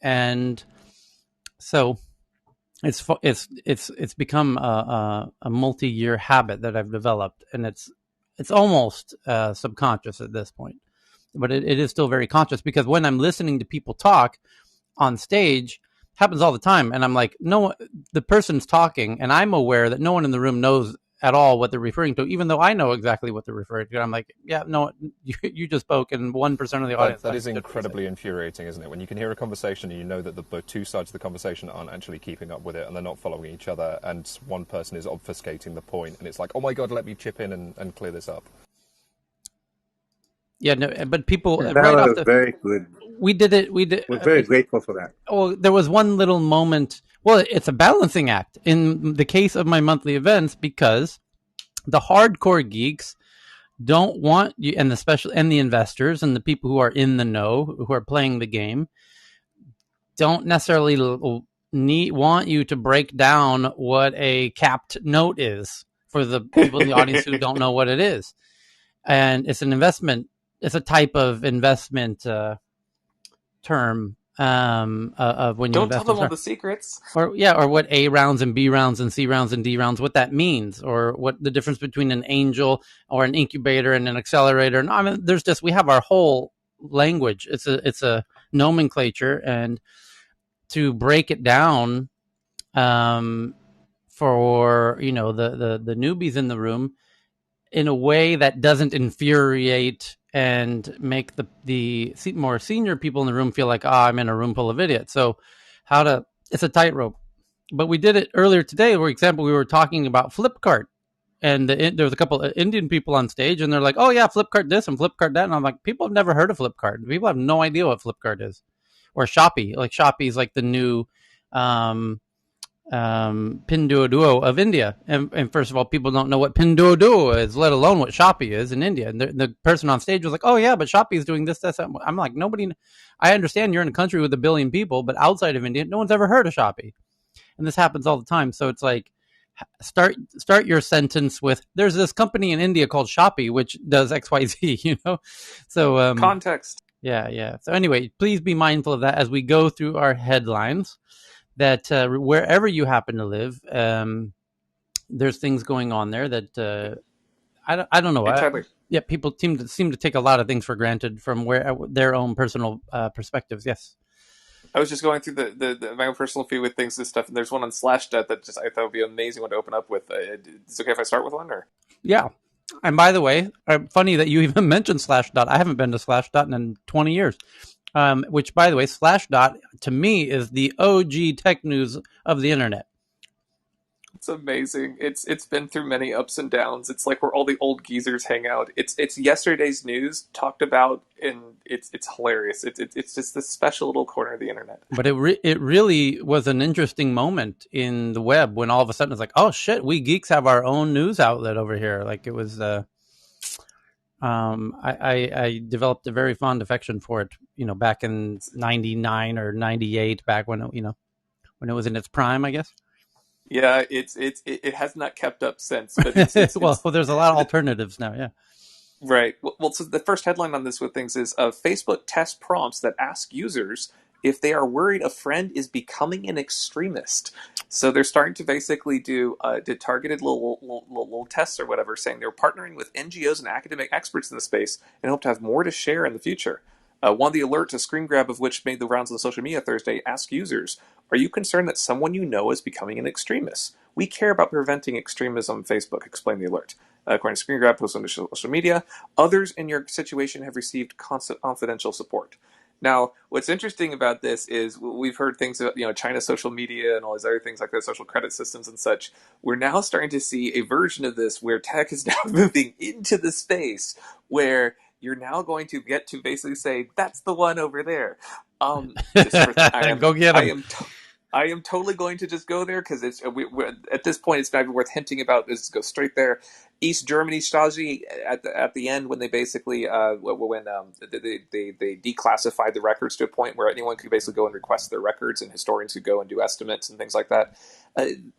And so it's become a multi-year habit that I've developed, and it's almost subconscious at this point, but it is still very conscious, because when I'm listening to people talk on stage, happens all the time, and I'm like, no, the person's talking, and I'm aware that no one in the room knows at all what they're referring to, even though I know exactly what they're referring to. I'm like, yeah, no, you just spoke, and 1% of the audience. That is incredibly infuriating, isn't it? When you can hear a conversation and you know that the two sides of the conversation aren't actually keeping up with it, and they're not following each other, and one person is obfuscating the point, and it's like, oh my god, let me chip in and clear this up. Yeah, no, but people that right was off the very good. we did it. We did. We're very grateful for that. Oh, there was one little moment. Well, it's a balancing act in the case of my monthly events, because the hardcore geeks don't want you, and the investors and the people who are in the know, who are playing the game, don't necessarily want you to break down what a capped note is for the people in the audience who don't know what it is. And it's an investment. It's a type of investment term of when you don't invest. Tell them all the secrets, or what A rounds and B rounds and C rounds and D rounds, what that means, or what the difference between an angel or an incubator and an accelerator. No, I mean, we have our whole language. It's a nomenclature, and to break it down for the newbies in the room in a way that doesn't infuriate and make the more senior people in the room feel like, I'm in a room full of idiots. So it's a tightrope. But we did it earlier today. For example, we were talking about Flipkart, and there was a couple of Indian people on stage, and they're like, oh yeah, Flipkart this and Flipkart that. And I'm like, people have never heard of Flipkart. People have no idea what Flipkart is. Or Shopee. Like, Shopee is like the new Pinduoduo of India. And first of all, people don't know what Pinduoduo is, let alone what Shopee is in India. And the person on stage was like, oh yeah, but Shopee is doing this, this. I'm like, I understand you're in a country with 1 billion people, but outside of India, no one's ever heard of Shopee. And this happens all the time. So it's like, start your sentence with, there's this company in India called Shopee, which does XYZ, So context. Yeah. So anyway, please be mindful of that as we go through our headlines, that wherever you happen to live, there's things going on there that I don't know. People seem to take a lot of things for granted from their own personal perspectives. Yes. I was just going through the my own personal feed with things and stuff, and there's one on Slashdot that I thought would be an amazing one to open up with. Is it okay if I start with one? Or? Yeah. And by the way, funny that you even mentioned Slashdot. I haven't been to Slashdot in 20 years. Which, by the way, Slashdot, to me, is the OG tech news of the internet. It's amazing. It's been through many ups and downs. It's like where all the old geezers hang out. It's yesterday's news talked about, and it's hilarious. It's just this special little corner of the internet. But it really was an interesting moment in the web when all of a sudden it's like, oh shit, we geeks have our own news outlet over here. Like, it was. I developed a very fond affection for it, back in 99 or 98, back when when it was in its prime, I guess. Yeah, it has not kept up since. But it's well, there's a lot of alternatives now. Yeah. Right. Well, so the first headline on this with things is Facebook tests prompts that ask users if they are worried a friend is becoming an extremist. So they're starting to basically do targeted little tests or whatever, saying they're partnering with NGOs and academic experts in the space and hope to have more to share in the future. One of the alerts, a screen grab of which made the rounds on social media Thursday, asked users, are you concerned that someone you know is becoming an extremist? We care about preventing extremism on Facebook, explained the alert. According to screen grab posted on social media, others in your situation have received confidential support. Now, what's interesting about this is we've heard things about, China's social media and all these other things like the social credit systems and such. We're now starting to see a version of this where tech is now moving into the space where you're now going to get to basically say, that's the one over there. Go get him. I am totally going to just go there because at this point it's not even worth hinting about. Let's go straight there. East Germany Stasi at the end when they basically they declassified the records to a point where anyone could basically go and request their records, and historians could go and do estimates and things like that.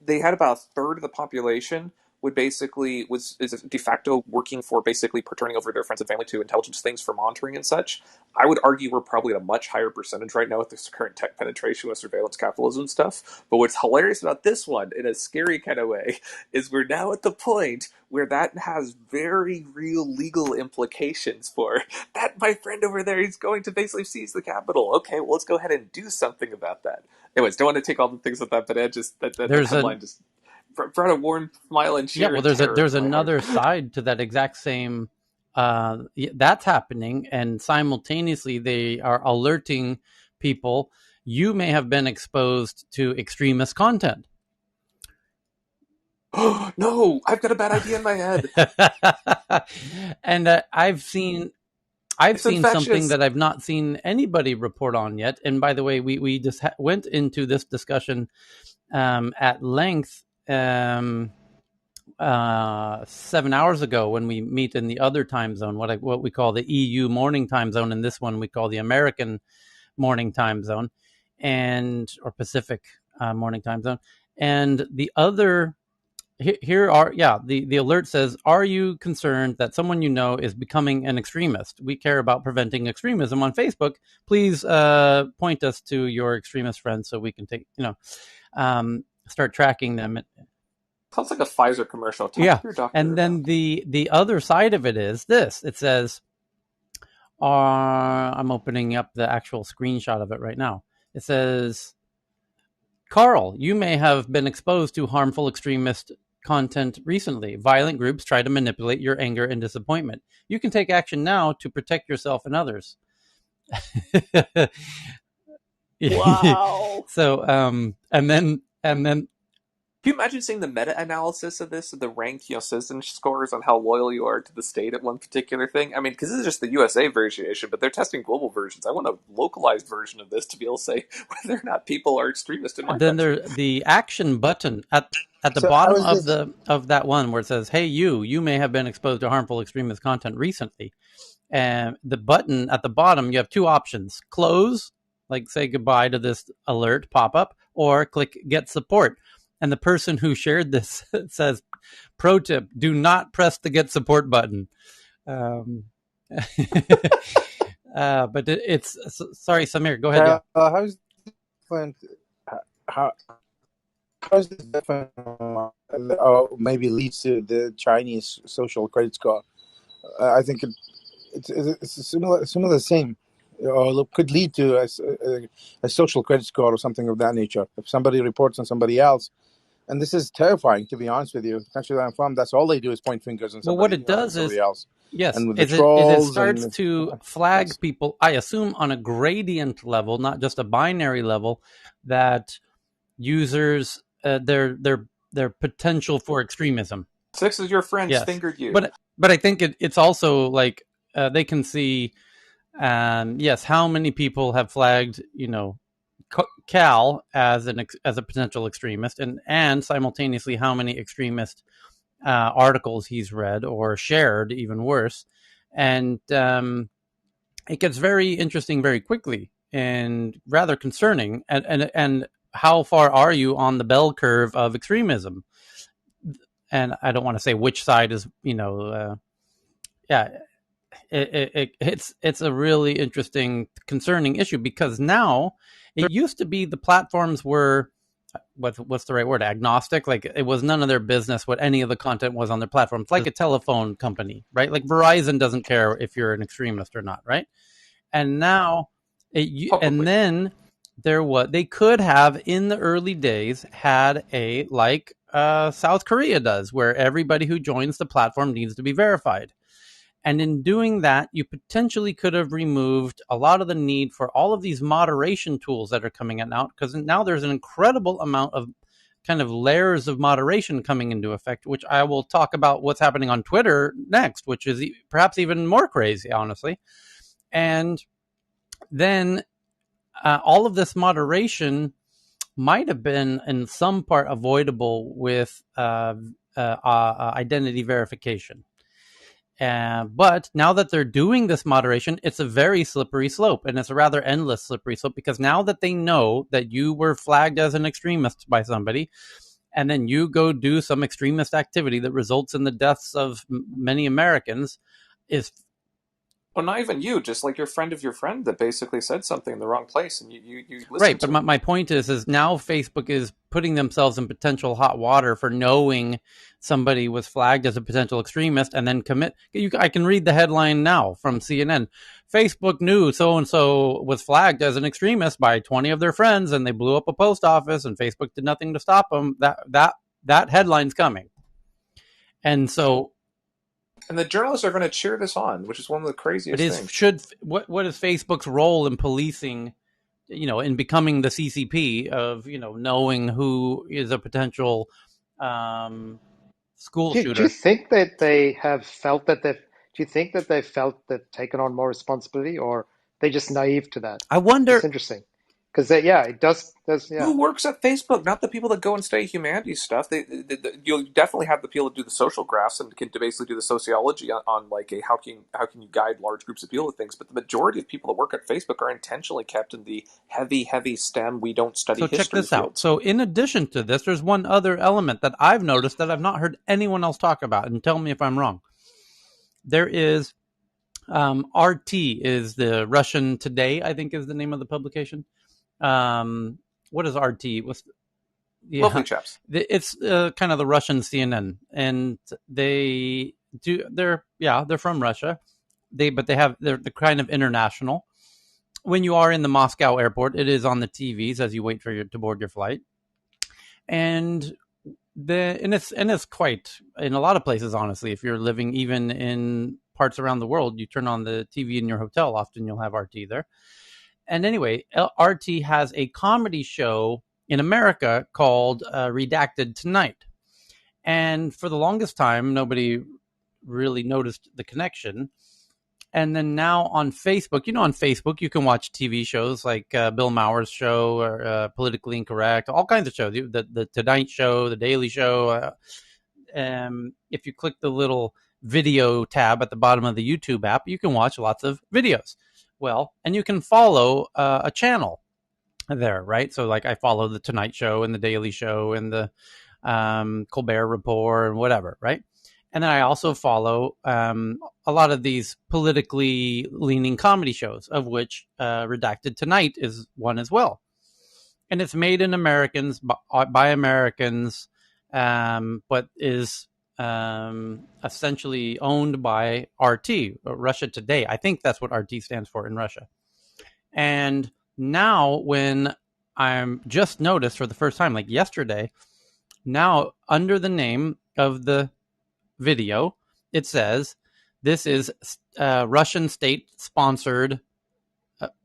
They had about a third of the population would basically is de facto working for basically turning over their friends and family to intelligence things for monitoring and such. I would argue we're probably at a much higher percentage right now with this current tech penetration with surveillance capitalism stuff. But what's hilarious about this one, in a scary kind of way, is we're now at the point where that has very real legal implications for that. My friend over there, he's going to basically seize the Capitol. Okay, well, let's go ahead and do something about that. Anyways, don't want to take all the things with that, but Ed just that headline just brought a warm smile and cheer. Yeah, well, there's another side to that exact same. That's happening, and simultaneously they are alerting people. You may have been exposed to extremist content. No, I've got a bad idea in my head. And I've seen something that I've not seen anybody report on yet. And by the way, we just went into this discussion at length 7 hours ago when we meet in the other time zone, what we call the EU morning time zone, and this one we call the American morning time zone, or Pacific morning time zone. And the other the alert says, are you concerned that someone you know is becoming an extremist? We care about preventing extremism on Facebook. Please point us to your extremist friends so we can start tracking them. Sounds like a Pfizer commercial. And then the other side of it is this. It says, I'm opening up the actual screenshot of it right now. It says, Carl, you may have been exposed to harmful extremist content recently. Violent groups try to manipulate your anger and disappointment. You can take action now to protect yourself and others. Wow. So, and then can you imagine seeing the meta-analysis of this, of the ranked citizen scores on how loyal you are to the state at one particular thing? I mean, because this is just the USA version, but they're testing global versions. I want a localized version of this to be able to say whether or not people are extremist in my country. Then there's the action button at the bottom of that one where it says, hey, you may have been exposed to harmful extremist content recently. And the button at the bottom, you have two options. Close, like say goodbye to this alert pop-up, or click get support. And the person who shared this says, pro tip, do not press the get support button. But it's sorry, Samir, go ahead. How's different? How's this different? Maybe leads to the Chinese social credit score. I think it's similar same, or could lead to a social credit score or something of that nature. If somebody reports on somebody else. And this is terrifying, to be honest with you. The country that I'm from, that's all they do is point fingers on somebody, what it does is, else. Yes, and with it starts to flag people, I assume, on a gradient level, not just a binary level, that users, their potential for extremism. 6 of your friends fingered you. But I think it's also like they can see, how many people have flagged, Cal as a potential extremist, and simultaneously how many extremist articles he's read or shared, even worse, and it gets very interesting very quickly and rather concerning. And how far are you on the bell curve of extremism? And I don't want to say which side is, it's a really interesting, concerning issue, because now. It used to be the platforms were, what's the right word, agnostic. Like it was none of their business what any of the content was on their platform. It's like a telephone company, right? Like Verizon doesn't care if you're an extremist or not, right? And now, and then they could have in the early days had like South Korea does, where everybody who joins the platform needs to be verified. And in doing that, you potentially could have removed a lot of the need for all of these moderation tools that are coming out now, because now there's an incredible amount of kind of layers of moderation coming into effect, which I will talk about what's happening on Twitter next, which is perhaps even more crazy, honestly. And then all of this moderation might have been in some part avoidable with identity verification. But now that they're doing this moderation, it's a very slippery slope, and it's a rather endless slippery slope, because now that they know that you were flagged as an extremist by somebody, and then you go do some extremist activity that results in the deaths of many Americans, is Well, not even you, just like your friend of your friend that basically said something in the wrong place, and you right. listened But to it. my point is now Facebook is putting themselves in potential hot water for knowing somebody was flagged as a potential extremist and then commit. I can read the headline now from CNN. Facebook knew so and so was flagged as an extremist by 20 of their friends, and they blew up a post office, and Facebook did nothing to stop them. That headline's coming, and so. And the journalists are going to cheer this on, which is one of the But craziest things. what is Facebook's role in policing, in becoming the CCP of, knowing who is a potential school Do you shooter? think that they have felt that they've, do you think that they've felt they've taken on more responsibility, or they just naive to that? I It's wonder. interesting because yeah, it does, yeah. Who works at Facebook? Not the people that go and study humanities stuff. You'll definitely have the people that do the social graphs and can basically do the sociology on like a how can you guide large groups of people to things. But the majority of people that work at Facebook are intentionally kept in the heavy STEM. We don't study So check history this out. fields. So in addition to this, there's one other element that I've noticed that I've not heard anyone else talk about, and tell me if I'm wrong. There is RT is the Russian Today, I think is the name of the publication. What is RT? Yeah, Lovely chaps. it's kind of the Russian CNN, and they're from Russia. They're kind of international. When you are in the Moscow airport, it is on the TVs as you wait to board your flight, and it's quite in a lot of places. Honestly, if you're living even in parts around the world, you turn on the TV in your hotel, often you'll have RT there. And anyway, RT has a comedy show in America called Redacted Tonight. And for the longest time, nobody really noticed the connection. And then now on Facebook, on Facebook, you can watch TV shows like Bill Maher's show, or Politically Incorrect, all kinds of shows, the Tonight Show, the Daily Show. If you click the little video tab at the bottom of the YouTube app, you can watch lots of videos. Well, and you can follow a channel there, right? So like I follow the Tonight Show and the Daily Show and the Colbert Report and whatever, right? And then I also follow a lot of these politically leaning comedy shows, of which Redacted Tonight is one as well. And it's made in Americans by Americans, but is essentially owned by RT, Russia Today. I think that's what RT stands for in Russia. And now when I'm just noticed for the first time, like yesterday, now under the name of the video, it says this is Russian state-sponsored,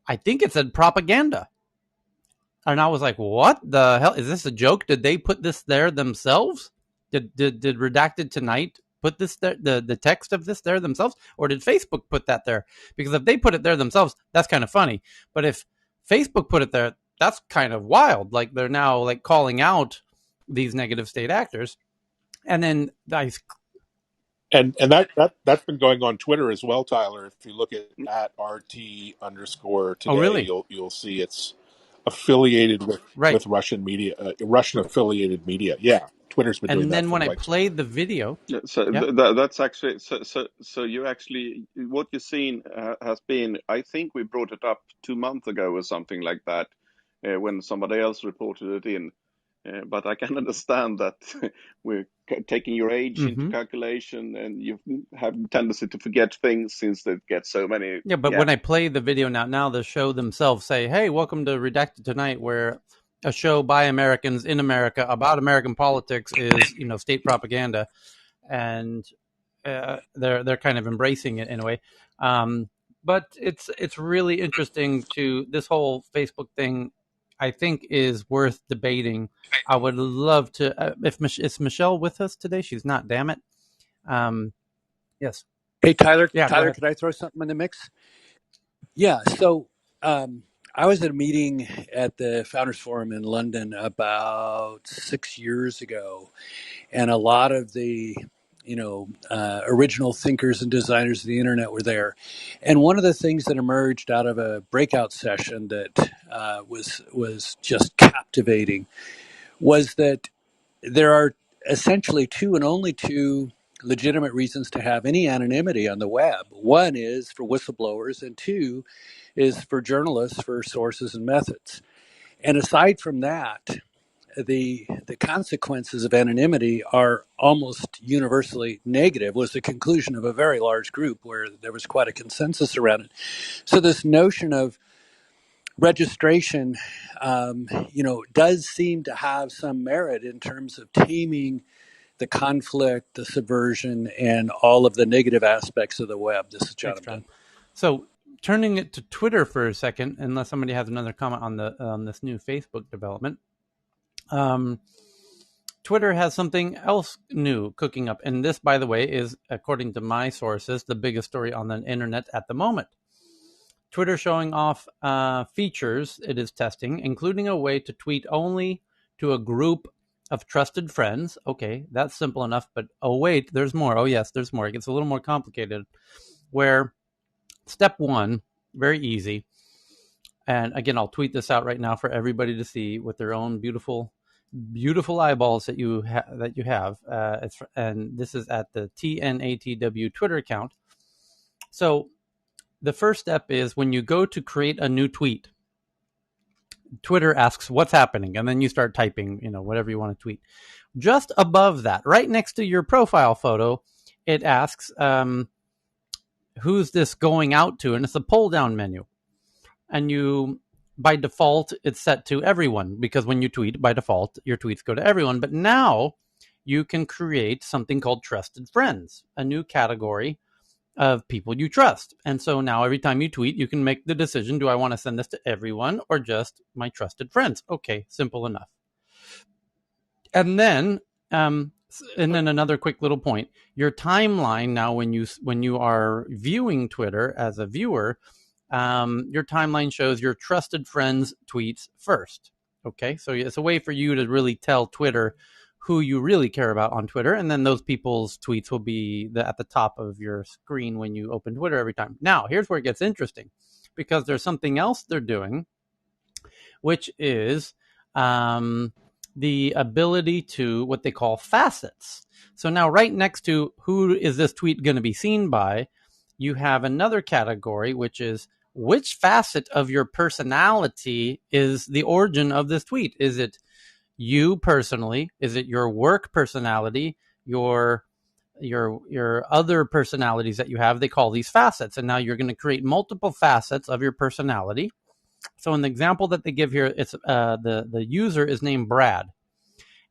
I think it said propaganda. And I was like, what the hell? Is this a joke? Did they put this there themselves? Did Redacted Tonight put this there, the text of this there themselves? Or did Facebook put that there? Because if they put it there themselves, that's kind of funny. But if Facebook put it there, that's kind of wild. Like they're now like calling out these negative state actors. And then And that's been going on Twitter as well, Tyler. If you look at RT_today, oh, really? you'll see it's affiliated Right. with Russian media, Russian affiliated media. Yeah, Twitter's been doing And that then for when I quite some played the video, Yeah, so yeah. that's actually so you actually what you've seen has been, I think we brought it up 2 months ago or something like that, when somebody else reported it in. But I can understand that we're taking your age into calculation, and you have a tendency to forget things since they get so many. Yeah, but when I play the video now the show themselves say, "Hey, welcome to Redacted Tonight," where a show by Americans in America about American politics is, state propaganda, and they're kind of embracing it in a way. But it's really interesting to this whole Facebook thing. I think is worth debating. I would love to. Is Michelle with us today? She's not. Damn it. Yes. Hey, Tyler. Yeah. Tyler, could I throw something in the mix? Yeah. So I was at a meeting at the Founders Forum in London about 6 years ago, and a lot of the original thinkers and designers of the internet were there. And one of the things that emerged out of a breakout session that was just captivating was that there are essentially two and only two legitimate reasons to have any anonymity on the web. One is for whistleblowers, and two is for journalists for sources and methods. And aside from that, the consequences of anonymity are almost universally negative, was the conclusion of a very large group where there was quite a consensus around it. So this notion of registration, does seem to have some merit in terms of taming the conflict, the subversion, and all of the negative aspects of the web. This is John. Thanks, John. So turning it to Twitter for a second, unless somebody has another comment on this new Facebook development. Twitter has something else new cooking up. And this, by the way, is, according to my sources, the biggest story on the internet at the moment. Twitter showing off features it is testing, including a way to tweet only to a group of trusted friends. Okay, that's simple enough, but oh wait, there's more. Oh yes, there's more. It gets a little more complicated, where step one, very easy. And again, I'll tweet this out right now for everybody to see with their own beautiful eyeballs that you have. And this is at the TNATW Twitter account. So the first step is when you go to create a new tweet, Twitter asks what's happening, and then you start typing, whatever you want to tweet. Just above that, right next to your profile photo, it asks, who's this going out to? And it's a pull down menu. And you, by default, it's set to everyone, because when you tweet, by default, your tweets go to everyone. But now you can create something called trusted friends, a new category of people you trust. And so now every time you tweet, you can make the decision, do I want to send this to everyone or just my trusted friends? Okay, simple enough. And then another quick little point, your timeline now, when you are viewing Twitter as a viewer, your timeline shows your trusted friends' tweets first. Okay, so it's a way for you to really tell Twitter who you really care about on Twitter, and then those people's tweets will be at the top of your screen when you open Twitter every time. Now, here's where it gets interesting, because there's something else they're doing, which is the ability to what they call facets. So now right next to who is this tweet going to be seen by, you have another category, which is which facet of your personality is the origin of this tweet. Is it you personally? Is it your work personality? Your other personalities that you have? They call these facets. And now you're going to create multiple facets of your personality. So in the example that they give here, it's the user is named Brad.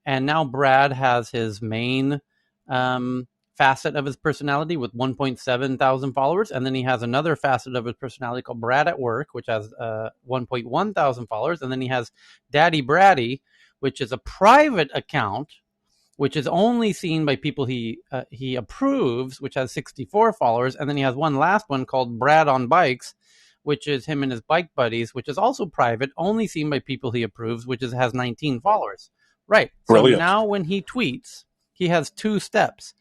And now Brad has his main facet of his personality with 1.7 thousand followers. And then he has another facet of his personality called Brad at Work, which has 1.1 thousand followers. And then he has Daddy Braddy, which is a private account, which is only seen by people he approves, which has 64 followers. And then he has one last one called Brad on Bikes, which is him and his bike buddies, which is also private, only seen by people he approves, which has 19 followers. Right. Brilliant. So now when he tweets, he has two steps.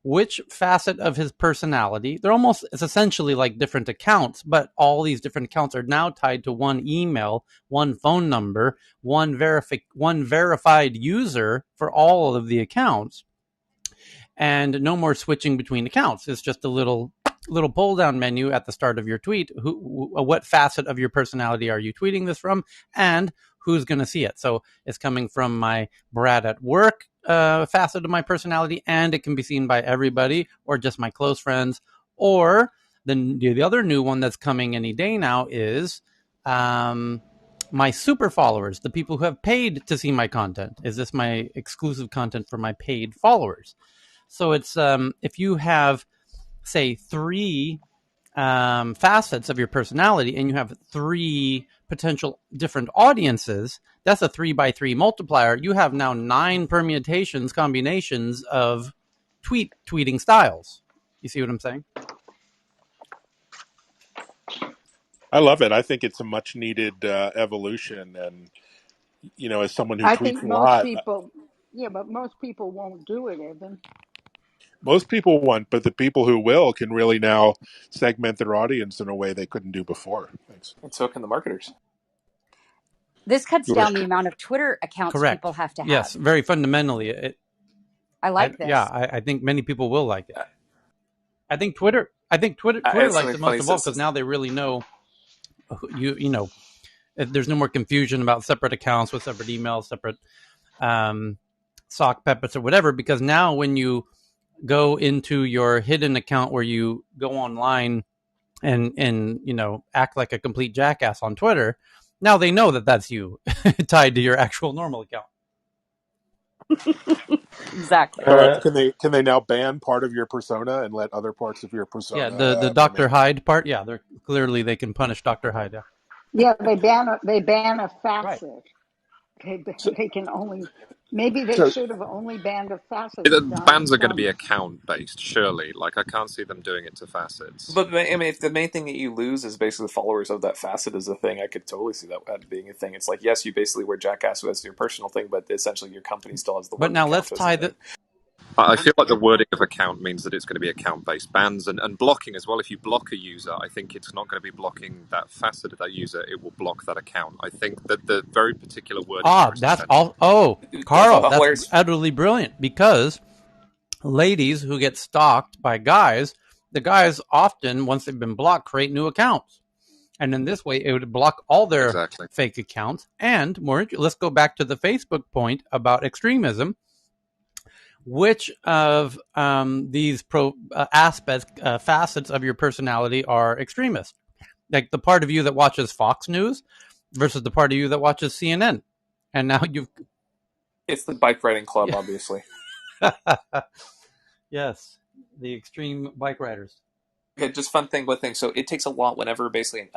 Which facet of his personality? It's essentially like different accounts, but all these different accounts are now tied to one email, one phone number, one verified user for all of the accounts, and no more switching between accounts. It's just a little pull down menu at the start of your tweet. What facet of your personality are you tweeting this from, and who's going to see it? So it's coming from my Brad at Work facet of my personality, and it can be seen by everybody or just my close friends. Or the other new one that's coming any day now is my super followers, the people who have paid to see my content. Is this my exclusive content for my paid followers? So it's if you have, say, 3 facets of your personality and you have 3 potential different audiences, that's a 3x3 multiplier. You have now 9 combinations of tweeting styles. You see what I'm saying? I love it. I think it's a much needed evolution. And, as someone who I tweets think a most lot, people, yeah, but most people won't do it, Evan. most people won't, but the people who will can really now segment their audience in a way they couldn't do before. Thanks. And so can the marketers. This cuts down the amount of Twitter accounts Correct. people have to have. Yes, very fundamentally. I like this. I think many people will like it. I think Twitter It's likes something it funny. most of all because now they really know you know there's no more confusion about separate accounts with separate emails, separate sock puppets or whatever, because now when you go into your hidden account where you go online and act like a complete jackass on Twitter, now they know that that's you tied to your actual normal account. Exactly. So can they now ban part of your persona and let other parts of your persona? Yeah, the Dr. Hyde part. Yeah, they're clearly they can punish Dr. Hyde. Yeah. Yeah, they ban a Right. facet. So, They can only, maybe they so should have only banned a facet The of Donald bans are going to be Trump. account based, surely. Like I can't see them doing it to facets. But I mean, if the main thing that you lose is basically the followers of that facet is a thing, I could totally see that being a thing. It's like, yes, you basically wear Jackass as your personal thing, but essentially your company still has the But work now let's account as a tie thing. the I feel like the wording of account means that it's going to be account-based bans and blocking as well. If you block a user, I think it's not going to be blocking that facet of that user. It will block that account. I think that the very particular wording here is that's defensive. all. Oh, That's Carl, a that's hilarious. utterly brilliant because ladies who get stalked by guys, the guys often, once they've been blocked, create new accounts. And in this way, it would block all their Exactly. fake accounts. And more, let's go back to the Facebook point about extremism. Which of these facets of your personality are extremist? Like the part of you that watches Fox News versus the part of you that watches CNN. And now you've It's the bike riding club, obviously. yes, the extreme bike riders. Okay, just fun thing with things. So it takes a lot whenever basically,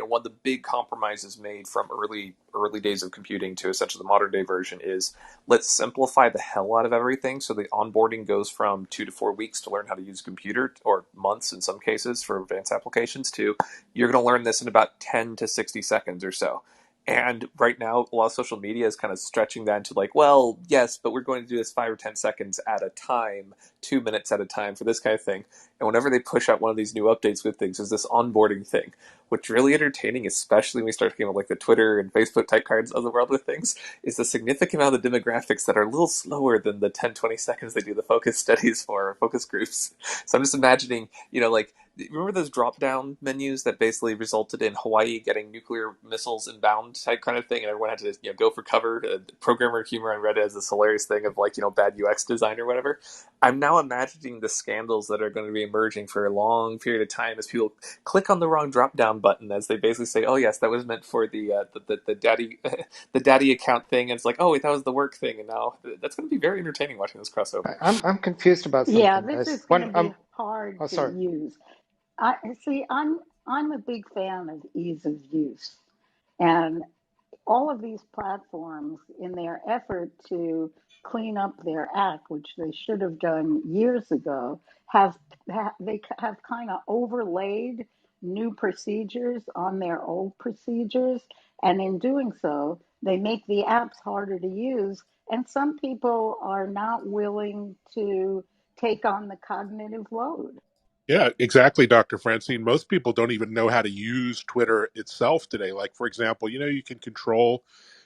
one of the big compromises made from early days of computing to essentially the modern day version is let's simplify the hell out of everything. So the onboarding goes from 2 to 4 weeks to learn how to use a computer, or months in some cases for advanced applications. To you're going to learn this in about 10 to 60 seconds or so. And right now, a lot of social media is kind of stretching that into like, well, yes, but we're going to do this 5 or 10 seconds at a time, 2 minutes at a time for this kind of thing. And whenever they push out one of these new updates with things, there's this onboarding thing, which really entertaining, especially when we start talking about like the Twitter and Facebook type cards of the world with things, is the significant amount of the demographics that are a little slower than the 10, 20 seconds they do the focus studies for, or focus groups. So I'm just imagining, like, remember those drop-down menus that basically resulted in Hawaii getting nuclear missiles inbound type kind of thing, and everyone had to go for cover? Programmer humor on Reddit has this hilarious thing of like bad UX design or whatever. I'm now imagining the scandals that are going to be emerging for a long period of time as people click on the wrong drop-down button, as they basically say, "Oh yes, that was meant for the daddy the daddy account thing," and it's like, "Oh wait, that was the work thing," and now that's going to be very entertaining watching this crossover. I'm confused about Yeah, something, this guys. is going to be hard Oh, to sorry. use. I see. I'm a big fan of ease of use, and all of these platforms, in their effort to clean up their act, which they should have done years ago, they have kind of overlaid new procedures on their old procedures, and in doing so, they make the apps harder to use. And some people are not willing to take on the cognitive load. yeah, exactly, Dr. Francine. Most people don't even know how to use Twitter itself today. Like, for example, you can control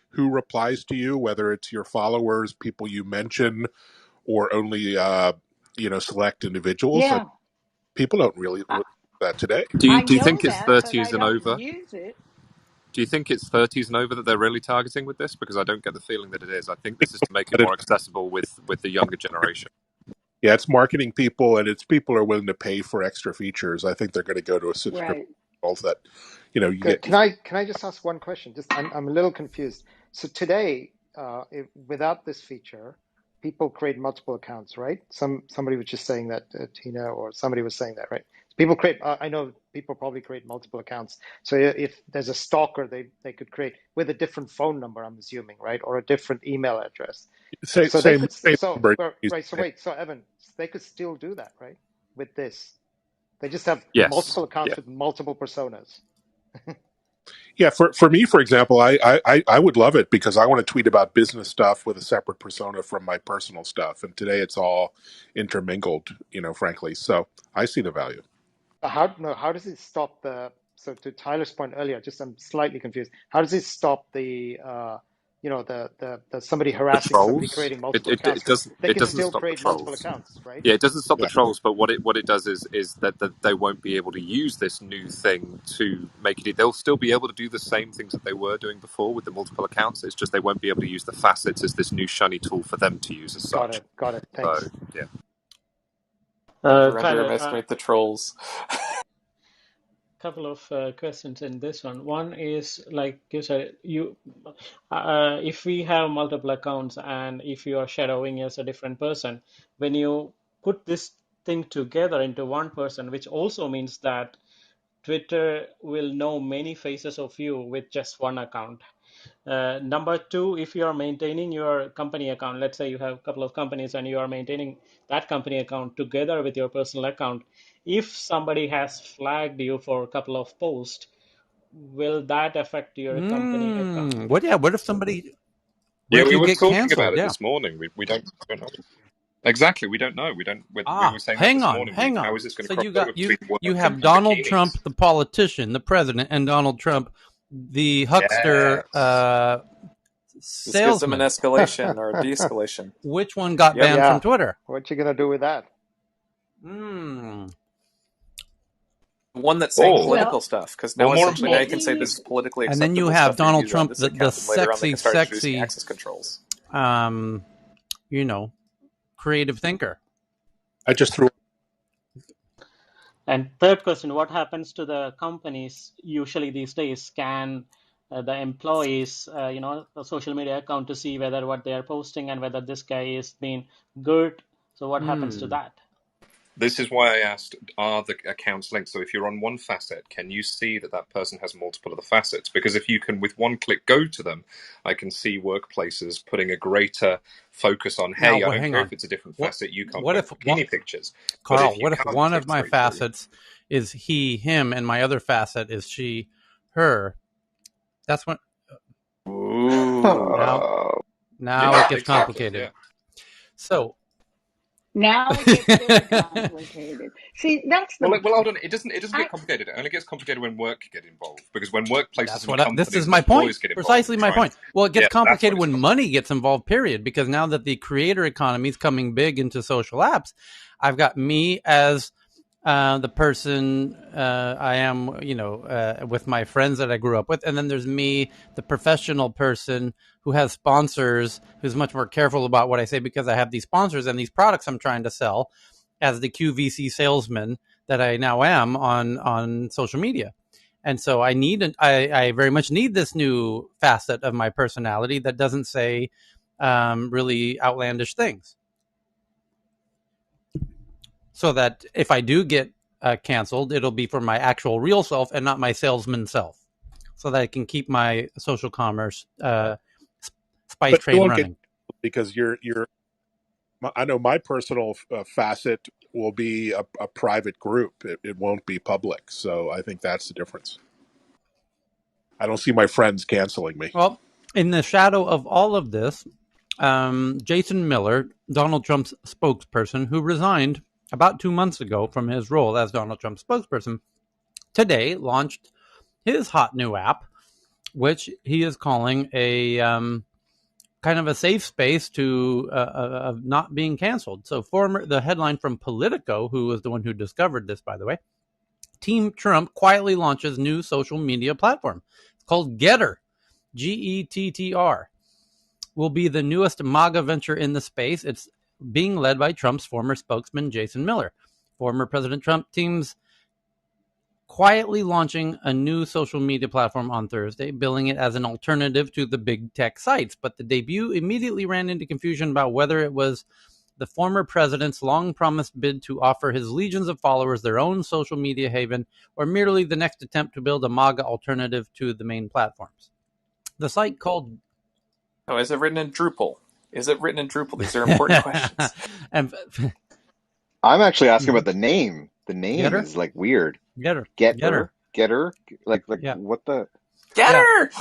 who replies to you, whether it's your followers, people you mention, or only select individuals. Yeah, People don't really I, do that today. I Do you know think it's that, but I 30s and don't over? use it. Do you think it's 30s and over that they're really targeting with this? Because I don't get the feeling that it is. I think this is to make it But more accessible with the younger generation. yeah, it's marketing people, and it's people are willing to pay for extra features. I think they're going to go to a subscription Right. model that you Good. get. Can I just ask one question? Just I'm a little confused. So today, without this feature, people create multiple accounts, right? Somebody was just saying that, Tina, or somebody was saying that, right? People create. I know people probably create multiple accounts. So if there's a stalker, they could create with a different phone number, I'm assuming, right, or a different email address. Same, So they same, could. same So number. right. So wait. So Evan, they could still do that, right? With this, they just have Yes. multiple accounts Yeah. with multiple personas. Yeah, for me, for example, I would love it because I want to tweet about business stuff with a separate persona from my personal stuff, and today it's all intermingled. Frankly, so I see the value. How does it stop the So to Tyler's point earlier, just I'm slightly confused. How does it stop the the somebody The harassing somebody trolls. creating It, multiple it, accounts? it doesn't They it can doesn't still stop the create multiple trolls. accounts, right? Yeah, it doesn't stop the Yeah. trolls, but what it does is that they won't be able to use this new thing to make it. They'll still be able to do the same things that they were doing before with the multiple accounts. It's just they won't be able to use the facets as this new shiny tool for them to use as Got such. it. Got it. So Thanks. yeah. Never Tyler, underestimate the trolls. couple of questions in this one. One is like you said, if we have multiple accounts and if you are shadowing as a different person, when you put this thing together into one person, which also means that Twitter will know many faces of you with just one account. Number two, if you are maintaining your company account, let's say you have a couple of companies and you are maintaining that company account together with your personal account, if somebody has flagged you for a couple of posts, will that affect your company account? What if somebody? What Yeah, if we you were get talking about canceled? it Yeah. this morning. We don't know. Exactly, we don't know. We were saying that Hang this on, morning. hang How on. is this going to So cross you over got between you work have and Donald bikinis? Trump, the politician, the president, and Donald Trump, the huckster Yes. This gives them an salesman. escalation or a de-escalation. Which one got Yep. banned from Yeah. Twitter? What you gonna do with that? One that's saying Or, political Well, stuff, because or now more essentially now you importantly, can say this maybe is politically And then you acceptable have stuff for you to Donald use on Trump, this the account, and later on they can start introducing sexy, access controls. um, creative thinker. I just threw. And third question, what happens to the companies usually these days scan the employees, the social media account to see whether what they are posting and whether this guy is being good. So what happens to that? this is why I asked, are the accounts linked? So if you're on one facet, can you see that that person has multiple other facets? Because if you can, with one click, go to them, I can see workplaces putting a greater focus on, Now, hey, I don't hang care on. if it's a different What facet, you can't what if post bikini pictures. But Carl? if you What if can't one of click my straight through, facets is he, him, and my other facet is she, her? That's when Ooh. now yeah, it gets exactly, complicated. yeah. So now it gets very complicated. See, that's Well, the. hold on. It doesn't I get complicated. It only gets complicated when work get involved. Because when workplaces That's and this companies is and my point. employees get involved Precisely and my try and point. Well, it gets that's when complicated it's when complicated. money gets involved, period. Because now that the creator economy is coming big into social apps, I've got me as the person I am, with my friends that I grew up with. And then there's me, the professional person who has sponsors, who's much more careful about what I say because I have these sponsors and these products I'm trying to sell as the QVC salesman that I now am on social media. And so I very much need this new facet of my personality that doesn't say really outlandish things. So that if I do get canceled, it'll be for my actual real self and not my salesman self. So that I can keep my social commerce spice But you train won't get running. because you're. I know my personal facet will be a private group. It won't be public. So I think that's the difference. I don't see my friends canceling me. Well, in the shadow of all of this, Jason Miller, Donald Trump's spokesperson, who resigned about 2 months ago from his role as Donald Trump's spokesperson, today launched his hot new app, which he is calling a kind of a safe space to of not being canceled. So, the headline from Politico, who was the one who discovered this, by the way, Team Trump quietly launches new social media platform. It's called Getter, Gettr. Will be the newest MAGA venture in the space. It's being led by Trump's former spokesman, Jason Miller. Former President Trump teams quietly launching a new social media platform on Thursday, billing it as an alternative to the big tech sites. But the debut immediately ran into confusion about whether it was the former president's long-promised bid to offer his legions of followers their own social media haven, or merely the next attempt to build a MAGA alternative to the main platforms. The site called... Oh, is it written in Drupal? Is it written in Drupal? These are important questions. And I'm actually asking about the name. The name Getter? is like weird. Getter. Getter, like Yeah. what the? Get Yeah. her!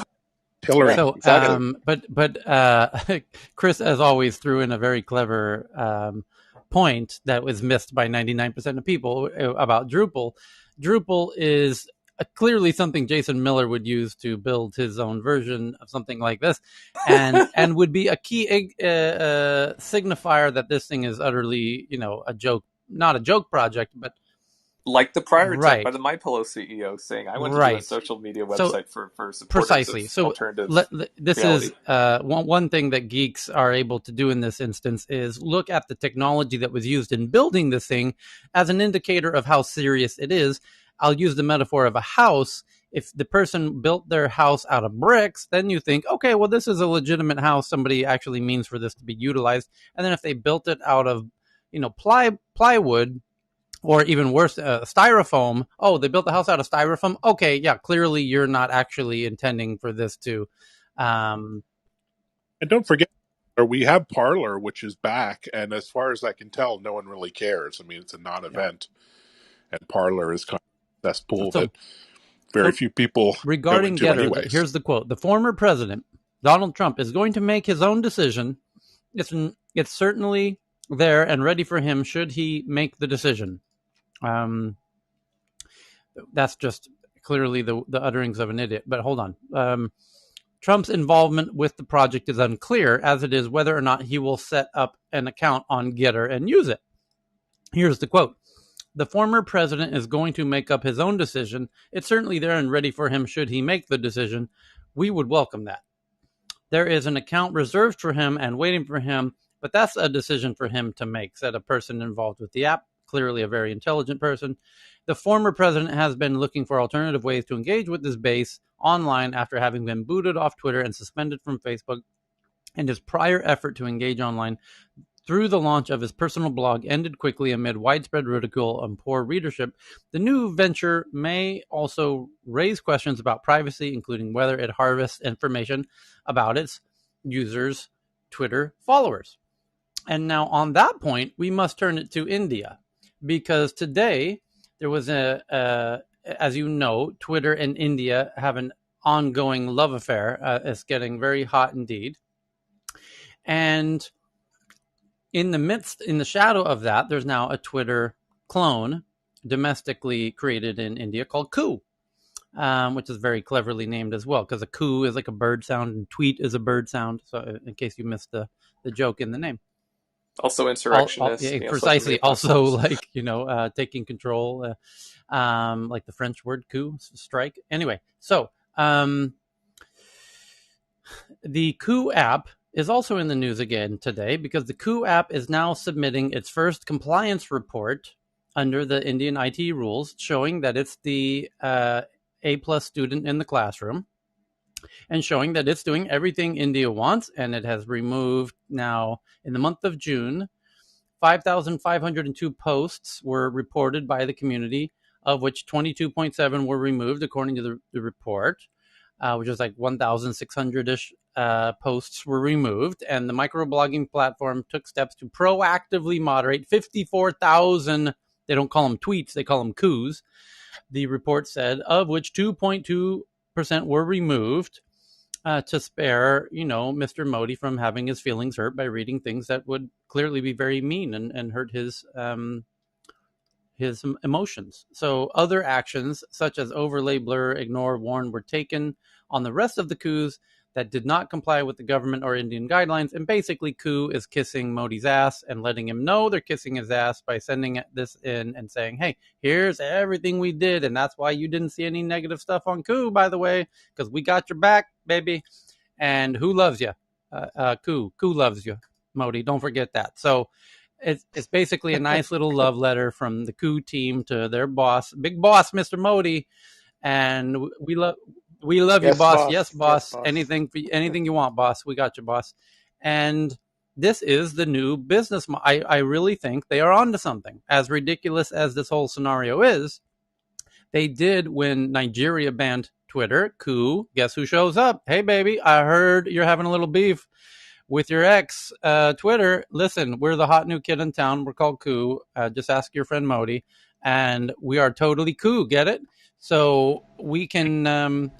Hillary. Yeah, So, exactly. but Chris, as always, threw in a very clever point that was missed by 99% of people about Drupal. Drupal is clearly something Jason Miller would use to build his own version of something like this, and would be a key signifier that this thing is utterly, a joke, not a joke project, but like the prior attempt by right, the MyPillow CEO saying, "I want to do a right. social media So website for supporters precisely. of So alternative this reality." is one thing that geeks are able to do in this instance is look at the technology that was used in building this thing as an indicator of how serious it is. I'll use the metaphor of a house. If the person built their house out of bricks, then you think, okay, well, this is a legitimate house. Somebody actually means for this to be utilized. And then if they built it out of, plywood, or even worse, styrofoam. Oh, they built the house out of styrofoam. Okay, yeah, clearly you're not actually intending for this to. And don't forget, we have Parlor, which is back, and as far as I can tell, no one really cares. I mean, it's a non-event, and Parlor is kind of a cesspool that very few people go regarding into Getter, anyways. here's the quote: "The former president, Donald Trump, is going to make his own decision. It's certainly there and ready for him should he make the decision." That's just clearly the utterings of an idiot. But hold on. Trump's involvement with the project is unclear, as it is whether or not he will set up an account on Getter and use it. Here's the quote: "The former president is going to make up his own decision. It's certainly there and ready for him should he make the decision. We would welcome that. There is an account reserved for him and waiting for him, but that's a decision for him to make," said a person involved with the app, clearly a very intelligent person. "The former president has been looking for alternative ways to engage with his base online after having been booted off Twitter and suspended from Facebook, and his prior effort to engage online through the launch of his personal blog ended quickly amid widespread ridicule and poor readership. The new venture may also raise questions about privacy, including whether it harvests information about its users' Twitter followers." And now on that point, we must turn it to India, because today there was as you know, Twitter and India have an ongoing love affair. It's getting very hot indeed. And in the shadow of that, there's now a Twitter clone domestically created in India called Coo, which is very cleverly named as well, because a coo is like a bird sound and tweet is a bird sound. So in case you missed the joke in the name. Also insurrectionist. Precisely. Also, like, taking control, like the French word coup, strike. Anyway, so the Coup app is also in the news again today, because the Coup app is now submitting its first compliance report under the Indian IT rules, showing that it's the A+ student in the classroom, and showing that it's doing everything India wants. And it has removed now, in the month of June, 5,502 posts were reported by the community, of which 22.7 were removed, according to the report, which is like 1,600-ish posts were removed. And the microblogging platform took steps to proactively moderate 54,000, they don't call them tweets, they call them coups, the report said, of which 2.2% were removed to spare, Mr. Modi from having his feelings hurt by reading things that would clearly be very mean and hurt his emotions. So other actions, such as overlay, blur, ignore, warn, were taken on the rest of the coups that did not comply with the government or Indian guidelines. And basically, coup is kissing Modi's ass and letting him know they're kissing his ass by sending this in and saying, hey, here's everything we did. And that's why you didn't see any negative stuff on coup, by the way, because we got your back, baby. And who loves you? Coup loves you, Modi. Don't forget that. So it's basically a nice little love letter from the coup team to their boss, big boss, Mr. Modi. And we love you, boss. Yes, boss. Anything you want, boss. We got you, boss. And this is the new business. I really think they are onto something. As ridiculous as this whole scenario is, they did, when Nigeria banned Twitter, coup, guess who shows up? Hey, baby, I heard you're having a little beef with your ex, Twitter. Listen, we're the hot new kid in town. We're called Coup. Just ask your friend Modi. And we are totally Coup. Get it? So we can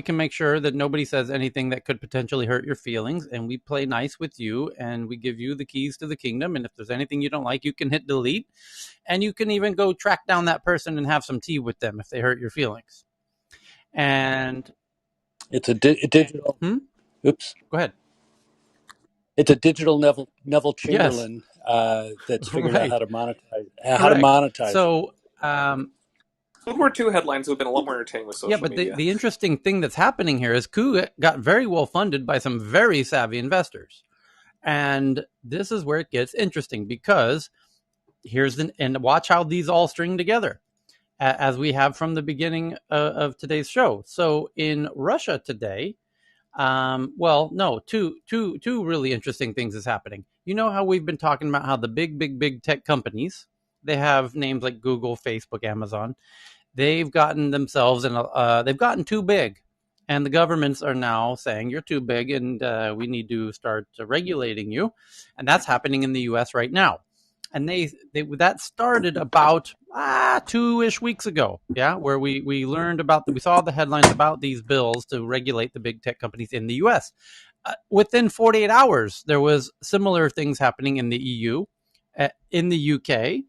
make sure that nobody says anything that could potentially hurt your feelings. And we play nice with you. And we give you the keys to the kingdom. And if there's anything you don't like, you can hit delete. And you can even go track down that person and have some tea with them if they hurt your feelings. And it's a digital. Oops. Go ahead. It's a digital Neville Yes. Chamberlain that's figured out Right. how to monetize. Correct. So, World War II headlines have been a lot more entertaining with social but media. the interesting thing that's happening here is coup got very well funded by some very savvy investors. And this is where it gets interesting, because and watch how these all string together, as we have from the beginning of today's show. So in Russia today, two really interesting things is happening. You know how we've been talking about how the big tech companies, they have names like Google, Facebook, Amazon. They've gotten themselves they've gotten too big, and the governments are now saying you're too big, and we need to start regulating you, and that's happening in the U.S. right now. And that started about 2-ish weeks ago, where we learned we saw the headlines about these bills to regulate the big tech companies in the U.S. Within 48 hours, there was similar things happening in the EU, in the UK,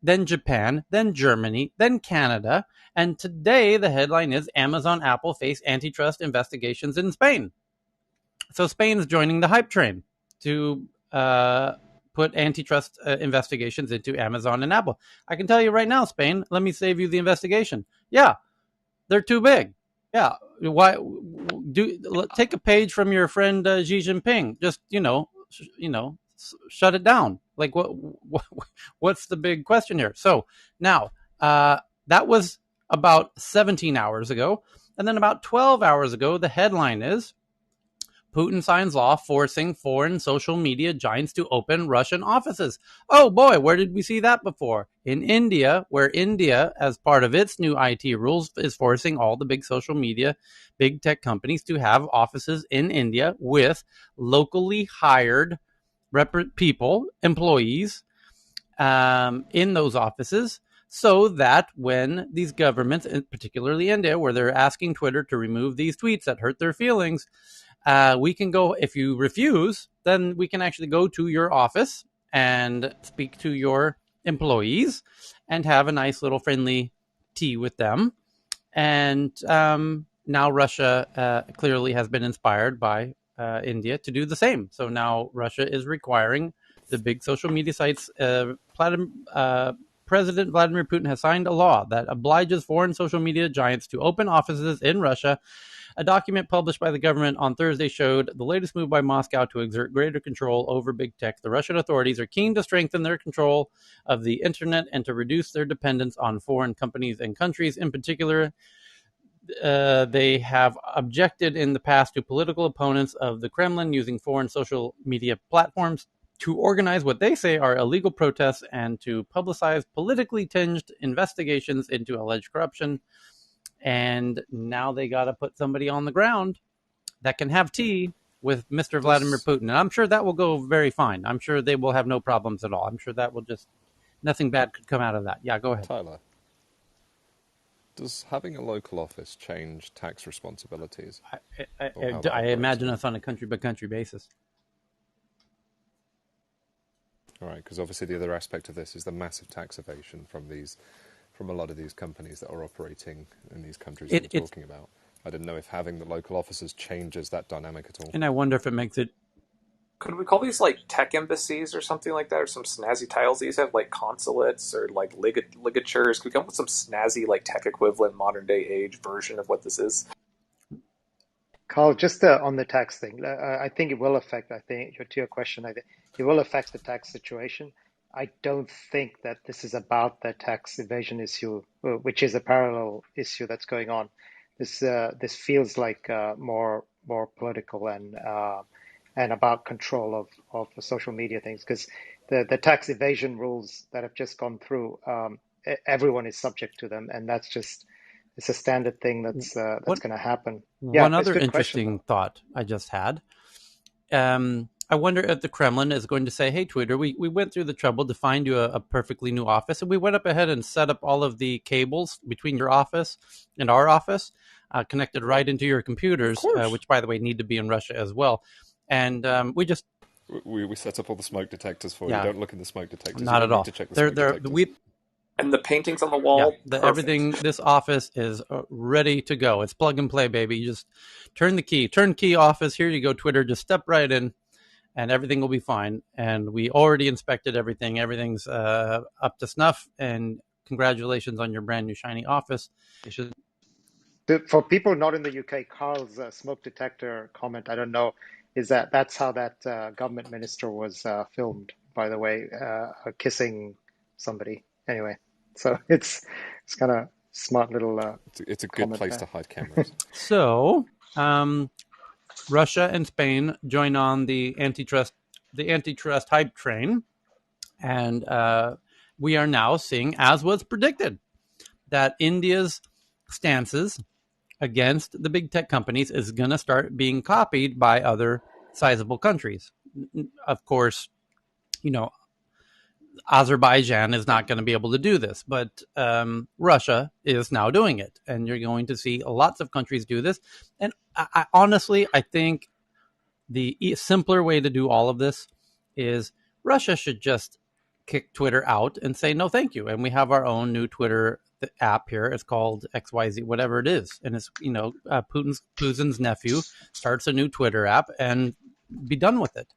then Japan, then Germany, then Canada, and today the headline is Amazon, Apple face antitrust investigations in Spain. So Spain's joining the hype train to put antitrust investigations into Amazon and Apple. I can tell you right now, Spain, let me save you the investigation. Yeah, they're too big. Yeah, why take a page from your friend Xi Jinping? Just shut it down. Like what's the big question here? So now that was about 17 hours ago, and then about 12 hours ago, the headline is Putin signs law forcing foreign social media giants to open Russian offices. Oh boy, where did we see that before? In India, where India, as part of its new IT rules, is forcing all the big social media, big tech companies to have offices in India with locally hired people, employees, in those offices, so that when these governments, particularly India, where they're asking Twitter to remove these tweets that hurt their feelings, we can go, if you refuse, then we can actually go to your office and speak to your employees and have a nice little friendly tea with them. And now Russia clearly has been inspired by India to do the same. So now Russia is requiring the big social media sites. President Vladimir Putin has signed a law that obliges foreign social media giants to open offices in Russia. A document published by the government on Thursday showed the latest move by Moscow to exert greater control over big tech. The Russian authorities are keen to strengthen their control of the internet and to reduce their dependence on foreign companies and countries. In particular, they have objected in the past to political opponents of the Kremlin using foreign social media platforms to organize what they say are illegal protests and to publicize politically tinged investigations into alleged corruption. And now they got to put somebody on the ground that can have tea with Mr. Vladimir Putin. And I'm sure that will go very fine. I'm sure they will have no problems at all. I'm sure that will just, nothing bad could come out of that. Yeah, go ahead. Tyler, does having a local office change tax responsibilities? I imagine us on a country-by-country basis. All right, because obviously the other aspect of this is the massive tax evasion from a lot of these companies that are operating in these countries that we're talking about. I didn't know if having the local offices changes that dynamic at all. And I wonder if it makes it... Could we call these like tech embassies or something like that, or some snazzy titles? These have like consulates or like ligatures. Could we come up with some snazzy like tech equivalent modern day age version of what this is? Carl, just on the tax thing, I think it will affect, to your question, I think it will affect the tax situation. I don't think that this is about the tax evasion issue, which is a parallel issue that's going on. This feels like more political and about control of the social media things, because the tax evasion rules that have just gone through, everyone is subject to them, and it's a standard thing that's going to happen. One other interesting thought I just had. I wonder if the Kremlin is going to say, hey, Twitter, we went through the trouble to find you a perfectly new office, and we went up ahead and set up all of the cables between your office and our office, connected right into your computers, which, by the way, need to be in Russia as well. And we set up all the smoke detectors for you. Don't look in the smoke detectors. Not at all. To check the smoke detectors. And the paintings on the wall, everything. This office is ready to go. It's plug and play, baby. You just turn key office. Here you go, Twitter. Just step right in, and everything will be fine. And we already inspected everything. Everything's up to snuff. And congratulations on your brand new shiny office. For people not in the UK, Carl's smoke detector comment, I don't know, is that's how that government minister was filmed, by the way, kissing somebody. Anyway, so it's kind of smart little it's a good place there to hide cameras. So, Russia and Spain join on the antitrust hype train, and we are now seeing, as was predicted, that India's stances against the big tech companies is going to start being copied by other sizable countries. Of course, Azerbaijan is not going to be able to do this, but Russia is now doing it, and you're going to see lots of countries do this. And honestly, I think the simpler way to do all of this is Russia should just kick Twitter out and say no thank you, and we have our own new Twitter app here. It's called XYZ, whatever it is, and it's Putin's nephew starts a new Twitter app and be done with it.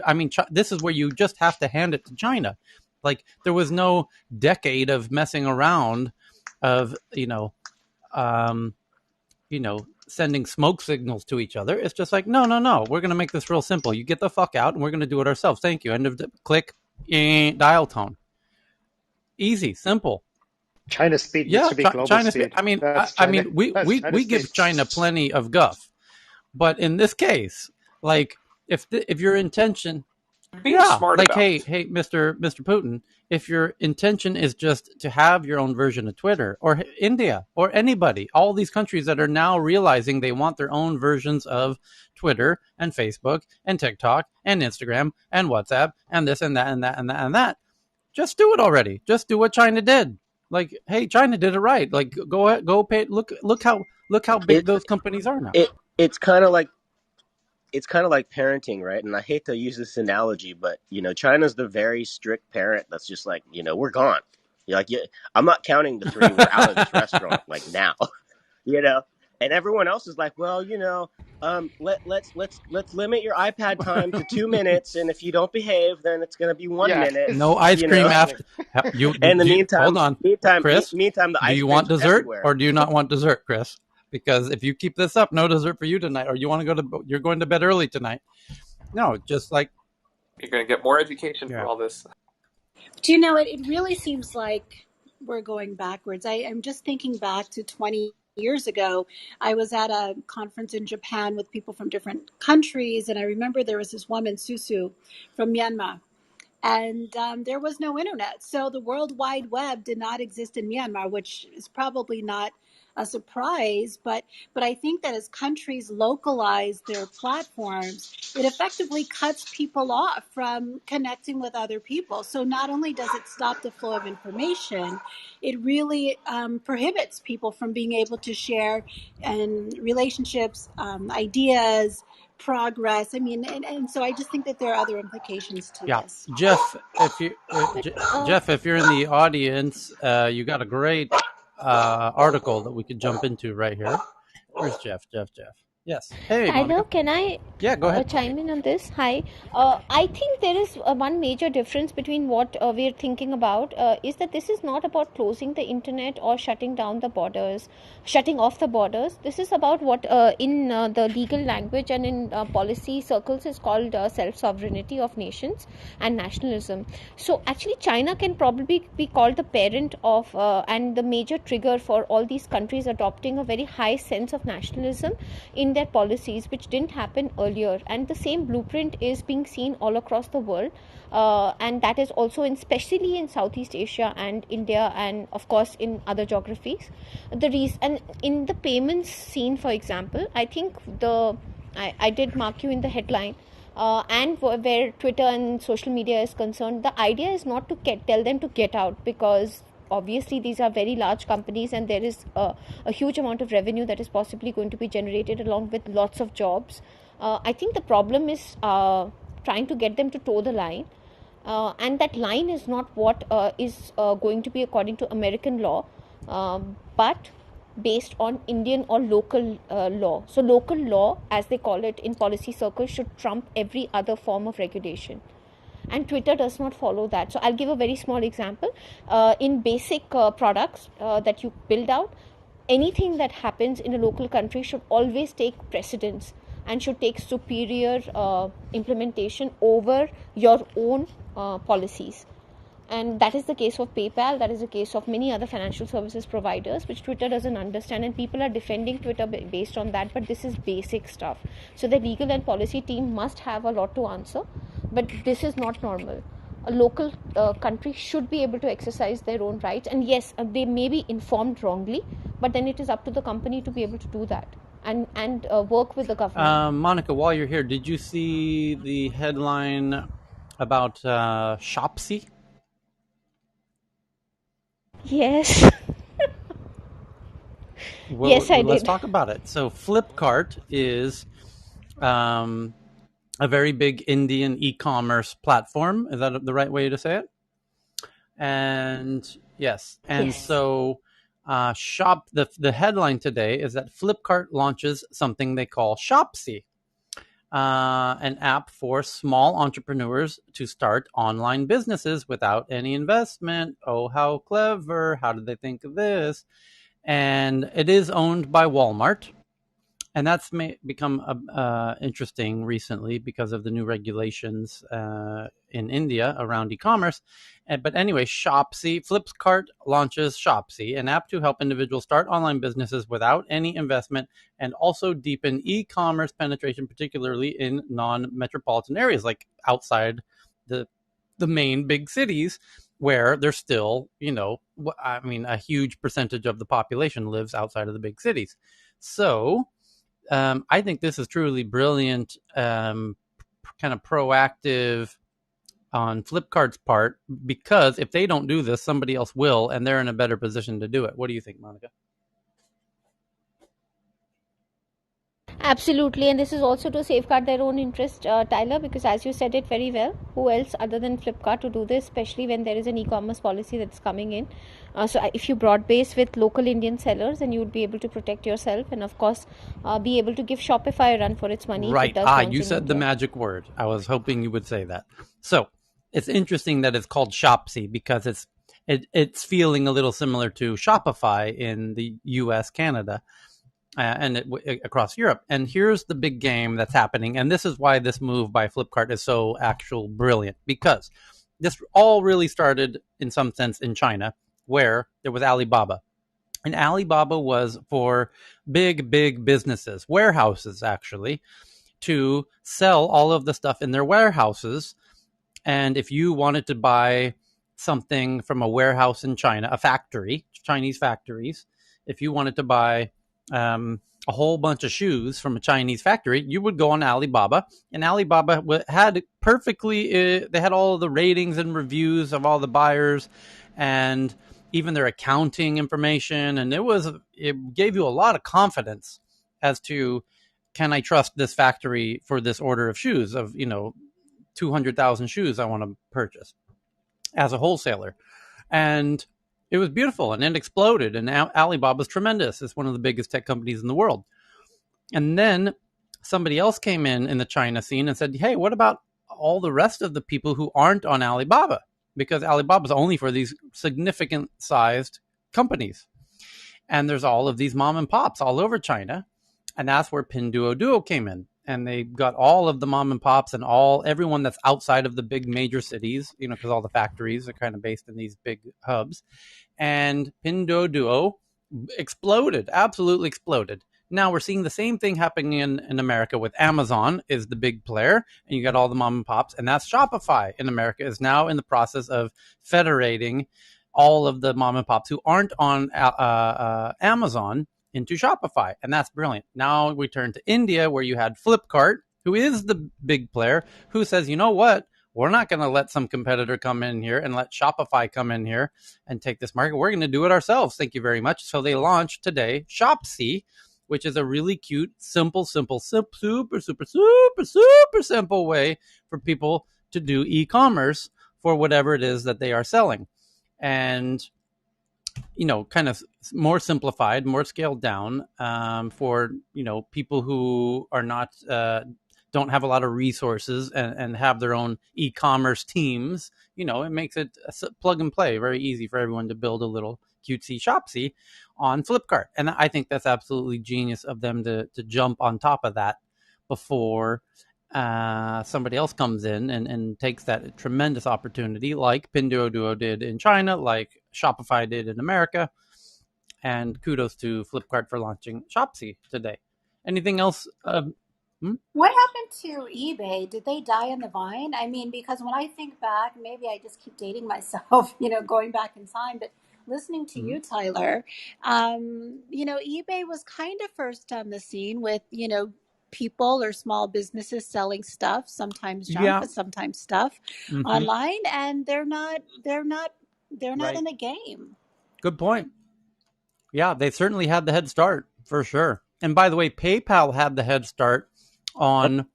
I mean, this is where you just have to hand it to China. Like, there was no decade of messing around of sending smoke signals to each other. It's just like, no, we're going to make this real simple. You get the fuck out and we're going to do it ourselves. Thank you. End of click, dial tone. Easy, simple. China's speed used to be global speed. I mean, we give China plenty of guff, but in this case, like, if your intention, being smart like, about hey, Mr. Putin, if your intention is just to have your own version of Twitter, or India, or anybody, all these countries that are now realizing they want their own versions of Twitter and Facebook and TikTok and Instagram and WhatsApp and this and that and that and that and that, just do it already. Just do what China did. Like, hey, China did it right. Like, go pay. Look how big those companies are now. It's kind of like parenting, right? And I hate to use this analogy, but China's the very strict parent that's just like, we're gone. You're like, I'm not counting the 3. We're out of this restaurant like now, And everyone else is like, well, let's limit your iPad time to 2 minutes, and if you don't behave, then it's going to be 1 minute. No ice cream after. In the meantime, hold on, Chris. Meantime, the ice do you want dessert everywhere. or do you not want dessert, Chris? Because if you keep this up, no dessert for you tonight, or you want to you're going to bed early tonight. No, just like you're going to get more education for all this. Do you know it? It really seems like we're going backwards. I'm just thinking back to 20 years ago. I was at a conference in Japan with people from different countries, and I remember there was this woman, Susu, from Myanmar. And there was no internet. So the World Wide Web did not exist in Myanmar, which is probably not a surprise. But I think that as countries localize their platforms, it effectively cuts people off from connecting with other people. So not only does it stop the flow of information, it really prohibits people from being able to share relationships, ideas, progress. I mean, and so I just think that there are other implications to this. Jeff, if you're in the audience, you got a great article that we could jump into right here. Where's Jeff? Yes. Hey, Hello, Monica. can I go ahead. chime in on this? Hi. I think there is one major difference between what we're thinking about is that this is not about closing the internet or shutting off the borders. This is about what in the legal language and in policy circles is called self-sovereignty of nations and nationalism. So actually China can probably be called the parent of and the major trigger for all these countries adopting a very high sense of nationalism in their policies, which didn't happen earlier. And the same blueprint is being seen all across the world, and that is also especially in Southeast Asia and India, and of course in other geographies. And in the payments scene, for example, I think I did mark you in the headline. And where Twitter and social media is concerned, the idea is not to tell them to get out, because obviously these are very large companies and there is a huge amount of revenue that is possibly going to be generated along with lots of jobs. I think the problem is trying to get them to toe the line. and that line is not what is going to be according to American law, but based on Indian or local law. So local law, as they call it in policy circles, should trump every other form of regulation, and Twitter does not follow that. So I'll give a very small example. In basic products that you build out, anything that happens in a local country should always take precedence and should take superior implementation over your own policies. And that is the case of PayPal, that is the case of many other financial services providers, which Twitter doesn't understand, and people are defending Twitter based on that. But this is basic stuff, so the legal and policy team must have a lot to answer, but this is not normal. A local country should be able to exercise their own rights, and yes, they may be informed wrongly, but then it is up to the company to be able to do that and work with the government. Monica, while you're here, did you see the headline about Shopsy? Yes. Well, yes, I let's did. talk about it. So Flipkart is a very big Indian e-commerce platform. Is that the right way to say it? And yes. And Yes. so the headline today is that Flipkart launches something they call Shopsy, an app for small entrepreneurs to start online businesses without any investment. Oh, how clever. How did they think of this? And it is owned by Walmart. And that's become interesting recently because of the new regulations in India around e-commerce. But anyway, Flipkart launches Shopsy, an app to help individuals start online businesses without any investment and also deepen e-commerce penetration, particularly in non-metropolitan areas like outside the main big cities, where there's still, a huge percentage of the population lives outside of the big cities. So I think this is truly brilliant, kind of proactive on Flipkart's part, because if they don't do this, somebody else will, and they're in a better position to do it. What do you think, Monica? Absolutely, and this is also to safeguard their own interest, Tyler, because as you said it very well, who else other than Flipkart to do this, especially when there is an e-commerce policy that's coming in. So if you broad base with local Indian sellers, then you would be able to protect yourself and of course be able to give Shopify a run for its money. Right. If it does launch You in said India. the magic word. I was hoping you would say that. So it's interesting that it's called Shopsy because it's feeling a little similar to Shopify in the US, Canada, and across Europe. And here's the big game that's happening. And this is why this move by Flipkart is so actual brilliant, because this all really started in some sense in China, where there was Alibaba. And Alibaba was for big businesses, warehouses actually, to sell all of the stuff in their warehouses. And if you wanted to buy something from a warehouse in China, a factory, Chinese factories, if you wanted to buy a whole bunch of shoes from a Chinese factory, you would go on Alibaba, and Alibaba had they had all of the ratings and reviews of all the buyers and even their accounting information. And it gave you a lot of confidence as to, can I trust this factory for this order of shoes of, 200,000 shoes I want to purchase as a wholesaler. And it was beautiful, and it exploded. And Alibaba's tremendous. It's one of the biggest tech companies in the world. And then somebody else came in the China scene and said, hey, what about all the rest of the people who aren't on Alibaba? Because Alibaba's only for these significant sized companies. And there's all of these mom and pops all over China. And that's where Pinduoduo came in. And they got all of the mom and pops and everyone that's outside of the big major cities, because all the factories are kind of based in these big hubs. And Pinduoduo exploded, absolutely exploded. Now we're seeing the same thing happening in America with Amazon is the big player, and you got all the mom and pops, and that's Shopify in America is now in the process of federating all of the mom and pops who aren't on Amazon into Shopify, and that's brilliant. Now we turn to India, where you had Flipkart, who is the big player, who says, you know what? We're not going to let some competitor come in here and let Shopify come in here and take this market. We're going to do it ourselves. Thank you very much. So they launched today Shopsy, which is a really cute, super simple way for people to do e-commerce for whatever it is that they are selling. And kind of more simplified, more scaled down, for people who are not don't have a lot of resources and have their own e-commerce teams. It makes it a plug and play, very easy for everyone to build a little cutesy shopsy on Flipkart. And I think that's absolutely genius of them to jump on top of that before somebody else comes in and takes that tremendous opportunity, like Pinduoduo did in China, like Shopify did in America. And kudos to Flipkart for launching Shopsy today. Anything else? What happened to eBay? Did they die on the vine? I mean, because when I think back, maybe I just keep dating myself, going back in time, but listening to you, Tyler, eBay was kind of first on the scene with, people or small businesses selling stuff, sometimes junk, but sometimes stuff online, and they're not in the game. Good point. Yeah, they certainly had the head start for sure. And by the way, PayPal had the head start on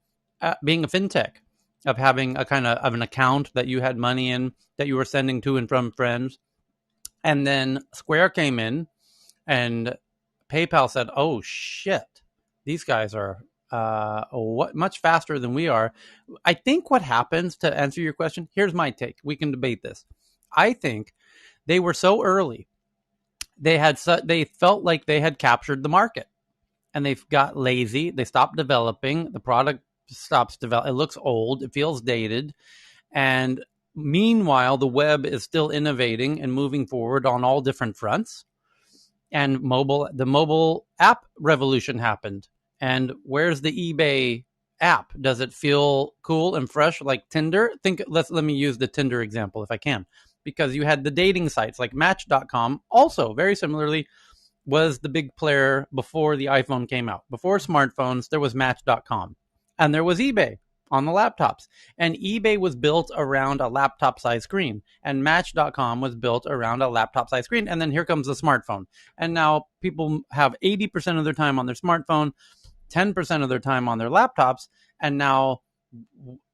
being a fintech, of having a kind of an account that you had money in that you were sending to and from friends. And then Square came in and PayPal said, oh shit, these guys are much faster than we are. I think what happens, to answer your question, here's my take. We can debate this. I think they were so early. They felt like they had captured the market, and they got lazy. They stopped developing. The product stops develop. It looks old. It feels dated. And meanwhile, the web is still innovating and moving forward on all different fronts. And the mobile app revolution happened. And where's the eBay app? Does it feel cool and fresh like Tinder? Let me use the Tinder example if I can, because you had the dating sites like Match.com, also very similarly was the big player before the iPhone came out. Before smartphones, there was Match.com, and there was eBay on the laptops. And eBay was built around a laptop-sized screen, and Match.com was built around a laptop-sized screen. And then here comes the smartphone. And now people have 80% of their time on their smartphone, 10% of their time on their laptops, and now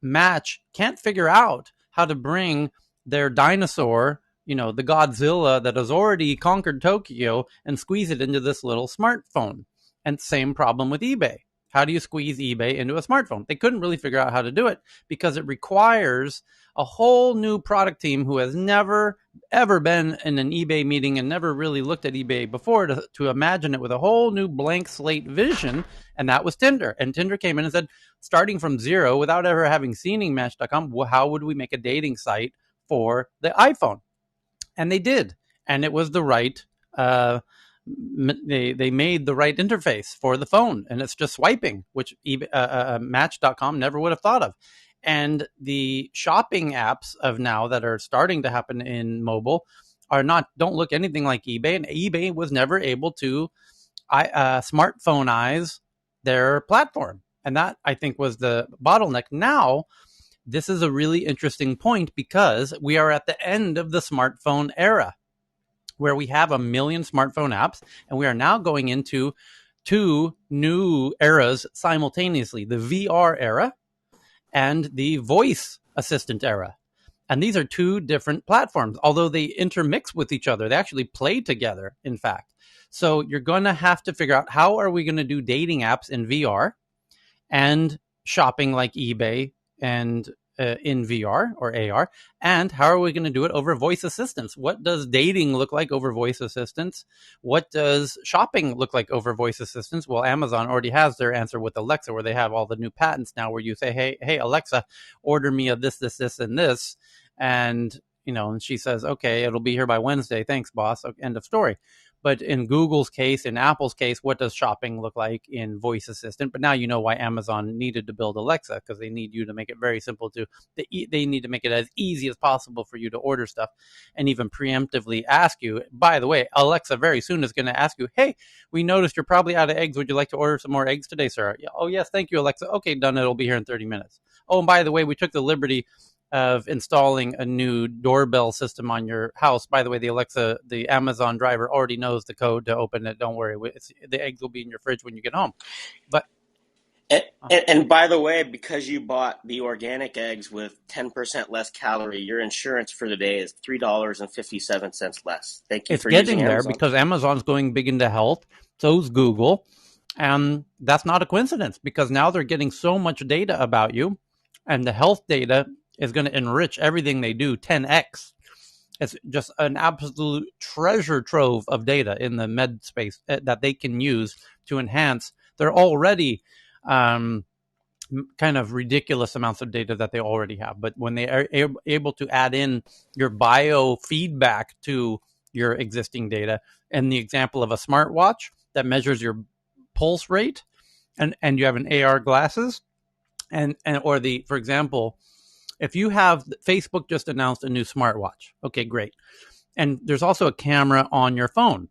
Match can't figure out how to bring their dinosaur, the Godzilla that has already conquered Tokyo, and squeeze it into this little smartphone. And same problem with eBay. How do you squeeze eBay into a smartphone? They couldn't really figure out how to do it because it requires a whole new product team who has never, ever been in an eBay meeting and never really looked at eBay before to imagine it with a whole new blank slate vision. And that was Tinder. And Tinder came in and said, starting from zero, without ever having seen Match.com, how would we make a dating site for the iPhone? And they did. And it was the right they made the right interface for the phone, and it's just swiping, which Match.com never would have thought of. And the shopping apps of now that are starting to happen in mobile don't look anything like eBay, and eBay was never able to smartphoneize their platform. And that, I think, was the bottleneck. Now, this is a really interesting point because we are at the end of the smartphone era, where we have 1 million smartphone apps, and we are now going into 2 new eras simultaneously, the VR era and the voice assistant era. And these are 2 different platforms, although they intermix with each other. They actually play together, in fact. So you're going to have to figure out, how are we going to do dating apps in VR and shopping like eBay and in VR or AR, and how are we going to do it over voice assistants? What does dating look like over voice assistants? What does shopping look like over voice assistants? Well, Amazon already has their answer with Alexa, where they have all the new patents now, where you say, hey Alexa, order me a this, and this, and and she says, okay, it'll be here by Wednesday. Thanks, boss. End of story. But in Google's case, in Apple's case, what does shopping look like in voice assistant? But now you know why Amazon needed to build Alexa, because they need you to make it very simple they need to make it as easy as possible for you to order stuff, and even preemptively ask you, by the way, Alexa very soon is going to ask you, hey, we noticed you're probably out of eggs. Would you like to order some more eggs today, sir? Oh, yes, thank you, Alexa. Okay, done. It'll be here in 30 minutes. Oh, and by the way, we took the liberty of installing a new doorbell system on your house. By the way, the Amazon driver already knows the code to open it. Don't worry. The eggs will be in your fridge when you get home. But And by the way, because you bought the organic eggs with 10% less calorie, your insurance for the day is $3.57 less. Thank you It's for using getting there Amazon. because Amazon's going big into health. So's Google. And that's not a coincidence because now they're getting so much data about you, and the health data is going to enrich everything they do 10x. It's just an absolute treasure trove of data in the med space that they can use to enhance their already kind of ridiculous amounts of data that they already have. But when they are able to add in your biofeedback to your existing data, and the example of a smartwatch that measures your pulse rate, and you have an AR glasses, and or the, for example, if you have, Facebook just announced a new smartwatch. Okay, great. And there's also a camera on your phone.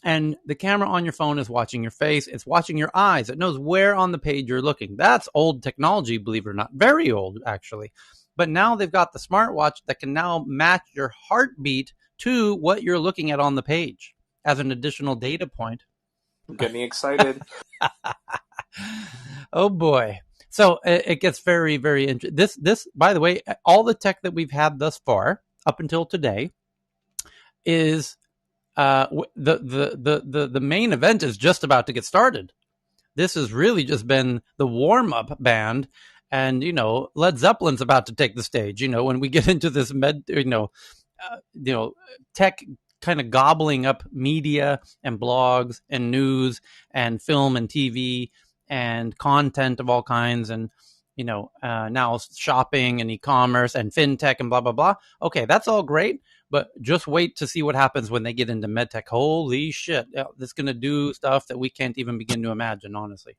And the camera on your phone is watching your face. It's watching your eyes. It knows where on the page you're looking. That's old technology, believe it or not. Very old, actually. But now they've got the smartwatch that can now match your heartbeat to what you're looking at on the page as an additional data point. I'm getting excited. Oh boy. So it gets very, very interesting. This, by the way, all the tech that we've had thus far up until today is the main event is just about to get started. This has really just been the warm up band, and Led Zeppelin's about to take the stage. When we get into this tech kind of gobbling up media and blogs and news and film and TV and content of all kinds, and now shopping and e-commerce and fintech and blah blah blah. Okay, that's all great, but just wait to see what happens when they get into medtech. Holy shit, this is going to do stuff that we can't even begin to imagine, honestly.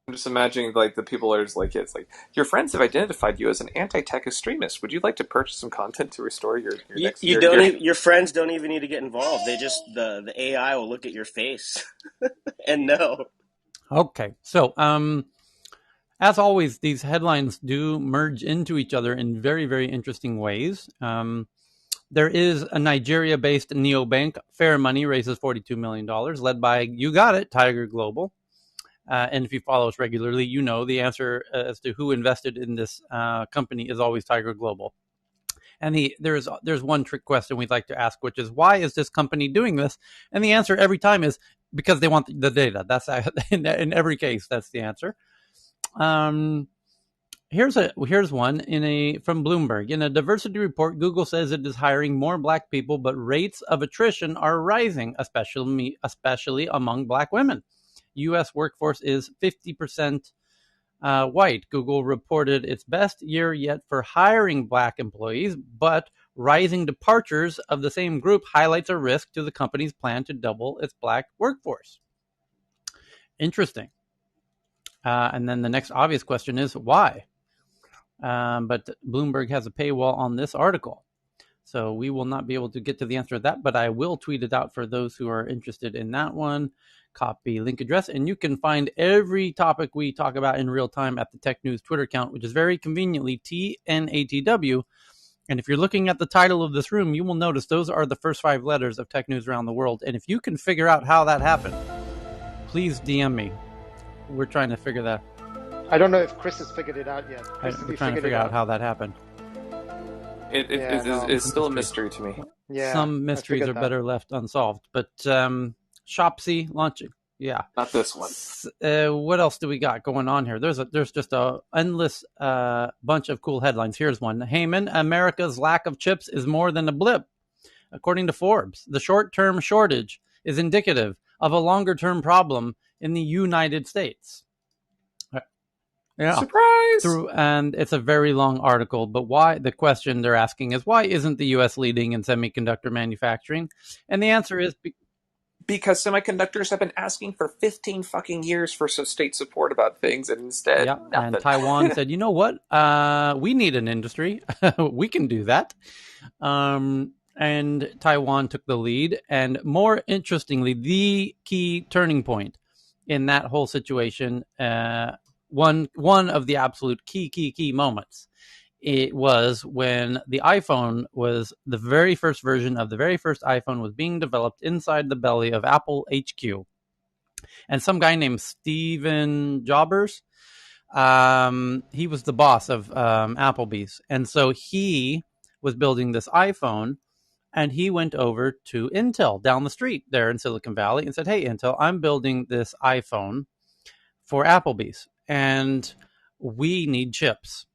I'm just imagining like the people are just like, it's like, your friends have identified you as an anti-tech extremist. Would you like to purchase some content to restore your next You don't even, your friends don't even need to get involved. They just the AI will look at your face and know. Okay, so as always, these headlines do merge into each other in very, very interesting ways. There is a Nigeria-based neobank, Fair Money, raises $42 million, led by, you got it, Tiger Global. And if you follow us regularly, you know the answer as to who invested in this company is always Tiger Global. And there's one trick question we'd like to ask, which is, why is this company doing this? And the answer every time is because they want the data. That's in every case, that's the answer. Here's one from Bloomberg. In a diversity report, Google says it is hiring more Black people, but rates of attrition are rising, especially among Black women. U.S. workforce is 50% white. Google reported its best year yet for hiring Black employees, but rising departures of the same group highlights a risk to the company's plan to double its Black workforce. Interesting. And then the next obvious question is why? But Bloomberg has a paywall on this article, so we will not be able to get to the answer to that, but I will tweet it out for those who are interested in that one. Copy link address, and you can find every topic we talk about in real time at the Tech News Twitter account, which is very conveniently TNATW. And if you're looking at the title of this room, you will notice those are the first 5 letters of Tech News Around the World. And if you can figure out how that happened, please DM me. We're trying to figure that. I don't know if Chris has figured it out yet. We're trying to figure out how that happened. It's still a mystery to me. Yeah, some mysteries are better left unsolved. But Shopsy launching. Yeah. Not this one. What else do we got going on here? There's just a endless bunch of cool headlines. Here's one. Heyman, America's lack of chips is more than a blip. According to Forbes, the short-term shortage is indicative of a longer-term problem in the United States. Yeah. Surprise! And it's a very long article, but why? The question they're asking is, why isn't the U.S. leading in semiconductor manufacturing? And the answer is because semiconductors have been asking for 15 fucking years for state support about things, and instead, nothing. And Taiwan said, you know what? We need an industry. We can do that. And Taiwan took the lead. And more interestingly, the key turning point in that whole situation, one of the absolute key moments, it was when the iPhone was the very first version of the very first iPhone was being developed inside the belly of Apple HQ. And some guy named Steven Jobbers, he was the boss of Applebee's. And so he was building this iPhone, and he went over to Intel down the street there in Silicon Valley and said, hey, Intel, I'm building this iPhone for Applebee's, and we need chips.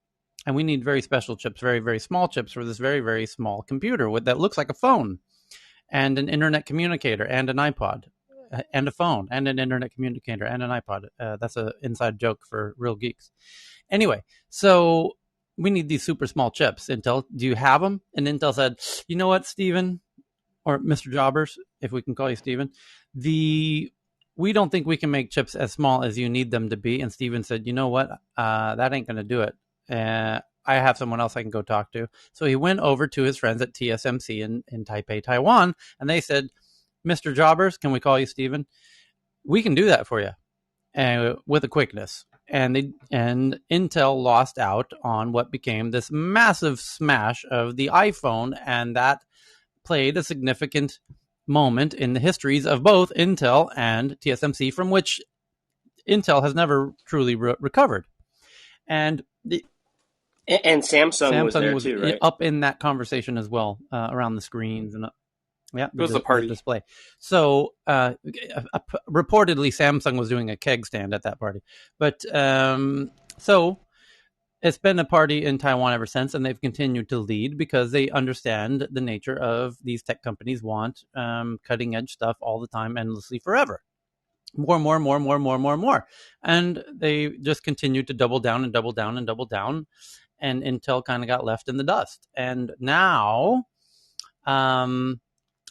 And we need very special chips, very, very small chips for this very, very small computer that looks like a phone and an internet communicator and an iPod and a phone and an internet communicator and an iPod. That's an inside joke for real geeks. Anyway, so we need these super small chips. Intel, do you have them? And Intel said, you know what, Steven, or Mr. Jobbers, if we can call you Steven, we don't think we can make chips as small as you need them to be. And Steven said, you know what, that ain't going to do it. I have someone else I can go talk to. So he went over to his friends at TSMC in Taipei, Taiwan, and they said, Mr. Jobbers, can we call you Steven? We can do that for you, with a quickness. And Intel lost out on what became this massive smash of the iPhone, and that played a significant moment in the histories of both Intel and TSMC, from which Intel has never truly recovered. And Samsung was there too, right? Up in that conversation as well, around the screens and it was the party display. So reportedly, Samsung was doing a keg stand at that party. But so it's been a party in Taiwan ever since, and they've continued to lead because they understand the nature of these tech companies want cutting edge stuff all the time, endlessly, forever. More. And they just continued to double down and double down and double down. And Intel kind of got left in the dust. And now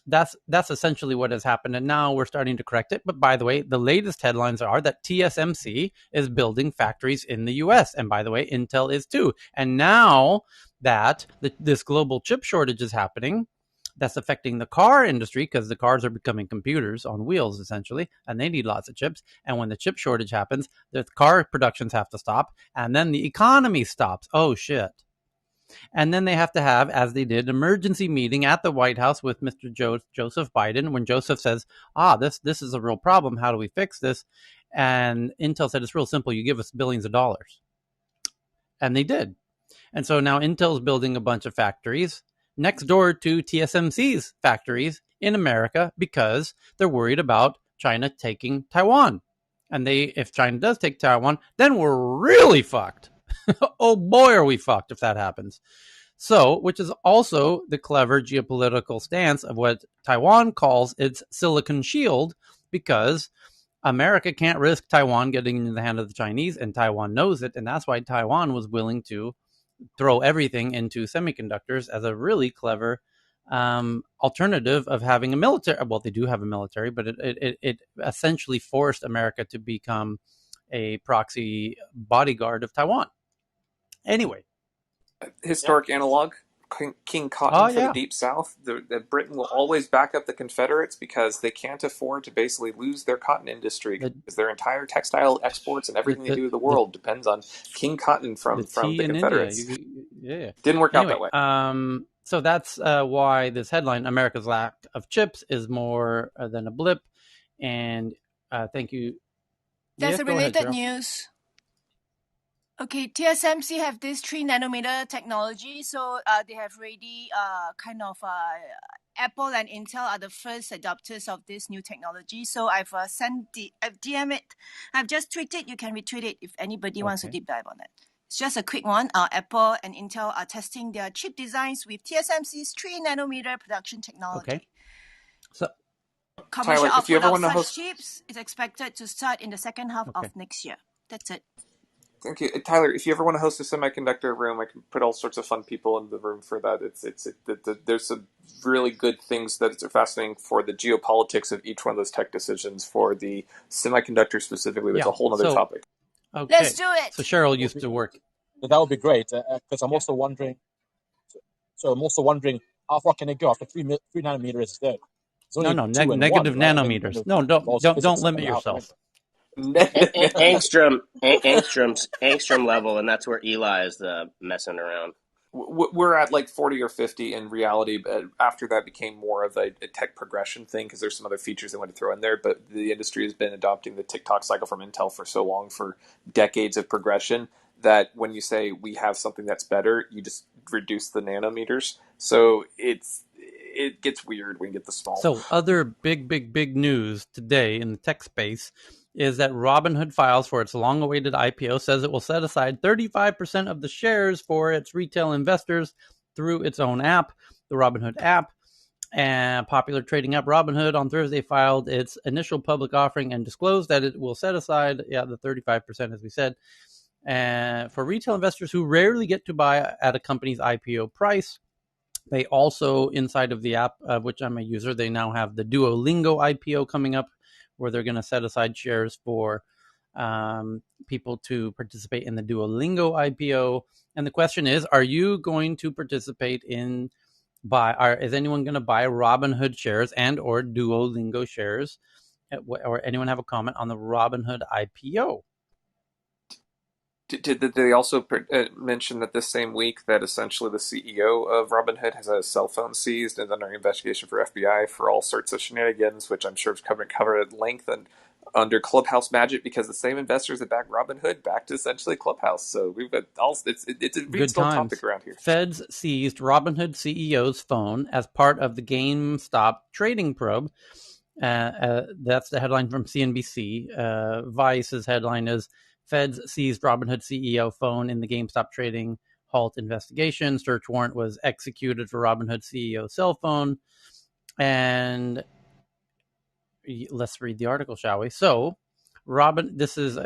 that's essentially what has happened. And now we're starting to correct it. But by the way, the latest headlines are that TSMC is building factories in the US. And by the way, Intel is too. And now that this global chip shortage is happening, that's affecting the car industry because the cars are becoming computers on wheels, essentially, and they need lots of chips. And when the chip shortage happens, the car productions have to stop, and then the economy stops. Oh, shit. And then they have to have, as they did, an emergency meeting at the White House with Mr. Joseph Biden, when Joseph says, this is a real problem. How do we fix this? And Intel said, it's real simple. You give us billions of dollars. And they did. And so now Intel's building a bunch of factories next door to TSMC's factories in America because they're worried about China taking Taiwan. And if China does take Taiwan, then we're really fucked. Oh boy, are we fucked if that happens. So, which is also the clever geopolitical stance of what Taiwan calls its Silicon Shield, because America can't risk Taiwan getting into the hand of the Chinese, and Taiwan knows it, and that's why Taiwan was willing to throw everything into semiconductors as a really clever alternative of having a military. Well, they do have a military, but it essentially forced America to become a proxy bodyguard of Taiwan. Anyway. Historic analog, King Cotton for the Deep South. Britain will always back up the Confederates because they can't afford to basically lose their cotton industry, because their entire textile exports and everything they do in the world depends on King Cotton from the Confederates. Didn't work out that way. So that's why this headline, America's lack of chips is more than a blip. And thank you. There's a related news. Okay, TSMC have this 3 nanometer technology, so they have already Apple and Intel are the first adopters of this new technology. So I've DM it. I've just tweeted. You can retweet it if anybody wants to deep dive on it. It's just a quick one. Apple and Intel are testing their chip designs with TSMC's 3 nanometer production technology. Okay. So, commercial output of such chips is expected to start in the second half of next year. That's it. Thank you, Tyler. If you ever want to host a semiconductor room, I can put all sorts of fun people in the room for that. There's some really good things that are fascinating for the geopolitics of each one of those tech decisions. For the semiconductor specifically, that's a whole other topic. Okay. Let's do it. So Cheryl used to work. That would be great, because I'm also wondering. So I'm also wondering how far can it go after 3 nanometers is dead? Negative nanometers. Right? No, don't limit yourself. Angstrom level, and that's where Eli is messing around. we're at like 40 or 50 in reality, but after that became more of a tech progression thing because there's some other features they want to throw in there. But the industry has been adopting the TikTok cycle from Intel for so long, for decades of progression, that when you say we have something that's better, you just reduce the nanometers. So it gets weird when you get the small. So other big news today in the tech space is that Robinhood files for its long-awaited IPO, says it will set aside 35% of the shares for its retail investors through its own app, the Robinhood app. And popular trading app Robinhood on Thursday filed its initial public offering and disclosed that it will set aside the 35%, as we said, for retail investors who rarely get to buy at a company's IPO price. They also, inside of the app, of which I'm a user, they now have the Duolingo IPO coming up, where they're going to set aside shares for people to participate in the Duolingo IPO. And the question is, are you going to participate in is anyone going to buy Robinhood shares and or Duolingo shares? Or anyone have a comment on the Robinhood IPO? Did they also mention that this same week that essentially the CEO of Robinhood has a cell phone seized and under investigation for FBI for all sorts of shenanigans, which I'm sure is covered at length and under Clubhouse magic, because the same investors that backed Robinhood backed essentially Clubhouse. So we've got it's a good times. topic around here. Feds seized Robinhood CEO's phone as part of the GameStop trading probe. That's the headline from CNBC. Vice's headline is Feds seized Robinhood CEO phone in the GameStop trading halt investigation. Search warrant was executed for Robinhood CEO cell phone. And let's read the article, shall we? So, this is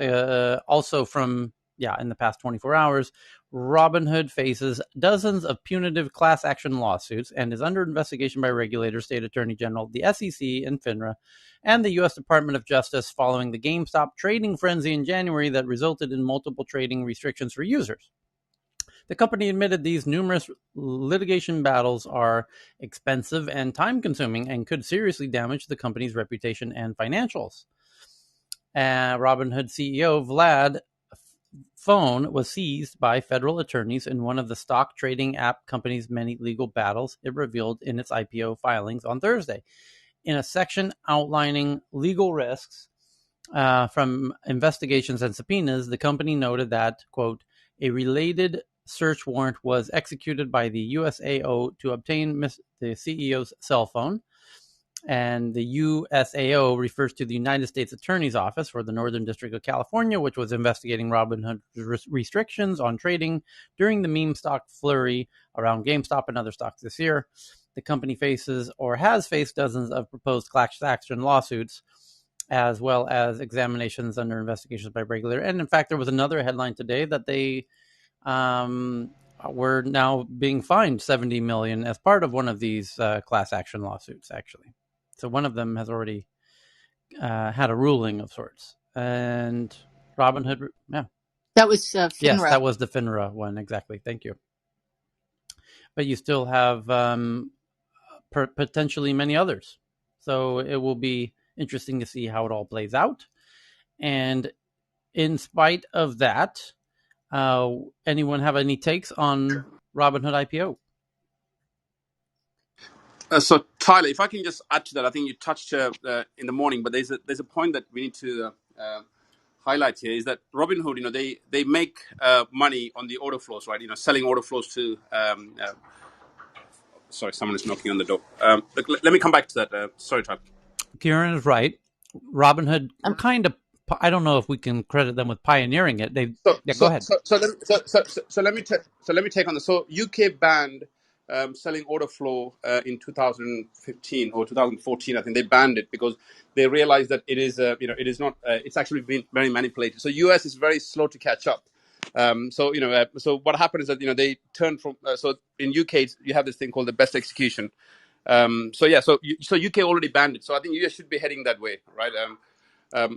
also from, in the past 24 hours, Robinhood faces dozens of punitive class action lawsuits and is under investigation by regulators, State Attorney General, the SEC, and FINRA, and the U.S. Department of Justice following the GameStop trading frenzy in January that resulted in multiple trading restrictions for users. The company admitted these numerous litigation battles are expensive and time-consuming and could seriously damage the company's reputation and financials. Robinhood CEO Vlad phone was seized by federal attorneys in one of the stock trading app company's many legal battles, it revealed in its IPO filings on Thursday. In a section outlining legal risks from investigations and subpoenas, the company noted that, quote, a related search warrant was executed by the USAO to obtain the CEO's cell phone. And the USAO refers to the United States Attorney's Office for the Northern District of California, which was investigating Robinhood's restrictions on trading during the meme stock flurry around GameStop and other stocks this year. The company faces or has faced dozens of proposed class action lawsuits, as well as examinations under investigations by regulator. And in fact, there was another headline today that they were now being fined $70 million as part of one of these class action lawsuits, actually. So one of them has already had a ruling of sorts. And Robinhood, that was FINRA. Yes, that was the FINRA one, exactly. Thank you. But you still have potentially many others. So it will be interesting to see how it all plays out. And in spite of that, anyone have any takes on Robinhood IPO? So Tyler, if I can just add to that, I think you touched in the morning, but there's a point that we need to highlight here is that Robinhood, they make money on the order flows, right? Selling order flows to. Sorry, someone is knocking on the door. Let me come back to that. Sorry, Tyler. Kieran is right. Robinhood kind of. I don't know if we can credit them with pioneering it. Go ahead. So let me take on this. So UK banned selling order flow in 2015 or 2014. I think they banned it because they realized that it is it is not. It's actually been very manipulated. So US is very slow to catch up. So what happened is that they turned from. So in UK you have this thing called the best execution. So UK already banned it. So I think US should be heading that way, right? I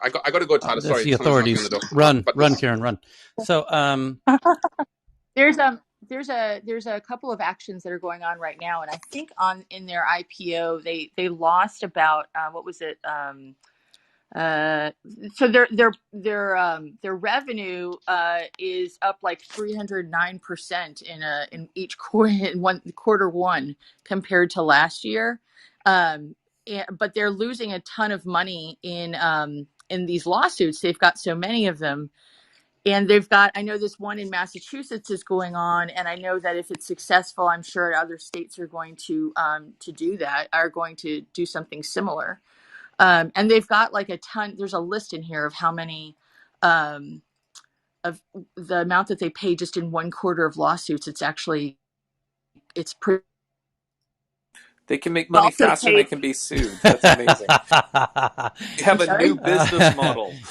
got to go, Tyler. Sorry, the authorities. Run, Kieran, run. So there's a couple of actions that are going on right now, and I think in their IPO they lost about what was it Uh, so their revenue is up like 309% in each quarter in quarter one compared to last year. But they're losing a ton of money in these lawsuits. They've got so many of them, and they've got, I know this one in Massachusetts is going on, and I know that if it's successful, I'm sure other states are going to do that, are going to do something similar. And they've got like a ton. There's a list in here of how many of the amount that they pay just in one quarter of lawsuits. It's pretty. They can make They money also faster than they pay. can be sued. That's amazing. They have I'm a new sorry. business model.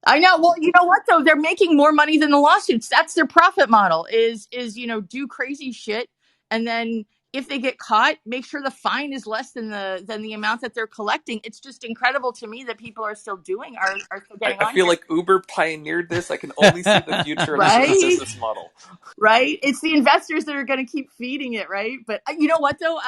I know. Well, you know what though? They're making more money than the lawsuits. That's their profit model. Is do crazy shit, and then if they get caught, make sure the fine is less than the amount that they're collecting. It's just incredible to me that people are still getting I on feel here. like Uber pioneered this. I can only see the future of this as a Right? business model. Right? It's the investors that are going to keep feeding it, right? But you know what though?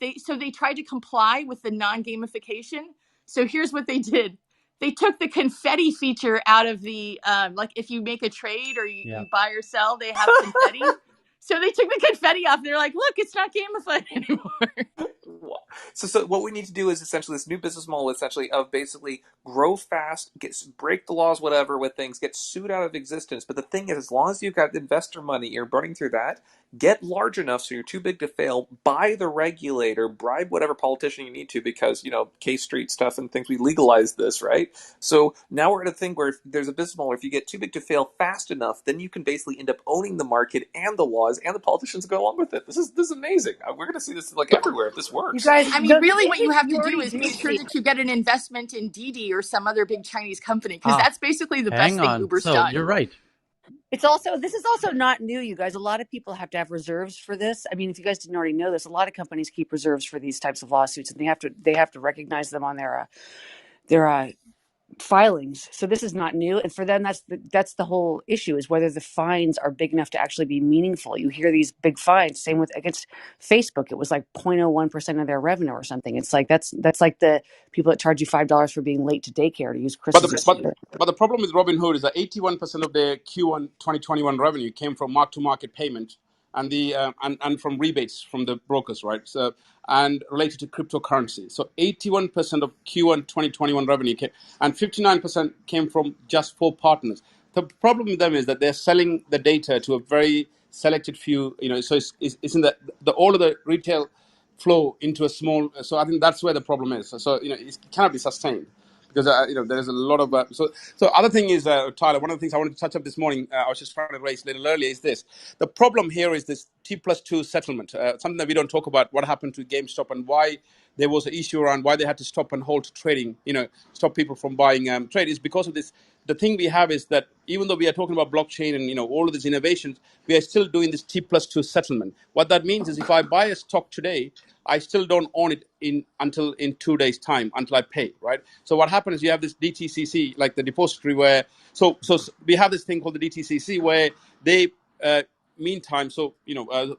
They tried to comply with the non-gamification. So here's what they did. They took the confetti feature out of the like if you make a trade or Yeah. you buy or sell, they have confetti. So they took the confetti off. They're like, look, it's not gamified anymore. So what we need to do is essentially this new business model, essentially of basically grow fast, break the laws, whatever with things, get sued out of existence. But the thing is, as long as you've got investor money, you're burning through that. Get large enough so you're too big to fail. Buy the regulator, bribe whatever politician you need to, because K Street stuff and things. We legalized this, right? So now we're at a thing where there's a business model where if you get too big to fail fast enough, then you can basically end up owning the market and the laws, and the politicians go along with it. This is amazing. We're going to see this like everywhere if this You works. guys, I mean, really, what you have You to do already is do make sure see that you get an investment in Didi or some other big Chinese company, because Ah, that's basically the best hang thing on. Uber's So done. you're right. This is also not new, you guys. A lot of people have to have reserves for this. I mean, if you guys didn't already know this, a lot of companies keep reserves for these types of lawsuits, and they have to recognize them on their filings. So this is not new, and for them, that's the whole issue, is whether the fines are big enough to actually be meaningful. You hear these big fines. Same with against Facebook, it was like 0.01% of their revenue or something. It's like that's like the people that charge you $5 for being late to daycare, to use But Chris's the but example. but the problem with Robinhood is that 81% of their Q1 2021 revenue came from mark-to-market payment and the and from rebates from the brokers, right? So and related to cryptocurrency. So 81% of Q1 2021 revenue came, and 59% came from just four partners. The problem with them is that they're selling the data to a very selected few. So it's in the all of the retail flow into a small. So I think that's where the problem is. So it cannot be sustained because there is a lot of so other thing is Tyler, one of the things I wanted to touch up this morning, I was just trying to raise a little earlier, is this: the problem here is this T+2 settlement, something that we don't talk about, what happened to GameStop and why there was an issue around why they had to stop and halt trading, stop people from buying trade, is because of this. The thing we have is that even though we are talking about blockchain and all of these innovations, we are still doing this T+2 settlement. What that means is if I buy a stock today, I still don't own it until in 2 days' time, until I pay, right? So what happens is you have this DTCC, like the depository, where so we have this thing called the DTCC where they meantime, so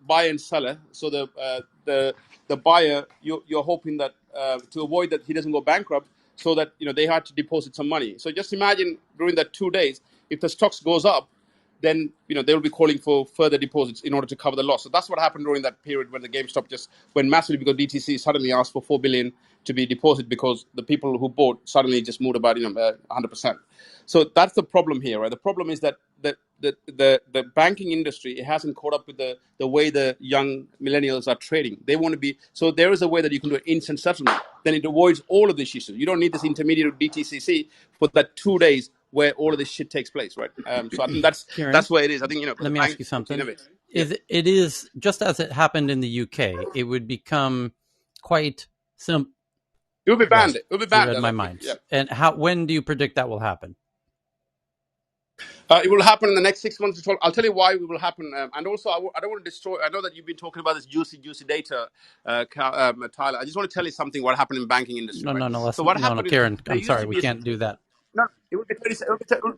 buyer and seller. So the buyer, you're hoping that to avoid that he doesn't go bankrupt, so that they had to deposit some money. So just imagine during that 2 days, if the stocks goes up, then they will be calling for further deposits in order to cover the loss. So that's what happened during that period when the GameStop just went massively, because DTC suddenly asked for $4 billion to be deposited because the people who bought suddenly just moved about 100%. So that's the problem here, right? The problem is that the banking industry, it hasn't caught up with the way the young millennials are trading. They want to be, so there is a way that you can do an instant settlement. Then it avoids all of these issues. You don't need this intermediary DTCC for that 2 days where all of this shit takes place, right? So I think Kieran, that's where it is. I think let the me ask bank you need to something. innovate. Yeah, It is just as it happened in the UK, it would become quite simple. it will be banned. Yes, It will be you banned. read my Electric. mind. Yeah, And when do you predict that will happen? it will happen in the next 6 months to 12. I'll tell you why it will happen. And also, I don't want to destroy. I know that you've been talking about this juicy data, Tyler. I just want to tell you something. What happened in banking industry, right? So what No, happened is Kieran, there I'm used sorry, to we be a. can't do that. No, it will be 30.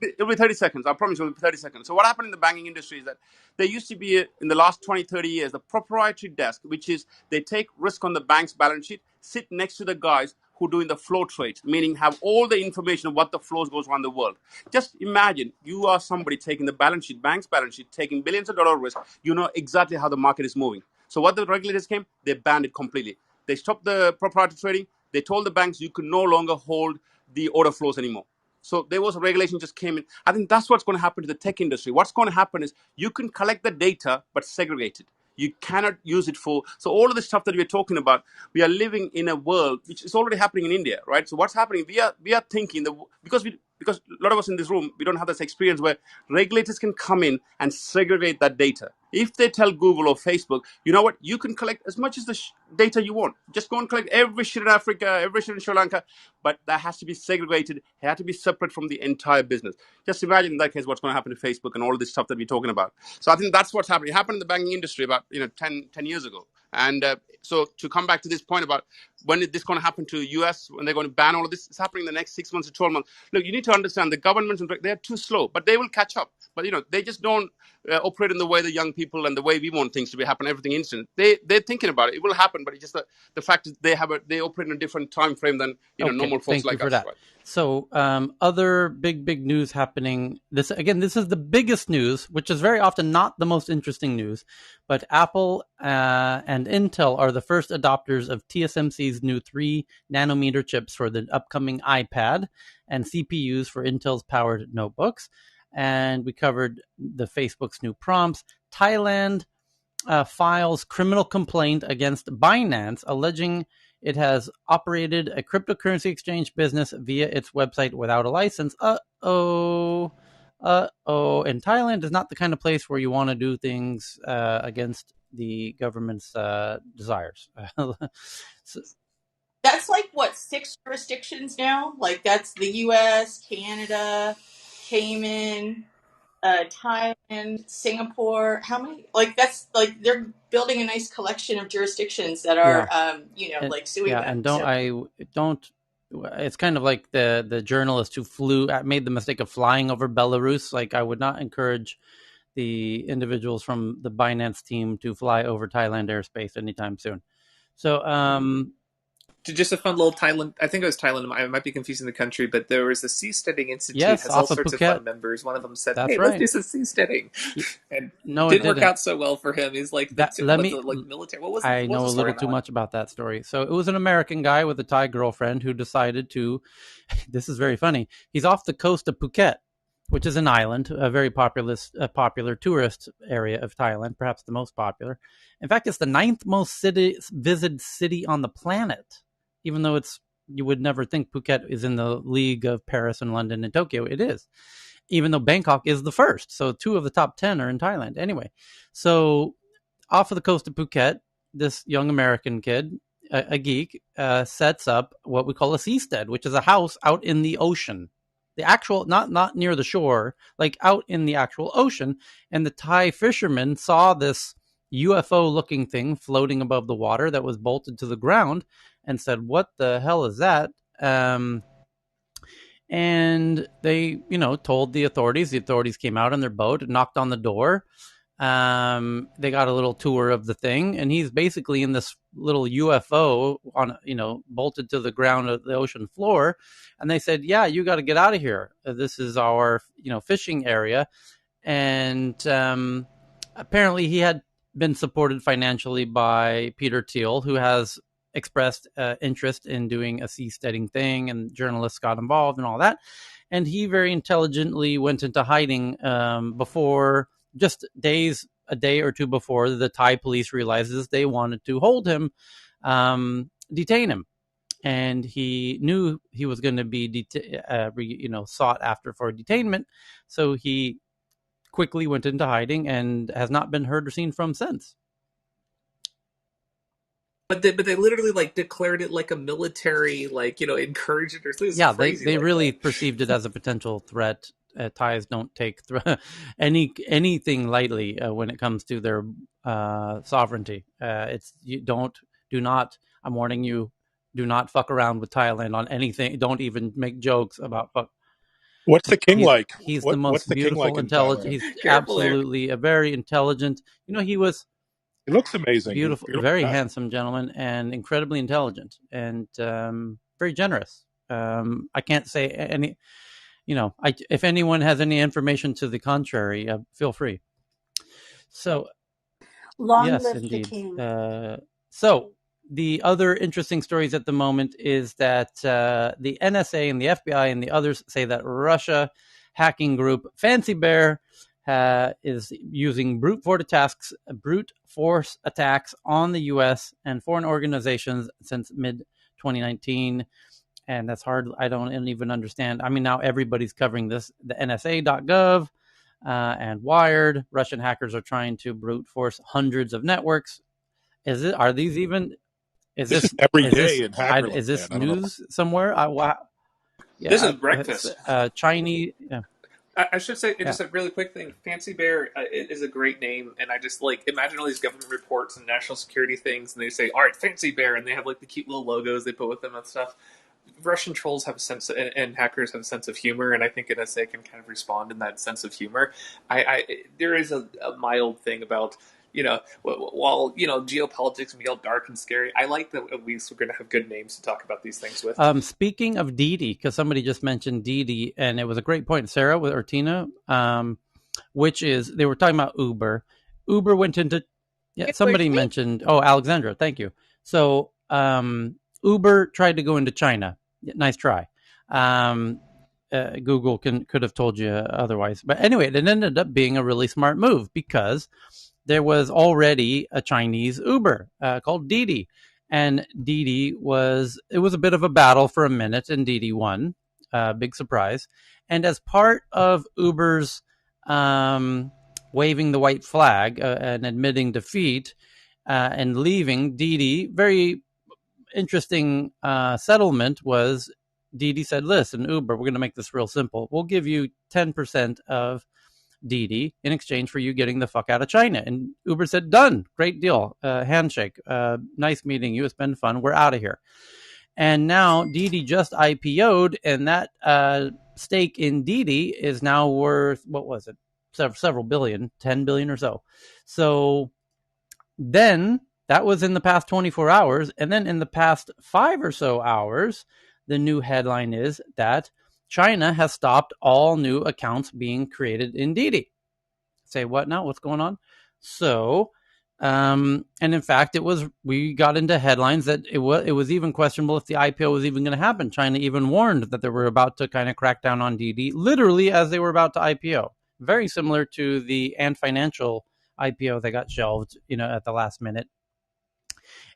It will be 30 seconds. I promise it will be 30 seconds. So what happened in the banking industry is that there used to be in the last 20, 30 years, the proprietary desk, which is they take risk on the bank's balance sheet, sit next to the guys who doing the flow trades, meaning have all the information of what the flows goes around the world. Just imagine you are somebody taking the balance sheet, bank's balance sheet, taking billions of dollar risk. You know exactly how the market is moving. So what the regulators came, they banned it completely. They stopped the proprietary trading. They told the banks you could no longer hold the order flows anymore. So there was a regulation just came in. I think that's what's going to happen to the tech industry. What's going to happen is you can collect the data but segregate it. You cannot use it for. So all of the stuff that we're talking about, we are living in a world which is already happening in India, right? So what's happening? We are thinking because a lot of us in this room, we don't have this experience where regulators can come in and segregate that data. If they tell Google or Facebook, you know what, you can collect as much as the data you want. Just go and collect every shit in Africa, every shit in Sri Lanka, but that has to be segregated. It has to be separate from the entire business. Just imagine in that case what's going to happen to Facebook and all of this stuff that we're talking about. So I think that's what's happening. It happened in the banking industry about 10 years ago. And so to come back to this point about when is this going to happen to the US, when they're going to ban all of this, it's happening in the next 6 months to 12 months. Look, you need to understand the governments, they're too slow, but they will catch up. But, they just don't operate in the way the young people and the way we want things to be happen, everything instant. They're thinking about it. It will happen, but it's just the fact is they operate in a different time frame than, normal folks thank you like for us. that. Right? So other big news happening. This is the biggest news, which is very often not the most interesting news, but Apple and Intel are the first adopters of TSMC's new 3 nanometer chips for the upcoming iPad and CPUs for Intel's powered notebooks. And we covered the Facebook's new prompts. Thailand files criminal complaint against Binance, alleging it has operated a cryptocurrency exchange business via its website without a license. And Thailand is not the kind of place where you want to do things against the government's desires. So, That's like what, 6 jurisdictions now? Like that's the U.S., Canada, Cayman, Thailand, Singapore. How many? Like that's like they're building a nice collection of jurisdictions that are, yeah, like suing them. and So don't. It's kind of like the journalist who made the mistake of flying over Belarus. Like, I would not encourage the individuals from the Binance team to fly over Thailand airspace anytime soon. So, Just a fun little Thailand. I think it was Thailand. I might be confusing the country, but there was the Seasteading Institute yes, has all off of sorts of Phuket. fun members. One of them said, That's "Hey, let's right. do some seasteading," and No, it didn't work didn't. out so well for him. He's like military. What was I know the a story little on that too one? much about that story. So it was an American guy with a Thai girlfriend who decided to. This is very funny. He's off the coast of Phuket, which is an island, a very popular tourist area of Thailand, perhaps the most popular. In fact, it's the 9th most visited city on the planet, even though you would never think Phuket is in the league of Paris and London and Tokyo. It is, even though Bangkok is the first. So 2 of the top 10 are in Thailand. Anyway, so off of the coast of Phuket, this young American kid, a geek, sets up what we call a seastead, which is a house out in the ocean. The actual, not near the shore, like out in the actual ocean. And the Thai fishermen saw this UFO-looking thing floating above the water that was bolted to the ground and said, "What the hell is that?" And they, told the authorities. The authorities came out on their boat and knocked on the door. They got a little tour of the thing, and he's basically in this little UFO on, bolted to the ground of the ocean floor. And they said, "Yeah, you got to get out of here. This is our, fishing area." And apparently he had been supported financially by Peter Thiel, who has expressed interest in doing a seasteading thing, and journalists got involved and all that. And he very intelligently went into hiding before, just a day or two before the Thai police realizes they wanted to hold him, detain him. And he knew he was going to be sought after for detainment. So he quickly went into hiding and has not been heard or seen from since. But they literally declared it like a military, encouraged it or something. Yeah, Crazy they really that. perceived it as a potential threat. Thais don't take anything lightly when it comes to their sovereignty. Do not. I'm warning you. Do not fuck around with Thailand on anything. Don't even make jokes about fuck. What's the king like? He's the What's most the king beautiful, like in intelligent. Thailand? He's Careful there. absolutely a very intelligent. He was He looks amazing. He's a beautiful, beautiful very guy. handsome gentleman, and incredibly intelligent. And very generous. I can't say any, if anyone has any information to the contrary, feel free. So, Long yes, live the indeed. king. So the other interesting stories at the moment is that the NSA and the FBI and the others say that Russia hacking group Fancy Bear is using brute force attacks on the U.S. and foreign organizations since mid 2019. And that's hard. I don't even understand. I mean, now everybody's covering this. The NSA.gov and Wired. Russian hackers are trying to brute force hundreds of networks. Are these even? Is This is this? every Is day this? in Hackerland, Is man. this I don't know. news somewhere? Wow. This is Yeah. breakfast. Chinese. Yeah. I should say Yeah. just a really quick thing. Fancy Bear is a great name, and I just like imagine all these government reports and national security things, and they say, "All right, Fancy Bear," and they have like the cute little logos they put with them and stuff. Russian trolls have a sense, and hackers have a sense of humor, and I think NSA can kind of respond in that sense of humor. There is a mild thing about while geopolitics can be all dark and scary. I like that at least we're going to have good names to talk about these things with. Speaking of Didi, because somebody just mentioned Didi, and it was a great point, Sarah or Tina, which is they were talking about Uber. Uber went into somebody mentioned. Oh, Alexandra, thank you. So Uber tried to go into China. Nice try. Google could have told you otherwise, but anyway, it ended up being a really smart move because there was already a Chinese Uber called Didi, and Didi was a bit of a battle for a minute, and Didi won. Big surprise. And as part of Uber's waving the white flag and admitting defeat and leaving, Didi, very interesting settlement was Didi said, listen, Uber, we're going to make this real simple. We'll give you 10% of Didi in exchange for you getting the fuck out of China. And Uber said, done. Great deal. Handshake. Nice meeting you. It's been fun. We're out of here. And now Didi just IPO'd, and that stake in Didi is now worth, what was it? Several billion, 10 billion or so. So then that was in the past 24 hours. And then in the past 5 or so hours, the new headline is that China has stopped all new accounts being created in Didi. Say what now? What's going on? So, and in fact, we got into headlines that it was even questionable if the IPO was even going to happen. China even warned that they were about to kind of crack down on Didi, literally as they were about to IPO. Very similar to the Ant Financial IPO that got shelved, at the last minute.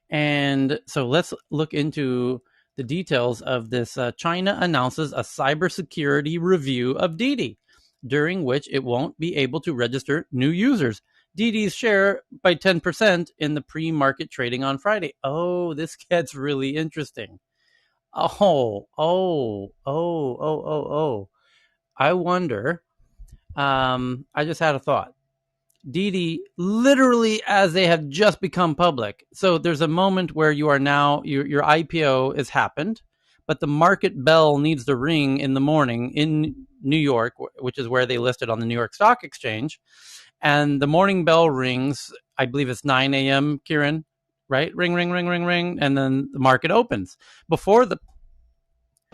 And so let's look into the details of this. China announces a cybersecurity review of Didi, during which it won't be able to register new users. Didi's share by 10% in the pre-market trading on Friday. Oh, this gets really interesting. Oh. I wonder. I just had a thought. Didi, literally as they have just become public. So there's a moment where you are now, your IPO has happened, but the market bell needs to ring in the morning in New York, which is where they listed on the New York Stock Exchange. And the morning bell rings, I believe it's 9 a.m., Kieran, right? Ring, ring, ring, ring, ring. And then the market opens.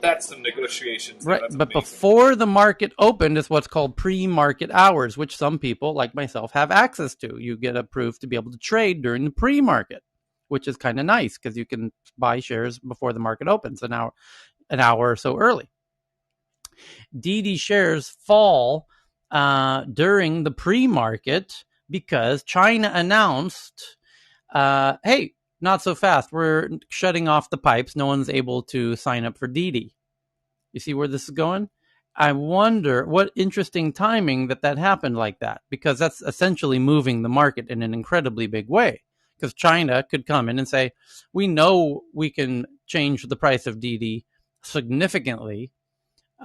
That's some negotiations. Right, That's but amazing. before the market opened is what's called pre-market hours, which some people like myself have access to. You get approved to be able to trade during the pre-market, which is kind of nice because you can buy shares before the market opens an hour or so early. Didi shares fall during the pre-market because China announced, hey, not so fast. We're shutting off the pipes. No one's able to sign up for Didi. You see where this is going? I wonder what interesting timing that happened like that, because that's essentially moving the market in an incredibly big way. Because China could come in and say, we know we can change the price of Didi significantly.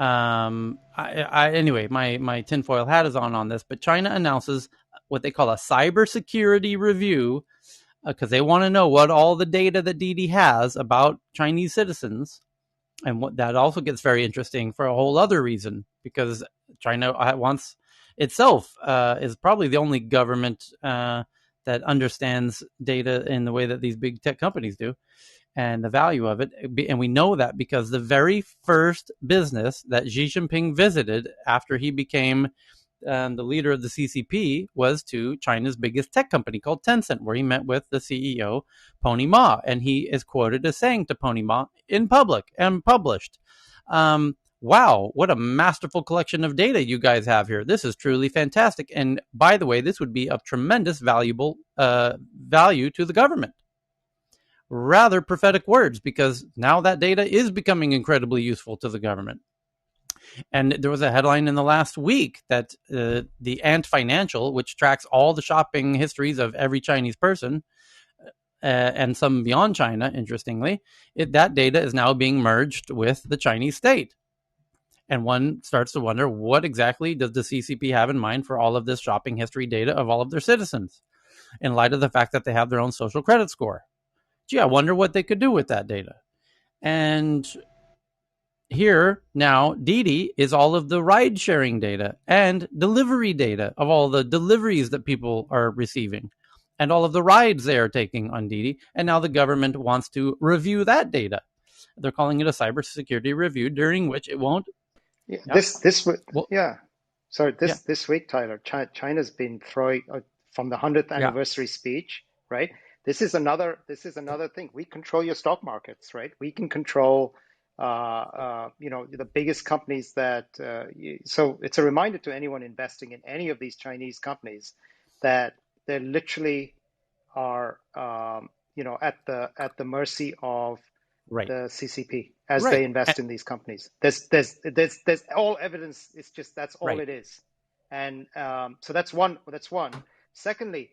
Anyway, my tinfoil hat is on this, but China announces what they call a cybersecurity review because they want to know what all the data that Didi has about Chinese citizens. And what that also gets very interesting for a whole other reason, because China wants itself is probably the only government that understands data in the way that these big tech companies do, and the value of it. And we know that because the very first business that Xi Jinping visited after he became the leader of the CCP was to China's biggest tech company called Tencent, where he met with the CEO, Pony Ma. And he is quoted as saying to Pony Ma in public and published, wow, what a masterful collection of data you guys have here. This is truly fantastic. And by the way, this would be of tremendous value to the government. Rather prophetic words, because now that data is becoming incredibly useful to the government. And there was a headline in the last week that the Ant Financial, which tracks all the shopping histories of every Chinese person, and some beyond China, interestingly, that data is now being merged with the Chinese state. And one starts to wonder, what exactly does the CCP have in mind for all of this shopping history data of all of their citizens, in light of the fact that they have their own social credit score? Gee, I wonder what they could do with that data. And here now, Didi is all of the ride sharing data and delivery data of all the deliveries that people are receiving and all of the rides they are taking on Didi. And now the government wants to review that data. They're calling it a cybersecurity review, during which it won't. Yeah, Yep. This week, Tyler, China's been throwing from the 100th anniversary speech, right? This is another thing. We control your stock markets, right? We can control, the biggest companies that. So it's a reminder to anyone investing in any of these Chinese companies that they literally are, at the mercy of the CCP as they invest in these companies. There's all evidence. It's just that's all it is, and so that's one. Secondly,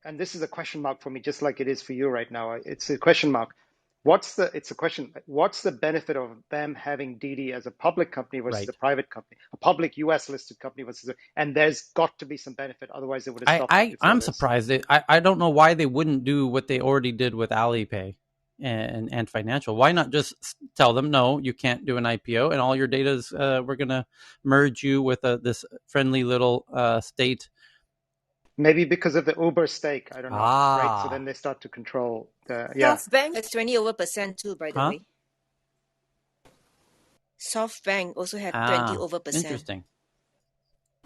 and this is a question mark for me, just like it is for you right now. It's a question mark. What's the benefit of them having Didi as a public company versus a private company, a public U.S. listed company versus and there's got to be some benefit, otherwise they would have stopped. I'm surprised. I don't know why they wouldn't do what they already did with Alipay and Ant Financial. Why not just tell them, no, you can't do an IPO, and all your data is we're going to merge you with this friendly little state. Maybe because of the Uber stake, I don't know. Right, so then they start to control the SoftBank has 20% too, by the way. SoftBank also had 20%. Interesting.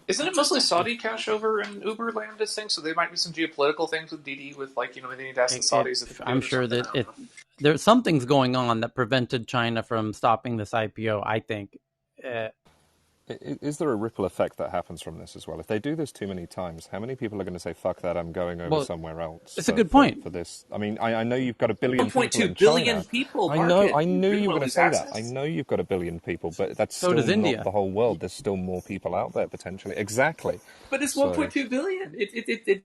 Isn't it mostly Saudi cash over in Uber land, this thing? So there might be some geopolitical things with Didi, with they need to ask the Saudis. I'm sure that there's some things going on that prevented China from stopping this IPO, I think. Is there a ripple effect that happens from this as well? If they do this too many times, how many people are going to say, fuck that, I'm going over somewhere else? It's a good point. For this. I mean, I know you've got a billion people in China. 1.2 billion people. I knew you were going to say that. I know you've got a billion people, but that's still does India. Not the whole world. There's still more people out there, potentially. Exactly. But it's 1.2 billion.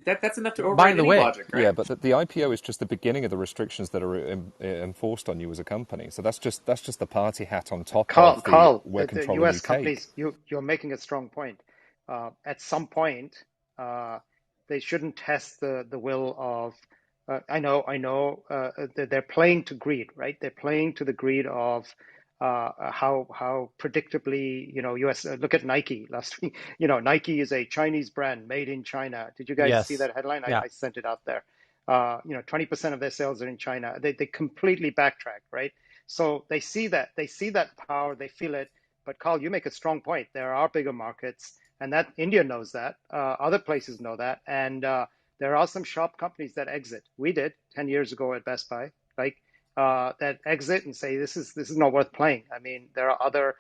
That's enough to override any logic, right? Yeah, but the IPO is just the beginning of the restrictions that are enforced on you as a company. So that's just the party hat on top of the US companies. You're making a strong point. At some point, they shouldn't test the will of. I know. They're playing to greed, right? They're playing to the greed of how predictably, US. Look at Nike last week. Nike is a Chinese brand made in China. Did you guys see that headline? I sent it out there. 20% of their sales are in China. They completely backtracked, right? So they see that power, they feel it. But Carl, you make a strong point. There are bigger markets, and that India knows that. Other places know that, and there are some sharp companies that exit. We did 10 years ago at Best Buy, that exit and say this is not worth playing. I mean, there are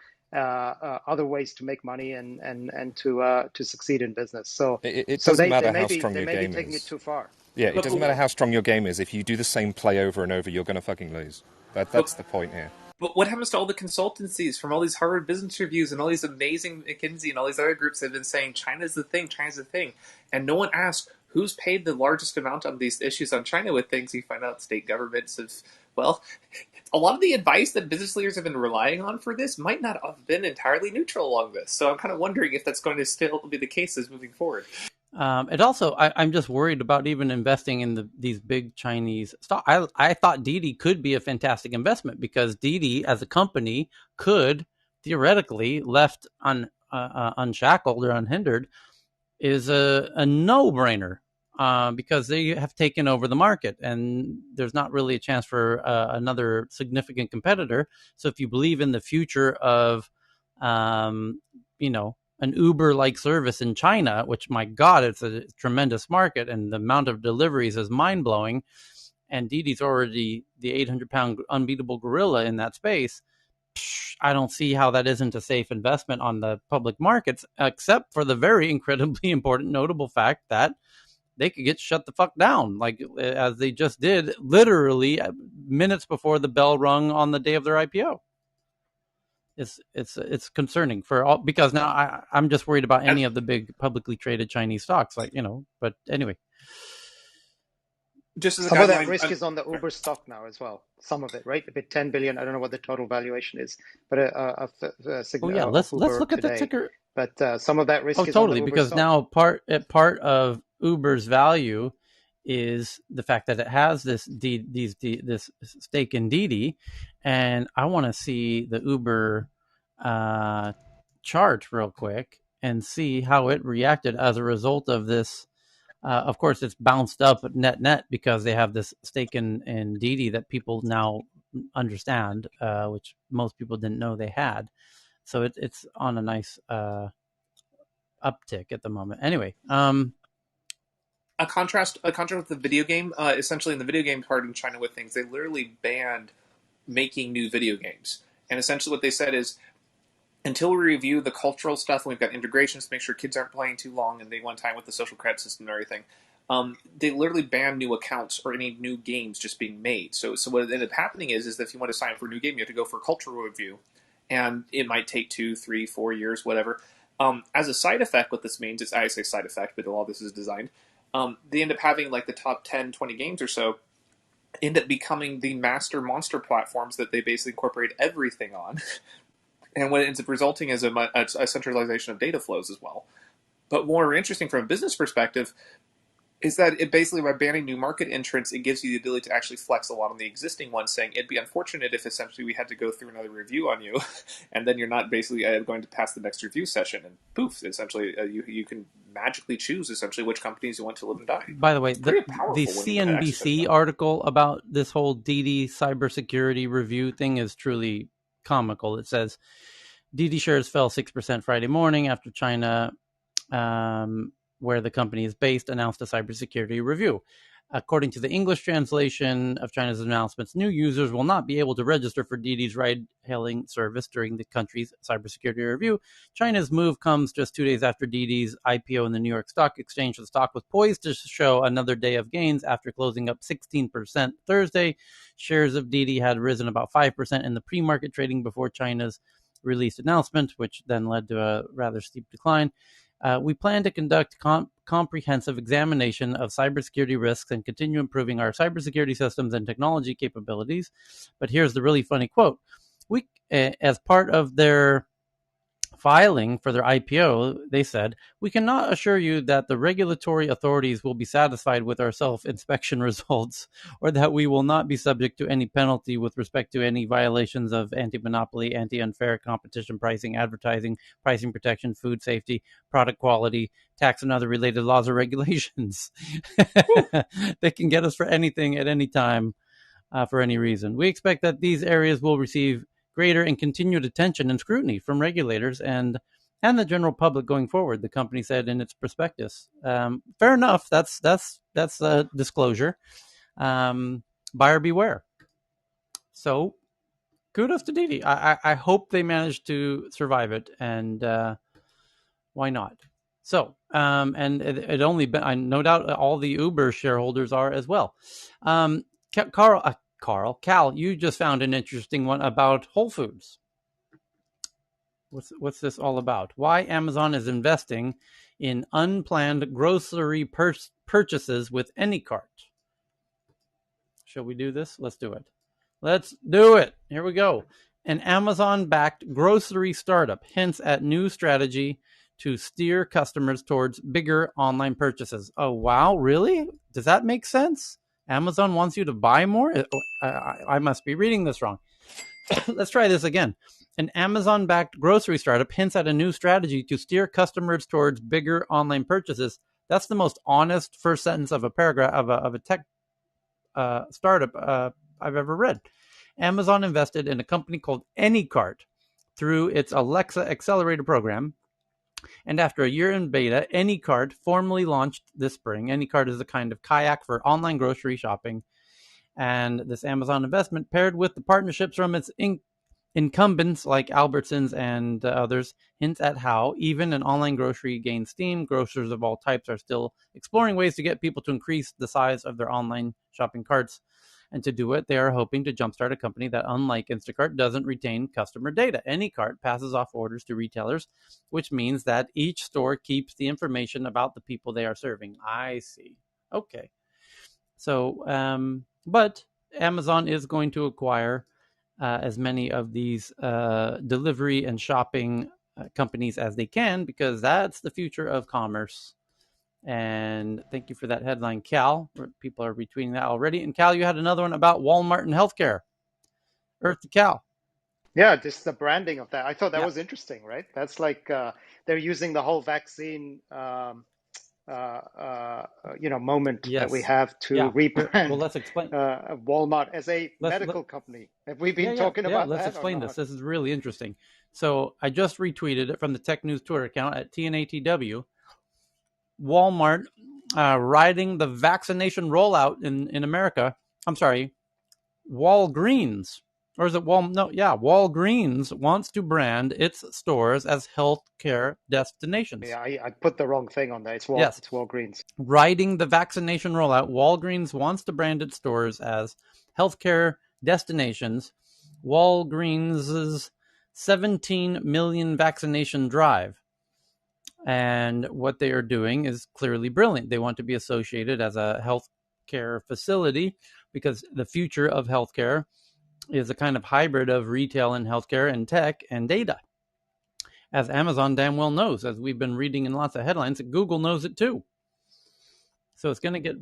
other ways to make money and to succeed in business. So it doesn't matter how strong your game is. They may be taking it too far. Yeah, it doesn't matter how strong your game is. If you do the same play over and over, you're going to fucking lose. That's the point here. But what happens to all the consultancies from all these Harvard Business Reviews and all these amazing McKinsey and all these other groups that have been saying China's the thing, and no one asks who's paid the largest amount on these issues on China with things? You find out state governments have, a lot of the advice that business leaders have been relying on for this might not have been entirely neutral along this. So I'm kind of wondering if that's going to still be the case as moving forward. It also, I'm just worried about even investing in these big Chinese stock. I thought Didi could be a fantastic investment because Didi as a company could theoretically, left unshackled or unhindered, is a no-brainer. because they have taken over the market, and there's not really a chance for another significant competitor. So if you believe in the future of, you know, an Uber-like service in China, which, my God, it's a tremendous market, and the amount of deliveries is mind-blowing, and Didi's already the 800-pound unbeatable gorilla in that space. I don't see how that isn't a safe investment on the public markets, except for the very incredibly important, notable fact that they could get shut the fuck down, like as they just did, literally minutes before the bell rung on the day of their IPO. It's concerning for all, because now I'm just worried about any of the big publicly traded Chinese stocks, like, you know. But anyway, just as a Some of that guideline, risk is on the Uber stock now as well. Some of it, right? A bit 10 billion. I don't know what the total valuation is, but oh yeah, of let's Uber look at the today. ticker. But some of that Oh, risk is on the totally, Uber because stock. now part of Uber's value is the fact that it has this stake in Didi, and I want to see the Uber chart real quick and see how it reacted as a result of this. Of course, it's bounced up net because they have this stake in Didi that people now understand, which most people didn't know they had. So it's on a nice uptick at the moment. Anyway, a contrast with the video game. Essentially, in the video game part in China with things, they literally banned making new video games. And essentially, what they said is, until we review the cultural stuff, and we've got integrations to make sure kids aren't playing too long, and they want time with the social credit system and everything. They literally banned new accounts or any new games just being made. So what ended up happening is that if you want to sign up for a new game, you have to go for a cultural review, and it might take 2, 3, 4 years, whatever. As a side effect, what this means is, I say side effect, but all this is designed. They end up having like the top 10, 20 games or so end up becoming the master monster platforms that they basically incorporate everything on. And what it ends up resulting is a centralization of data flows as well. But more interesting from a business perspective is that it basically, by banning new market entrants, it gives you the ability to actually flex a lot on the existing ones, saying it'd be unfortunate if essentially we had to go through another review on you, and then you're not basically going to pass the next review session, and poof, essentially you can magically choose essentially which companies you want to live and die. by the way, the CNBC CNBC article about this whole Didi cybersecurity review thing is truly comical. It says Didi shares fell 6% Friday morning after China, where the company is based, announced a cybersecurity review. According to the English translation of China's announcements, new users will not be able to register for Didi's ride-hailing service during the country's cybersecurity review. China's move comes just 2 days after Didi's IPO in the New York Stock Exchange. The stock was poised to show another day of gains after closing up 16% Thursday. Shares of Didi had risen about 5% in the pre-market trading before China's released announcement, which then led to a rather steep decline. We plan to conduct comprehensive examination of cybersecurity risks and continue improving our cybersecurity systems and technology capabilities. But here's the really funny quote. As part of their filing for their IPO, they said, "We cannot assure you that the regulatory authorities will be satisfied with our self-inspection results, or that we will not be subject to any penalty with respect to any violations of anti-monopoly, anti-unfair competition pricing, advertising, pricing protection, food safety, product quality, tax, and other related laws or regulations." They can get us for anything at any time, for any reason. We expect that these areas will receive greater and continued attention and scrutiny from regulators and the general public going forward, the company said in its prospectus. Fair enough. That's a disclosure. Buyer beware. So kudos to Didi. I hope they manage to survive it, and why not? So, and it only been, no doubt all the Uber shareholders are as well. Cal, you just found an interesting one about Whole Foods. What's this all about? Why Amazon is investing in unplanned grocery purchases with Anycart. Shall we do this? Let's do it. Let's do it. Here we go. An Amazon-backed grocery startup hints at new strategy to steer customers towards bigger online purchases. Oh, wow. Really? Does that make sense? Amazon wants you to buy more? I must be reading this wrong. Let's try this again. An Amazon-backed grocery startup hints at a new strategy to steer customers towards bigger online purchases. That's the most honest first sentence of a paragraph of a tech startup I've ever read. Amazon invested in a company called Anycart through its Alexa Accelerator program. And after a year in beta, Anycart formally launched this spring. Anycart is a kind of kayak for online grocery shopping. And this Amazon investment, paired with the partnerships from its incumbents like Albertsons and others, hints at how, even an online grocery gains steam, grocers of all types are still exploring ways to get people to increase the size of their online shopping carts. And to do it, they are hoping to jumpstart a company that, unlike Instacart, doesn't retain customer data. Anycart passes off orders to retailers, which means that each store keeps the information about the people they are serving. I see. Okay. So, but Amazon is going to acquire as many of these delivery and shopping companies as they can, because that's the future of commerce. And thank you for that headline, Cal. People are retweeting that already. And Cal, you had another one about Walmart and healthcare. Earth to Cal. Yeah, just the branding of that. I thought that Yeah. was interesting, right? That's like they're using the whole vaccine, moment that we Yes. have to Yeah. Here, well, rebrand let's explain. Walmart as a Let medical company. Have we Yeah, been yeah, talking yeah. about Let's that or explain this. not? This is really interesting. So I just retweeted it from the Tech News Twitter account at TNATW. Walmart riding the vaccination rollout in America. I'm sorry, Walgreens. Or is it No, yeah, Walgreens wants to brand its stores as healthcare destinations. Yeah, I put the wrong thing on there. Yes. It's Walgreens. Riding the vaccination rollout, Walgreens wants to brand its stores as healthcare destinations. Walgreens' 17 million vaccination drive. And what they are doing is clearly brilliant. They want to be associated as a healthcare facility, because the future of healthcare is a kind of hybrid of retail and healthcare and tech and data. As Amazon damn well knows, as we've been reading in lots of headlines, Google knows it too. So it's going to get...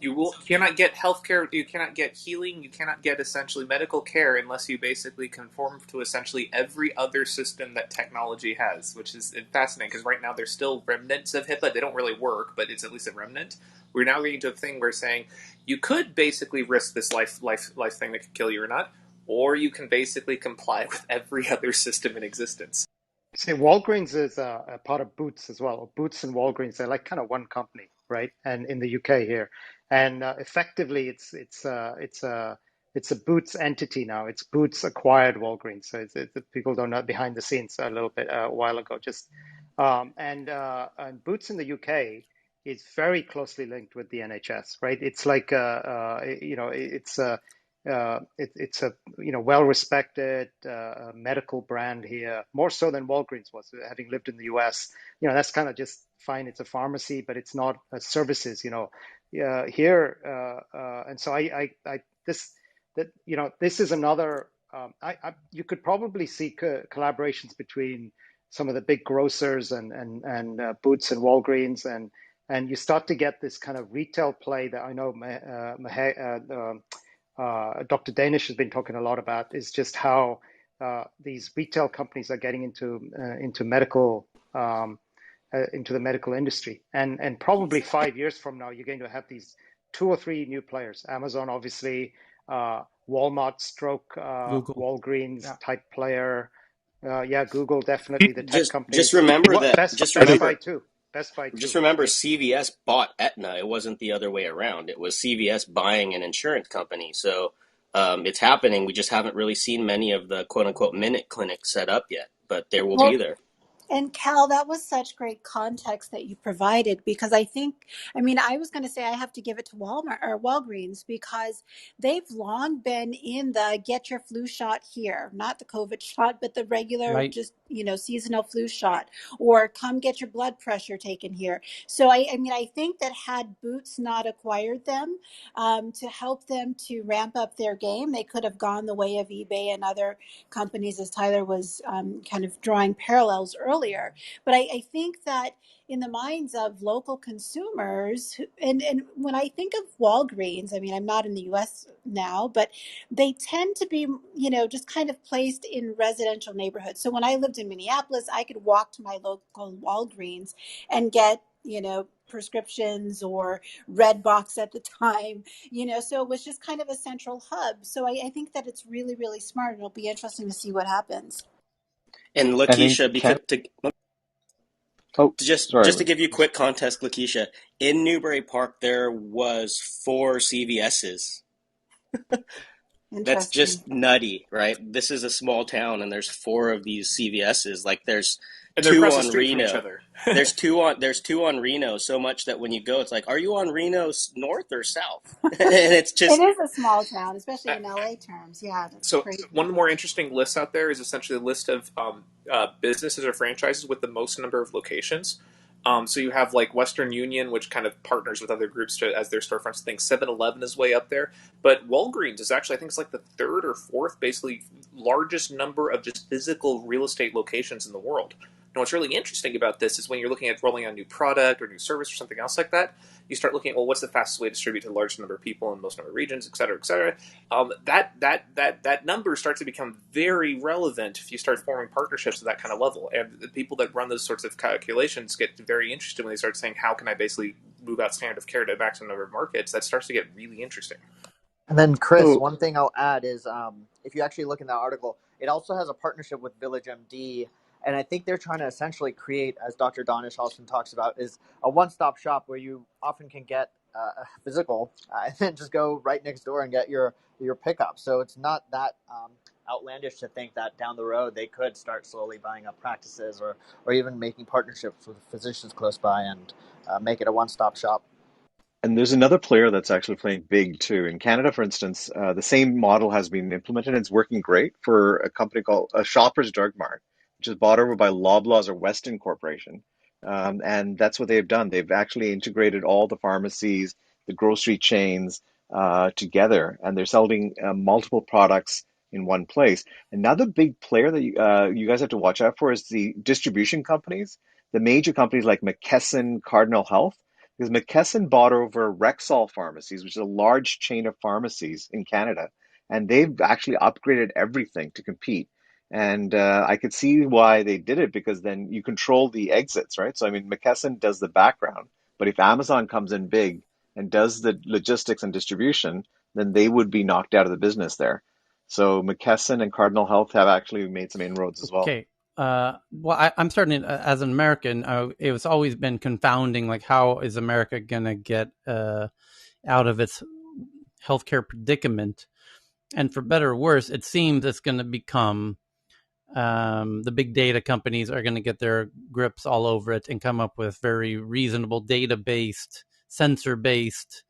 You cannot get healthcare, you cannot get healing, you cannot get essentially medical care unless you basically conform to essentially every other system that technology has, which is fascinating because right now there's still remnants of HIPAA. They don't really work, but it's at least a remnant. We're now getting to a thing where saying you could basically risk this life thing that could kill you or not, or you can basically comply with every other system in existence. See, Walgreens is a part of Boots as well. Boots and Walgreens, they're like kind of one company, right? And in the UK here, and effectively, it's a Boots entity now. It's Boots acquired Walgreens, so people don't know behind the scenes a little bit a while ago. And Boots in the UK is very closely linked with the NHS, right? It's like it's a well-respected medical brand here, more so than Walgreens was. Having lived in the U.S., that's kind of just fine. It's a pharmacy, but it's not services. Here, and so this is another. You could probably see collaborations between some of the big grocers and Boots and Walgreens, and you start to get this kind of retail play that I know Dr. Danish has been talking a lot about, is just how these retail companies are getting into medical into the medical industry, and probably 5 years from now you're going to have these 2 or 3 new players. Amazon, obviously, Walmart, stroke Google. Walgreens Yeah. type player. Google, definitely the tech Just companies. remember that. Best Buy too. Best Buy Just too. remember, Right? CVS bought Aetna. It wasn't the other way around. It was CVS buying an insurance company. So it's happening. We just haven't really seen many of the quote unquote minute clinics set up yet, but there will be Well, there. and Cal, that was such great context that you provided, because I was going to say I have to give it to Walmart or Walgreens, because they've long been in the get your flu shot here, not the COVID shot, but the regular, Right. just, seasonal flu shot, or come get your blood pressure taken here. So I think that had Boots not acquired them to help them to ramp up their game, they could have gone the way of eBay and other companies, as Tyler was kind of drawing parallels earlier. But I think that in the minds of local consumers, and when I think of Walgreens, I'm not in the US now, but they tend to be, just kind of placed in residential neighborhoods. So when I lived in Minneapolis, I could walk to my local Walgreens and get prescriptions or Redbox at the time, so it was just kind of a central hub. So I think that it's really, really smart. It'll be interesting to see what happens. And And in Lakeisha, because Can oh, just to sorry. give you quick context, Lakeisha, in Newbury Park there was 4 CVSs. That's Interesting. just nutty, right? This is a small town, and there's 4 of these CVSs. Like there's And they're two across the on street from each Reno. other. There's two on Reno. So much that when you go, it's like, are you on Reno north or south? And it's It just is a small town, especially in LA terms. Yeah, that's So crazy. one of the more interesting lists out there is essentially a list of businesses or franchises with the most number of locations. So you have like Western Union, which kind of partners with other groups as their storefronts. I think 7-Eleven is way up there, but Walgreens is actually, I think it's like the third or fourth, basically largest number of just physical real estate locations in the world. Now, what's really interesting about this is when you're looking at rolling out a new product or new service or something else like that, you start looking at, well, what's the fastest way to distribute to the largest number of people in most number of regions, et cetera, et cetera. That number starts to become very relevant if you start forming partnerships at that kind of level. And the people that run those sorts of calculations get very interested when they start saying, how can I basically move out standard of care to a maximum number of markets? That starts to get really interesting. And then, Chris, So one thing I'll add is if you actually look in that article, it also has a partnership with Village MD. And I think they're trying to essentially create, as Dr. Donish Halston talks about, is a one-stop shop where you often can get a physical and then just go right next door and get your pickup. So it's not that outlandish to think that down the road they could start slowly buying up practices or even making partnerships with physicians close by and make it a one-stop shop. And there's another player that's actually playing big too. In Canada, for instance, the same model has been implemented and it's working great for a company called Shoppers Drug Mart, which is bought over by Loblaws or Weston Corporation. And that's what they've done. They've actually integrated all the pharmacies, the grocery chains together, and they're selling multiple products in one place. Another big player that you guys have to watch out for is the distribution companies, the major companies like McKesson, Cardinal Health, because McKesson bought over Rexall Pharmacies, which is a large chain of pharmacies in Canada, and they've actually upgraded everything to compete. And I could see why they did it because then you control the exits, right? So, I mean, McKesson does the background, but if Amazon comes in big and does the logistics and distribution, then they would be knocked out of the business there. So, McKesson and Cardinal Health have actually made some inroads as well. Okay. Well, I'm starting as an American. It was always been confounding. Like, how is America gonna get out of its healthcare predicament? And for better or worse, it seems it's going to become the big data companies are going to get their grips all over it and come up with very reasonable data-based, sensor-based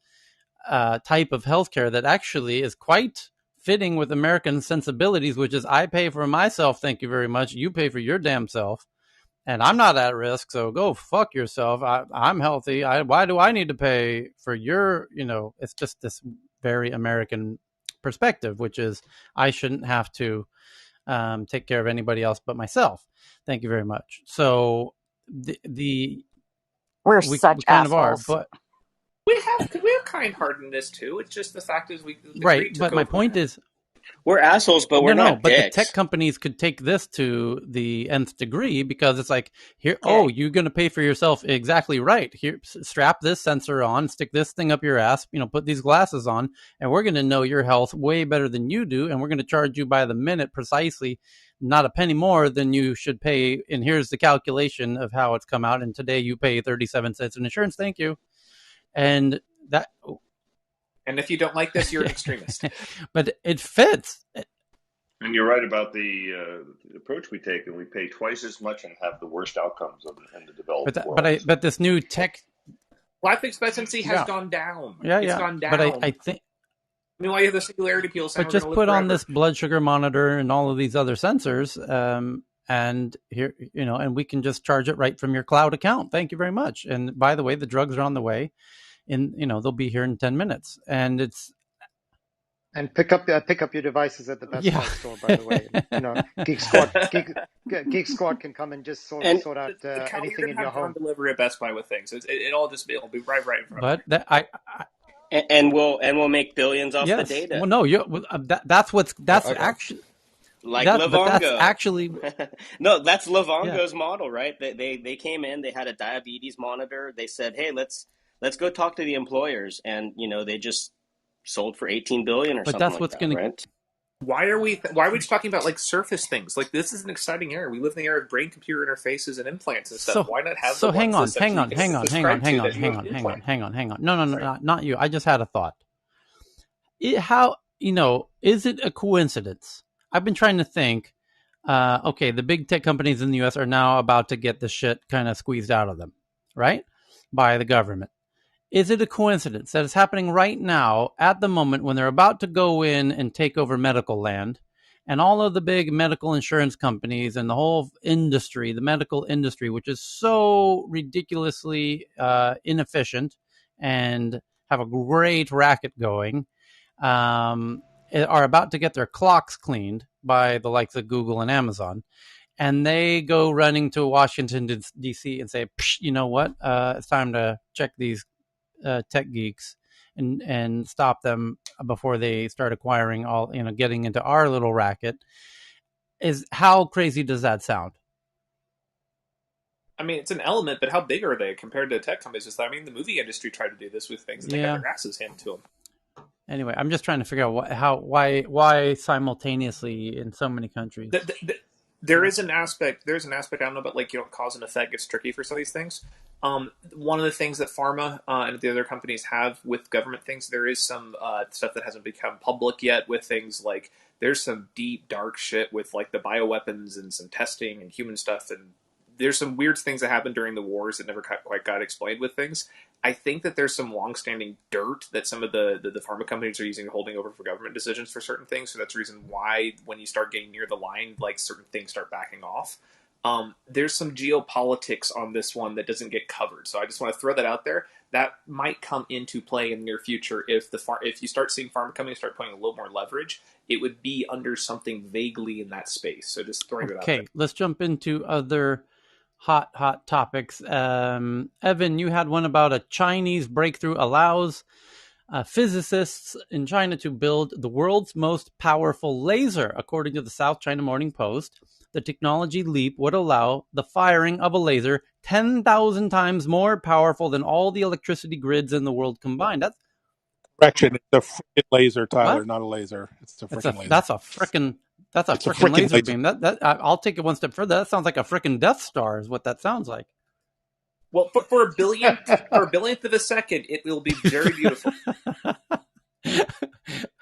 type of healthcare that actually is quite fitting with American sensibilities, which is I pay for myself, thank you very much. You pay for your damn self. And I'm not at risk, so go fuck yourself. I'm healthy. Why do I need to pay for your, it's just this very American perspective, which is I shouldn't have to take care of anybody else but myself. Thank you very much. So We're we such kind of are, assholes. but We have kind-heartedness too. It's just the fact is the right. greed took But my over. point is, we're assholes, but we're no. not But the tech dicks. companies could take this to the nth degree because it's like here. Oh, Okay. you're going to pay for yourself. Exactly right. Here, strap this sensor on, stick this thing up your ass. Put these glasses on, and we're going to know your health way better than you do, and we're going to charge you by the minute precisely, not a penny more than you should pay. And here's the calculation of how it's come out. And today you pay 37 cents in insurance. Thank you. And that. And if you don't like this, you're an extremist. But it fits. And you're right about the approach we take, and we pay twice as much and have the worst outcomes in the developed world. But this new tech Life expectancy has gone down. Yeah, It's yeah. gone down. But I think. Meanwhile, you have the singularity people saying But we're just going to put live on forever. this blood sugar monitor and all of these other sensors, and here, and we can just charge it right from your cloud account. Thank you very much. And by the way, the drugs are on the way. They'll be here in 10 minutes, and it's. And pick up your devices at the Best Buy store, by the way. Geek Squad can come and just sort And out You're anything going in to your have drone home. delivery at Best Buy with things. It'll be right in front of you. But and we'll make billions off the yes, data. well, no, that's I got actually Like but that's Livongo. actually No, that's yeah. Livongo's model, right? They came in, they had a diabetes monitor. They said, "Hey, let's go talk to the employers," and they just sold for 18 billion or But something that's like what's that, going to right? Why are we just talking about like surface things? Like this is an exciting era. We live in the era of brain computer interfaces and implants and stuff. so Why not have the so ones hang essentially you on, can hang on, hang on, subscribe hang to on, that you hang have on, an hang on, implant? hang on, hang on. No, Sorry. not you. I just had a thought. How is it a coincidence? I've been trying to think. Okay, the big tech companies in the U.S. are now about to get the shit kind of squeezed out of them, right, by the government. Is it a coincidence that it's happening right now at the moment when they're about to go in and take over medical land, and all of the big medical insurance companies and the whole industry, the medical industry, which is so ridiculously inefficient and have a great racket going, um, are about to get their clocks cleaned by the likes of Google and Amazon, and they go running to Washington D.C. and say, you know what, it's time to check these tech geeks and stop them before they start acquiring all, getting into our little racket. Is how crazy does that sound? I mean, it's an element, but how big are they compared to tech companies? I mean, the movie industry tried to do this with things, and they got Yeah. their asses handed to them. Anyway, I'm just trying to figure out why simultaneously in so many countries. There is an aspect. There's an aspect. I don't know, but like cause and effect gets tricky for some of these things. One of the things that pharma and the other companies have with government things, there is some stuff that hasn't become public yet. With things like there's some deep dark shit with like the bioweapons and some testing and human stuff, and there's some weird things that happened during the wars that never quite got explained with things. I think that there's some long-standing dirt that some of the pharma companies are using holding over for government decisions for certain things. So that's the reason why when you start getting near the line, like certain things start backing off. There's some geopolitics on this one that doesn't get covered. So I just want to throw that out there. That might come into play in the near future if you start seeing pharma companies start putting a little more leverage. It would be under something vaguely in that space. So just throwing it out there. Okay, let's jump into other hot topics. Evan, you had one about a Chinese breakthrough allows physicists in China to build the world's most powerful laser. According to the South China Morning Post, the technology leap would allow the firing of a laser 10,000 times more powerful than all the electricity grids in the world combined. That's Correction, it's a freaking laser, Tyler, what? not a laser. It's a That's freaking laser. that's a freaking It's a freaking laser laser. beam. I'll take it one step further. That sounds like a freaking Death Star. Is what that sounds like. Well, for a billionth of a second, it will be very beautiful.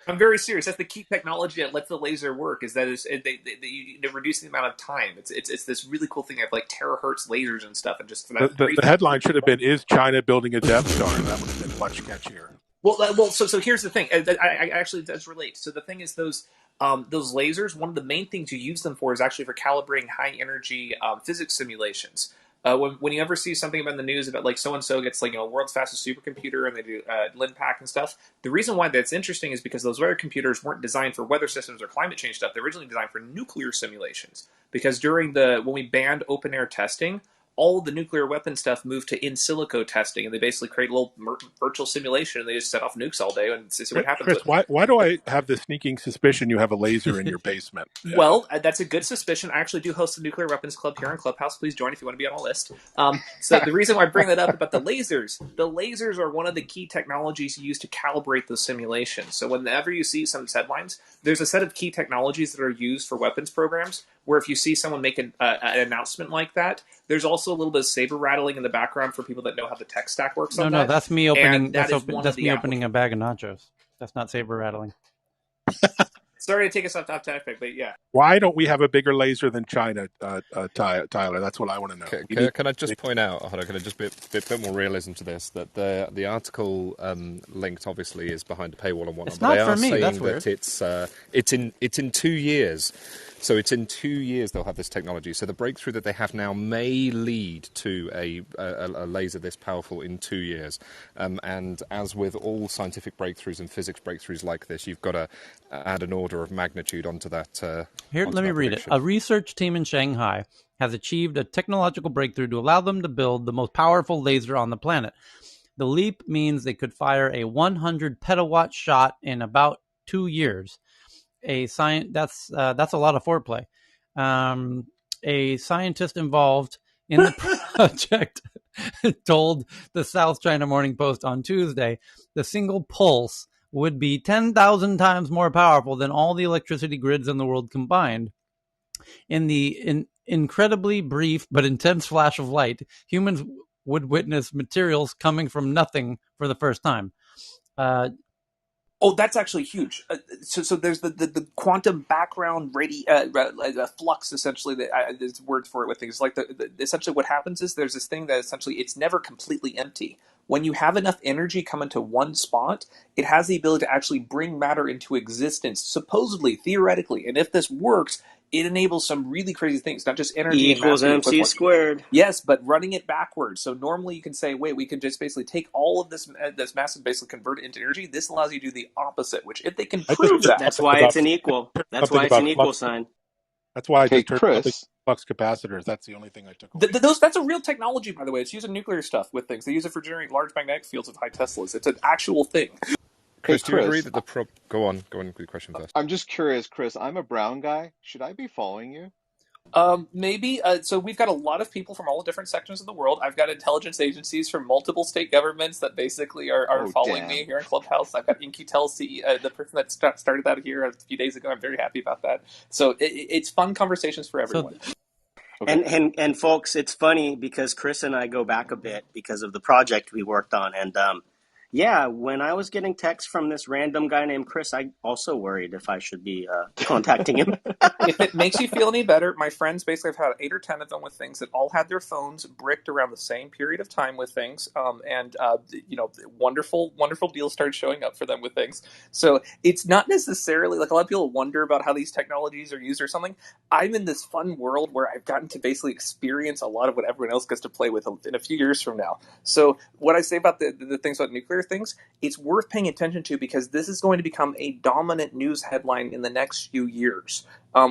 I'm very serious. That's the key technology that lets the laser work. Is that they reduce the amount of time. It's this really cool thing. I have like terahertz lasers and stuff, and just for that The headline should have been, "Is China building a Death Star?" That would have been much catchier. Well. So here's the thing. I actually does relate. So the thing is those lasers. One of the main things you use them for is actually for calibrating high energy physics simulations. When you ever see something about the news about like so and so gets like world's fastest supercomputer and they do LINPACK and stuff, the reason why that's interesting is because those weather computers weren't designed for weather systems or climate change stuff. They're originally designed for nuclear simulations. Because when we banned open air testing, all the nuclear weapon stuff moved to in silico testing, and they basically create a little virtual simulation, and they just set off nukes all day and see what happens Chris, with them. why do I have the sneaking suspicion you have a laser in your basement? Well, that's a good suspicion. I actually do host a nuclear weapons club here in Clubhouse. Please join if you want to be on a list. So the reason why I bring that up about the lasers are one of the key technologies used to calibrate those simulations. So whenever you see some headlines, there's a set of key technologies that are used for weapons programs, where if you see someone make an announcement like that, there's also a little bit of saber rattling in the background for people that know how the tech stack works on that. No, that's me opening. And that is That's me opening a bag of nachos. That's not saber rattling. Sorry to take us off topic, but yeah. Why don't we have a bigger laser than China, Tyler? That's what I want to know. Can I just point out, can I just bit more realism to this? That the article linked obviously is behind a paywall and whatnot. It's not but they for are me. saying That's that weird. it's in 2 years. So it's in 2 years they'll have this technology. So the breakthrough that they have now may lead to a laser this powerful in 2 years. And as with all scientific breakthroughs and physics breakthroughs like this, you've got to add an order of magnitude onto that. Here, let me read it. A research team in Shanghai has achieved a technological breakthrough to allow them to build the most powerful laser on the planet. The leap means they could fire a 100 petawatt shot in about 2 years. that's a lot of foreplay. A scientist involved in the project told the South China Morning Post on Tuesday the single pulse would be 10,000 times more powerful than all the electricity grids in the world combined. In the incredibly brief but intense flash of light, humans would witness materials coming from nothing for the first time. Oh, that's actually huge. So there's the quantum background flux, essentially. There's words for it with things like essentially what happens is there's this thing that essentially it's never completely empty. When you have enough energy come into one spot, it has the ability to actually bring matter into existence, supposedly, theoretically. And if this works, it enables some really crazy things, not just energy E and mass equals being MC equivalent. squared. Yes, but running it backwards. So normally you can say, wait, we could just basically take all of this mass and basically convert it into energy. This allows you to do the opposite, which if they can I just prove heard that. That's something why about it's an equal. That's something why it's an about equal flux. sign. That's why I Hey, just heard something Chris. about flux capacitors. That's the only thing I took away. That's a real technology, by the way. It's using nuclear stuff with things. They use it for generating large magnetic fields of high Teslas. It's an actual thing. Hey, Chris, do you agree Chris. that go on with your question first. I'm just curious, Chris. I'm a brown guy. Should I be following you? Maybe. So we've got a lot of people from all the different sections of the world. I've got intelligence agencies from multiple state governments that basically are Oh, following me damn. here in Clubhouse. I've got InQtel CEO, the person that started that here a few days ago. I'm very happy about that. So it's fun conversations for everyone. Okay. And folks, it's funny because Chris and I go back a bit because of the project we worked on. And yeah, when I was getting texts from this random guy named Chris, I also worried if I should be contacting him. If it makes you feel any better, my friends basically have had 8 or 10 of them with things that all had their phones bricked around the same period of time with things, wonderful, wonderful deals started showing up for them with things. So it's not necessarily like a lot of people wonder about how these technologies are used or something. I'm in this fun world where I've gotten to basically experience a lot of what everyone else gets to play with in a few years from now. So what I say about the things about nuclear things, it's worth paying attention to because this is going to become a dominant news headline in the next few years.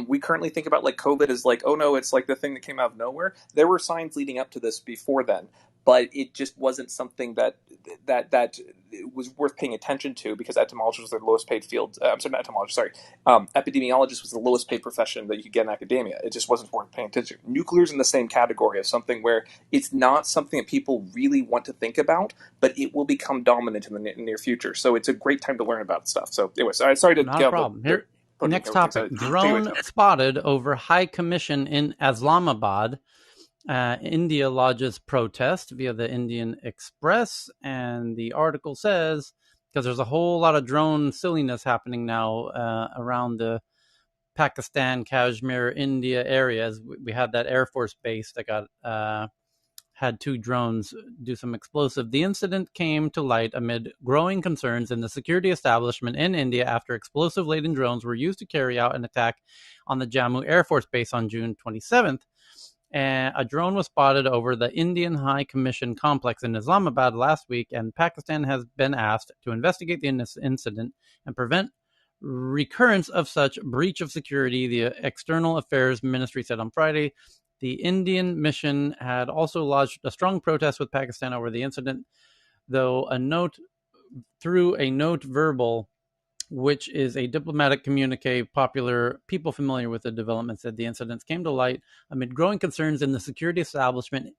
We currently think about like COVID as like, oh no, it's like the thing that came out of nowhere. There were signs leading up to this before then, but it just wasn't something that was worth paying attention to because etymology was the lowest paid field. I'm sorry, not etymology. Sorry, epidemiologist was the lowest paid profession that you could get in academia. It just wasn't worth paying attention. Nuclear's in the same category as something where it's not something that people really want to think about, but it will become dominant in the near future. So it's a great time to learn about stuff. So anyway, sorry to not a problem. Here, next topic: drone spotted over High Commission in Islamabad. India lodges protest via the Indian Express, and the article says because there's a whole lot of drone silliness happening now around the Pakistan, Kashmir, India areas. We had that Air Force base that got had 2 drones do some explosive. The incident came to light amid growing concerns in the security establishment in India after explosive-laden drones were used to carry out an attack on the Jammu Air Force Base on June 27th. And a drone was spotted over the Indian High Commission complex in Islamabad last week, and Pakistan has been asked to investigate the incident and prevent recurrence of such breach of security, the External Affairs Ministry said on Friday. The Indian mission had also lodged a strong protest with Pakistan over the incident, though through a note verbal, which is a diplomatic communique. Popular people familiar with the development said the incidents came to light amid growing concerns in the security establishment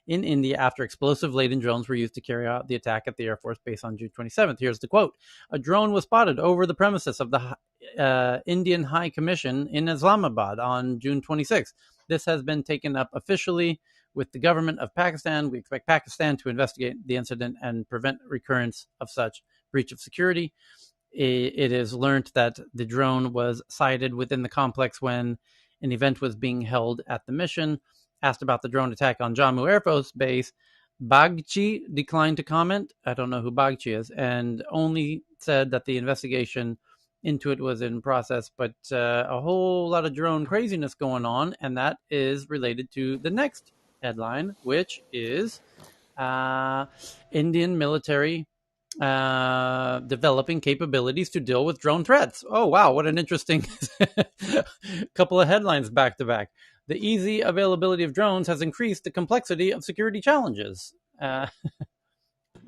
in India after explosive-laden drones were used to carry out the attack at the Air Force Base on June 27th. Here's the quote. A drone was spotted over the premises of the Indian High Commission in Islamabad on June 26th. This has been taken up officially with the government of Pakistan. We expect Pakistan to investigate the incident and prevent recurrence of such breach of security. It is learned that the drone was sighted within the complex when an event was being held at the mission. Asked about the drone attack on Jammu Air Force Base, Bagchi declined to comment. I don't know who Bagchi is, and only said that the investigation into it was in process, but a whole lot of drone craziness going on, and that is related to the next headline, which is Indian military developing capabilities to deal with drone threats. Oh, wow, what an interesting couple of headlines back to back. The easy availability of drones has increased the complexity of security challenges.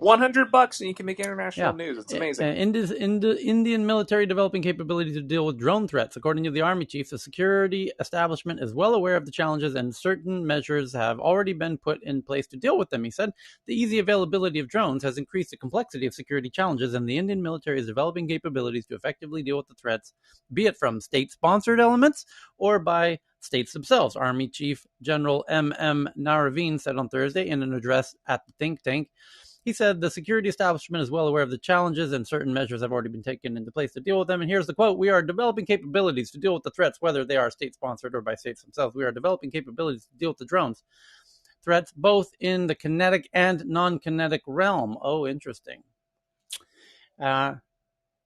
$100 and you can make international news. It's amazing. Indian military developing capability to deal with drone threats. According to the army chief, the security establishment is well aware of the challenges and certain measures have already been put in place to deal with them. He said the easy availability of drones has increased the complexity of security challenges, and the Indian military is developing capabilities to effectively deal with the threats, be it from state-sponsored elements or by states themselves. Army Chief General M.M. Naravine said on Thursday in an address at the think tank. He said the security establishment is well aware of the challenges and certain measures have already been taken into place to deal with them. And here's the quote: "We are developing capabilities to deal with the threats, whether they are state-sponsored or by states themselves. We are developing capabilities to deal with the drones threats, both in the kinetic and non-kinetic realm." Oh, interesting.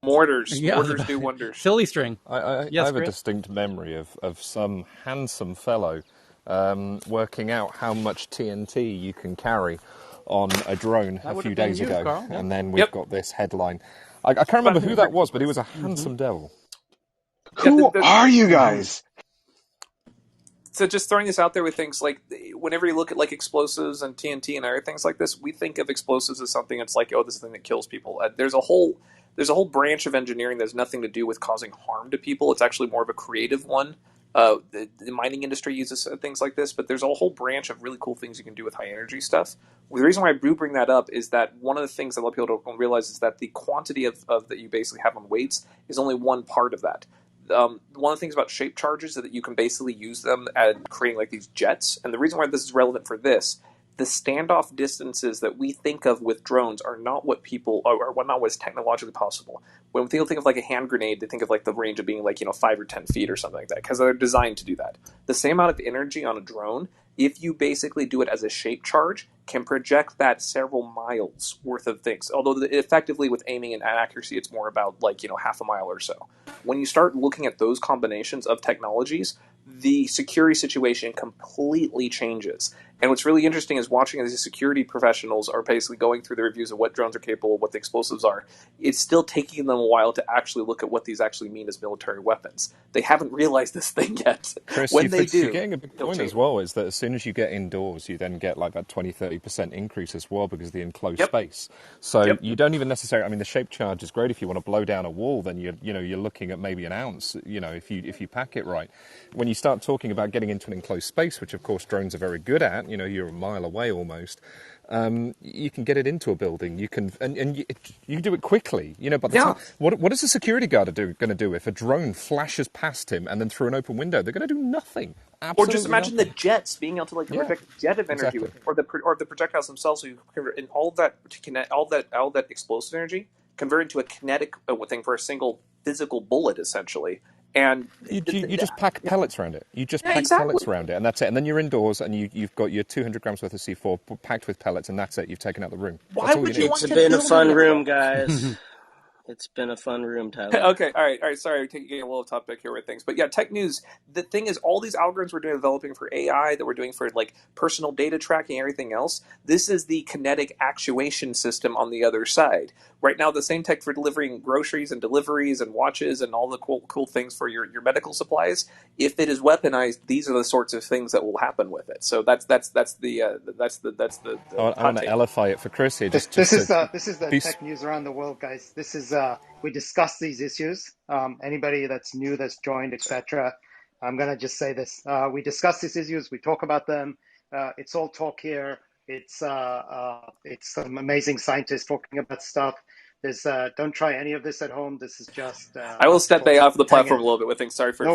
Mortars do wonders. Silly string. I have a distinct memory of some handsome fellow working out how much TNT you can carry on a drone a few days ago, Carl. And then we've got this headline. I can't remember who that was, but he was a handsome devil. Who are you guys? So just throwing this out there with things like, whenever you look at like explosives and TNT and other things like this, we think of explosives as something that's like, oh, this is the thing that kills people. There's a whole branch of engineering that has nothing to do with causing harm to people. It's actually more of a creative one. The mining industry uses things like this, but there's a whole branch of really cool things you can do with high energy stuff. The reason why I do bring that up is that one of the things that a lot of people don't realize is that the quantity of that you basically have on weights is only one part of that. One of the things about shape charges is that you can basically use them at creating like these jets. And the reason why this is relevant for this, the standoff distances that we think of with drones are not what people or not what is technologically possible. When people think of like a hand grenade, they think of like the range of being like 5 or 10 feet or something like that, because they're designed to do that. The same amount of energy on a drone, if you basically do it as a shape charge, can project that several miles worth of things. Although effectively with aiming and accuracy, it's more about like half a mile or so. When you start looking at those combinations of technologies, the security situation completely changes. And what's really interesting is watching as these security professionals are basically going through the reviews of what drones are capable of, what the explosives are. It's still taking them a while to actually look at what these actually mean as military weapons. They haven't realized this thing yet. Chris, when they do, you're getting a big point as well, is that as soon as you get indoors, you then get like that 20-30% increase as well because of the enclosed space. So you don't even necessarily, I mean, the shape charge is great if you want to blow down a wall, then you're looking at maybe an ounce, if you pack it right. When you start talking about getting into an enclosed space, which of course drones are very good at, you're a mile away almost, you can get it into a building. You can, and you do it quickly. By the time, what is a security guard going to do if a drone flashes past him and then through an open window? They're going to do nothing. Absolutely or just imagine nothing. the jets being able to project a jet of energy, or the projectiles themselves. So you convert in all that to connect all that explosive energy, convert into a kinetic thing for a single physical bullet, essentially. And you just pack pellets around it. You just pack pellets around it, and that's it. And then you're indoors, and you've got your 200 grams worth of C4 packed with pellets, and that's it. You've taken out the room. Why would you want to? It's been a fun room, guys. It's been a fun room, Tyler. Okay, all right. Sorry, I'm getting a little topic here with things, but yeah, tech news. The thing is, all these algorithms we're developing for AI, that we're doing for like personal data tracking, everything else. This is the kinetic actuation system on the other side. Right now, the same tech for delivering groceries and deliveries and watches and all the cool things for your medical supplies. If it is weaponized, these are the sorts of things that will happen with it. So that's the I want to elify it for Chris here. This is the tech news around the world, guys. This is we discuss these issues. Anybody that's new, that's joined, etc. I'm gonna just say this: we discuss these issues, we talk about them. It's all talk here. It's some amazing scientists talking about stuff. There's don't try any of this at home. This is just. I will step off the platform a little bit with things. Sorry for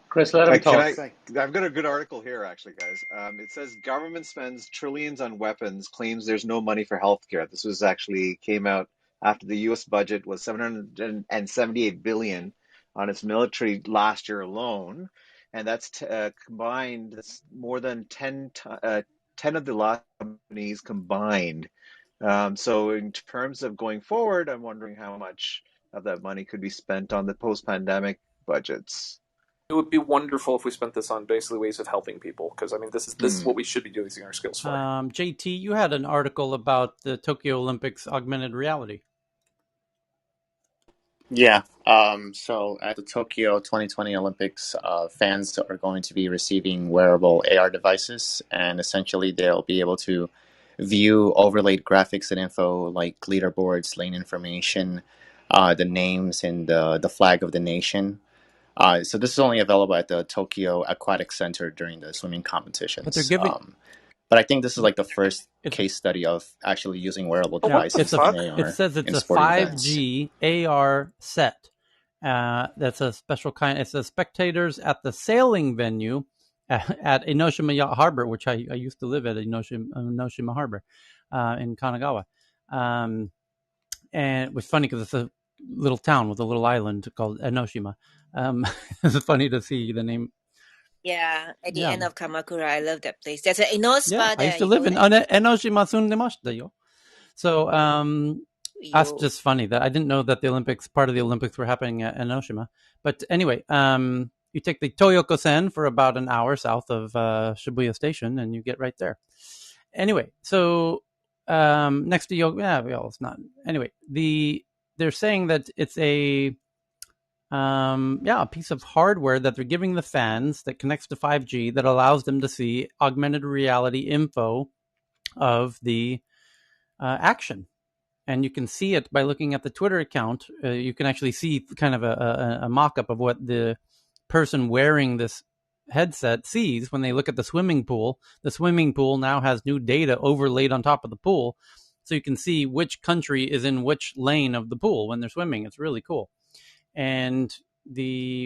Chris, let him talk. I've got a good article here, actually, guys. It says government spends trillions on weapons, claims there's no money for healthcare. This was actually came out after the U.S. budget was $778 billion on its military last year alone, and that's combined. That's more than 10 of the last companies combined. So in terms of going forward, I'm wondering how much of that money could be spent on the post-pandemic budgets. It would be wonderful if we spent this on basically ways of helping people, because I mean this is what we should be using our skills for. JT, you had an article about the Tokyo Olympics augmented reality. Yeah. So at the Tokyo 2020 Olympics, fans are going to be receiving wearable AR devices, and essentially they'll be able to view overlaid graphics and info like leaderboards, lane information, the names, and the flag of the nation. So this is only available at the Tokyo Aquatic Center during the swimming competitions. But they're giving. But I think this is like the first case study of actually using wearable devices in AR It says it's in a sporting events. 5G AR set. That's a special kind. It says spectators at the sailing venue at Enoshima Yacht Harbor, which I used to live at Enoshima Harbor in Kanagawa. And it was funny because it's a little town with a little island called Enoshima. It's funny to see the name. Yeah, at the end of Kamakura, I love that place. There's an Eno spa there. I used to live in Enoshima sundemashita yo. So that's just funny that I didn't know that part of the Olympics were happening at Enoshima. But anyway, you take the Toyoko-sen for about an hour south of Shibuya Station, and you get right there. Anyway, so next to Yoga, well, it's not. Anyway, they're saying that it's a piece of hardware that they're giving the fans that connects to 5G that allows them to see augmented reality info of the action. And you can see it by looking at the Twitter account. You can actually see kind of a mock-up of what the person wearing this headset sees when they look at the swimming pool. The swimming pool now has new data overlaid on top of the pool, so you can see which country is in which lane of the pool when they're swimming. It's really cool. And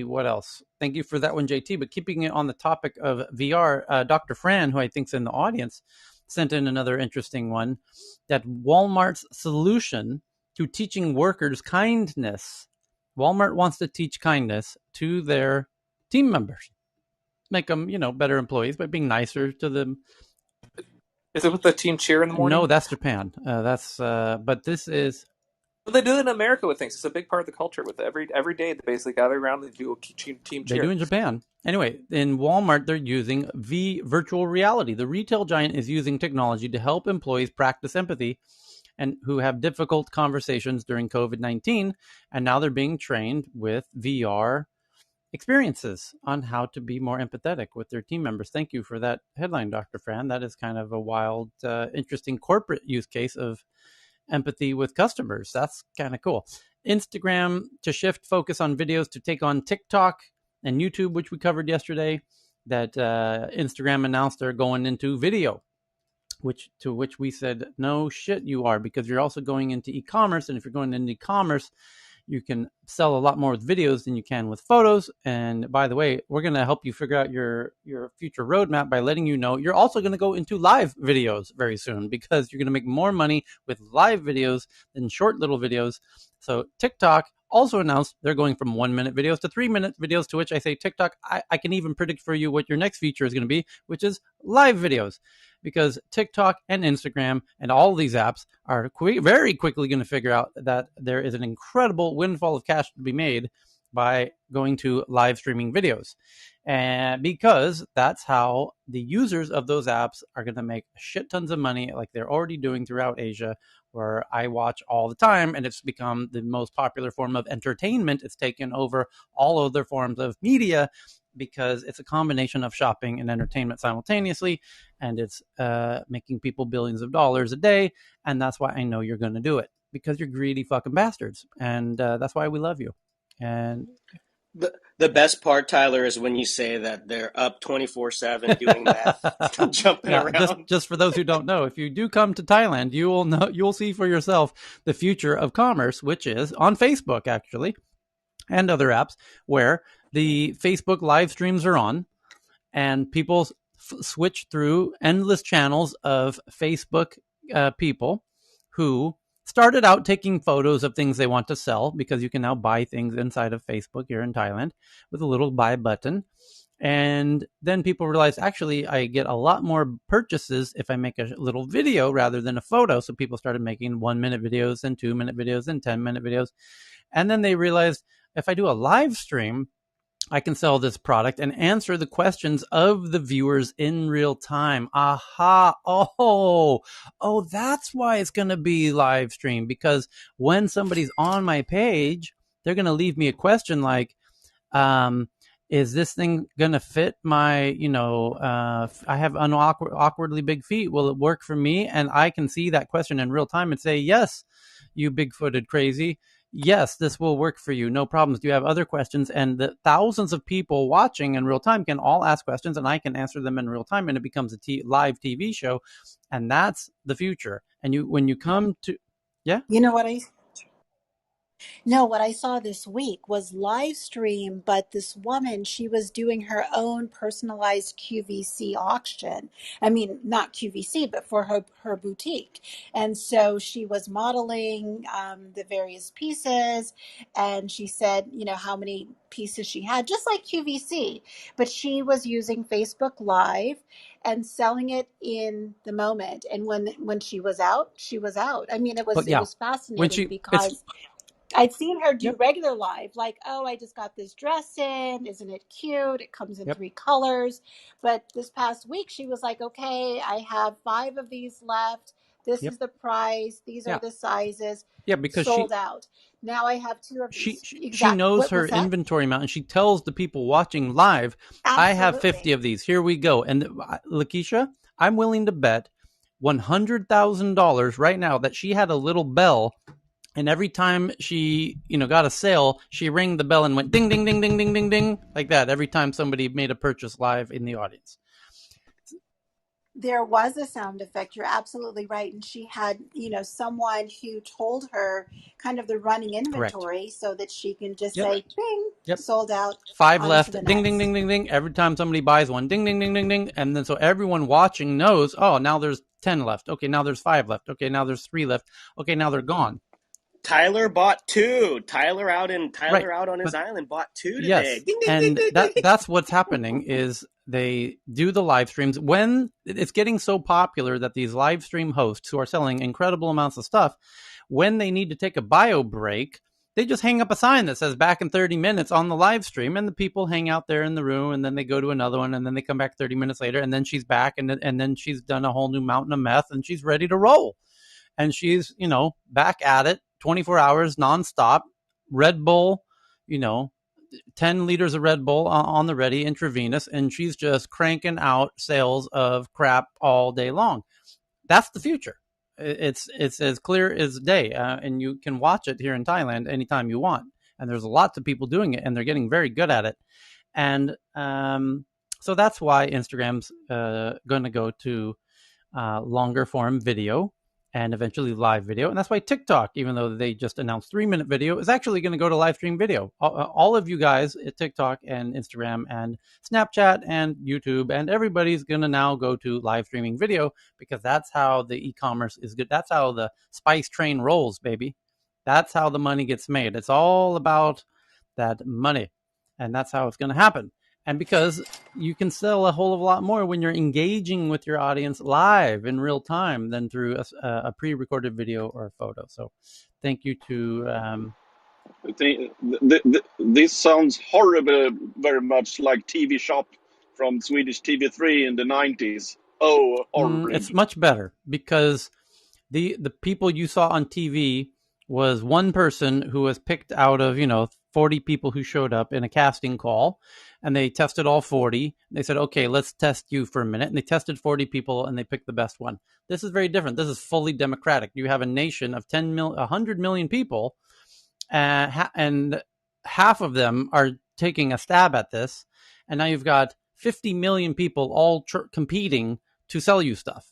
what else? Thank you for that one, JT. But keeping it on the topic of VR, Dr. Fran, who I think's in the audience, sent in another interesting one, that Walmart's solution to teaching workers kindness. Walmart wants to teach kindness to their team members, make them, better employees by being nicer to them. Is it with the team cheer in the morning? No, that's Japan. But this is. Well, they do it in America with things. It's a big part of the culture. With every day, they basically gather around and do a team cheer. They do in Japan. Anyway, in Walmart, they're using virtual reality. The retail giant is using technology to help employees practice empathy and who have difficult conversations during COVID-19. And now they're being trained with VR experiences on how to be more empathetic with their team members. Thank you for that headline, Dr. Fran. That is kind of a wild, interesting corporate use case of empathy with customers. That's kind of cool. Instagram to shift focus on videos to take on TikTok and YouTube, which we covered yesterday, that Instagram announced they're going into video, which we said, no shit you are, because you're also going into e-commerce. And if you're going into e-commerce, you can sell a lot more with videos than you can with photos. And by the way, we're going to help you figure out your future roadmap by letting you know you're also going to go into live videos very soon, because you're going to make more money with live videos than short little videos. So TikTok also announced they're going from 1 minute videos to 3 minute videos, to which I say, TikTok, I can even predict for you what your next feature is going to be, which is live videos. Because TikTok and Instagram and all these apps are very quickly going to figure out that there is an incredible windfall of cash to be made by going to live streaming videos. And because that's how the users of those apps are going to make shit tons of money, like they're already doing throughout Asia, where I watch all the time, and it's become the most popular form of entertainment. It's taken over all other forms of media, because it's a combination of shopping and entertainment simultaneously, and it's making people billions of dollars a day. And that's why I know you're going to do it, because you're greedy fucking bastards. And that's why we love you. And the best part, Tyler, is when you say that they're up 24/7 doing math, jumping around. Just for those who don't know, if you do come to Thailand, you'll see for yourself the future of commerce, which is on Facebook, actually, and other apps, where the Facebook live streams are on, and people switch through endless channels of Facebook people who started out taking photos of things they want to sell, because you can now buy things inside of Facebook here in Thailand with a little buy button. And then people realized, actually, I get a lot more purchases if I make a little video rather than a photo. So people started making 1 minute videos and 2 minute videos and 10-minute videos. And then they realized, if I do a live stream, I can sell this product and answer the questions of the viewers in real time. Aha. Oh, that's why it's going to be live stream, because when somebody's on my page, they're going to leave me a question like, is this thing gonna fit my, I have awkwardly big feet, will it work for me? And I can see that question in real time and say, yes, you big-footed crazy, yes, this will work for you, no problems. Do you have other questions? And the thousands of people watching in real time can all ask questions, and I can answer them in real time, and it becomes a live TV show. And that's the future. And when you come to, yeah. You know what I No, what I saw this week was live stream, but this woman, she was doing her own personalized QVC auction. I mean, not QVC, but for her boutique. And so she was modeling the various pieces, and she said, how many pieces she had, just like QVC. But she was using Facebook Live and selling it in the moment. And when she was out, she was out. I mean, it But was it yeah, was when fascinating it's because I'd seen her do yep, regular live, like, oh, I just got this dress in. Isn't it cute? It comes in yep, 3 colors. But this past week, she was like, okay, I have 5 of these left. This yep, is the price. These are yeah, the sizes. yeah, because Sold out. Now I have 2 of she these. she Exact. knows What her was that? inventory amount, and she tells the people watching live, I have 50 Absolutely. of these, here we go. And Lakeisha, I'm willing to bet $100,000 right now that she had a little bell, and every time she got a sale, she rang the bell and went ding ding ding ding ding ding ding, like that, every time somebody made a purchase live in the audience. There was a sound effect. You're absolutely right. And she had, someone who told her kind of the running Correct. inventory so that she can just Yep. say, bing, Yep. sold out, 5 on to left. the Ding, ding, next. ding, ding, ding. Every time somebody buys one, ding, ding, ding, ding, ding. And then so everyone watching knows, oh, now there's 10 left. Okay, now there's 5 left. Okay, now there's 3 left. Okay, now they're gone. Tyler bought 2. Tyler out Right. on his But island bought 2 today. yes, Ding, ding, ding, and ding, ding. that's what's happening is they do the live streams when it's getting so popular that these live stream hosts who are selling incredible amounts of stuff, when they need to take a bio break, they just hang up a sign that says back in 30 minutes on the live stream, and the people hang out there in the room, and then they go to another one, and then they come back 30 minutes later, and then she's back, and then she's done a whole new mountain of meth, and she's ready to roll. And she's, back at it 24 hours nonstop, Red Bull, 10 liters of Red Bull on the ready, intravenous, and she's just cranking out sales of crap all day long. That's the future. It's as clear as day, and you can watch it here in Thailand anytime you want. And there's lots of people doing it, and they're getting very good at it. And so that's why Instagram's going to go to longer form video and eventually live video. And that's why TikTok, even though they just announced 3-minute video, is actually going to go to live stream video. All of you guys at TikTok and Instagram and Snapchat and YouTube and everybody's going to now go to live streaming video, because that's how the e-commerce is good. That's how the spice train rolls, baby. That's how the money gets made. It's all about that money. And that's how it's going to happen. And because you can sell a whole lot more when you're engaging with your audience live in real time than through a pre-recorded video or a photo. So thank you to... This sounds horrible, very much like TV Shop from Swedish TV3 in the 90s. Oh, horrid. It's much better, because the people you saw on TV was one person who was picked out of 40 people who showed up in a casting call, and they tested all 40. They said, okay, let's test you for a minute, and they tested 40 people and they picked the best one. This is very different. This is fully democratic. You have a nation of 100 million people, and half of them are taking a stab at this, and now you've got 50 million people all competing to sell you stuff.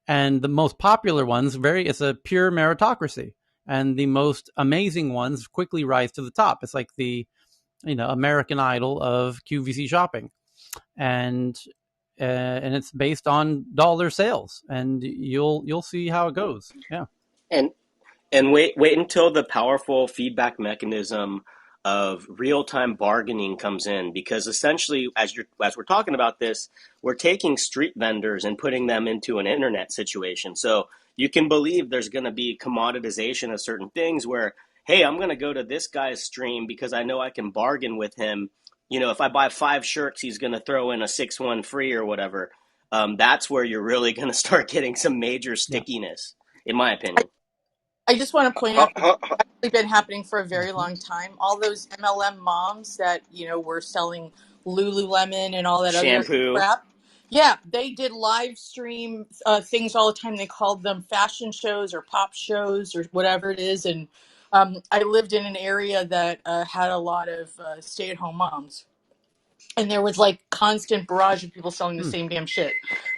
And the most popular ones, it's a pure meritocracy. And the most amazing ones quickly rise to the top. It's like the, American Idol of QVC shopping. And it's based on dollar sales. And you'll see how it goes. Yeah. And wait until the powerful feedback mechanism of real-time bargaining comes in, because essentially, as we're talking about this, we're taking street vendors and putting them into an internet situation. So you can believe there's going to be commoditization of certain things where, hey, I'm going to go to this guy's stream because I know I can bargain with him. If I buy 5 shirts, he's going to throw in a 6-1 free or whatever. That's where you're really going to start getting some major stickiness, in my opinion. I just want to point out How, it's actually been happening for a very long time. All those MLM moms that were selling Lululemon and all that other Shampoo. crap. Yeah, they did live stream things all the time. They called them fashion shows or pop shows or whatever it is. And I lived in an area that had a lot of stay-at-home moms. And there was like constant barrage of people selling the same damn shit.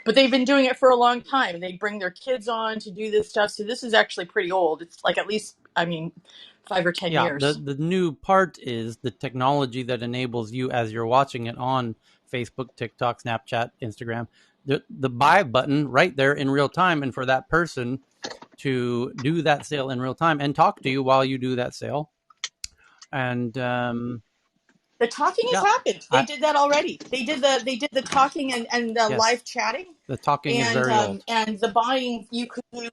But they've been doing it for a long time. And they bring their kids on to do this stuff. So this is actually pretty old. It's like at least, 5 or 10 years. The new part is the technology that enables you, as you're watching it on Facebook, TikTok, Snapchat, Instagram, the buy button right there in real time, and for that person to do that sale in real time and talk to you while you do that sale. And the talking has happened. They did that already. They did the talking and the live chatting. The talking is very old. And the buying you could do.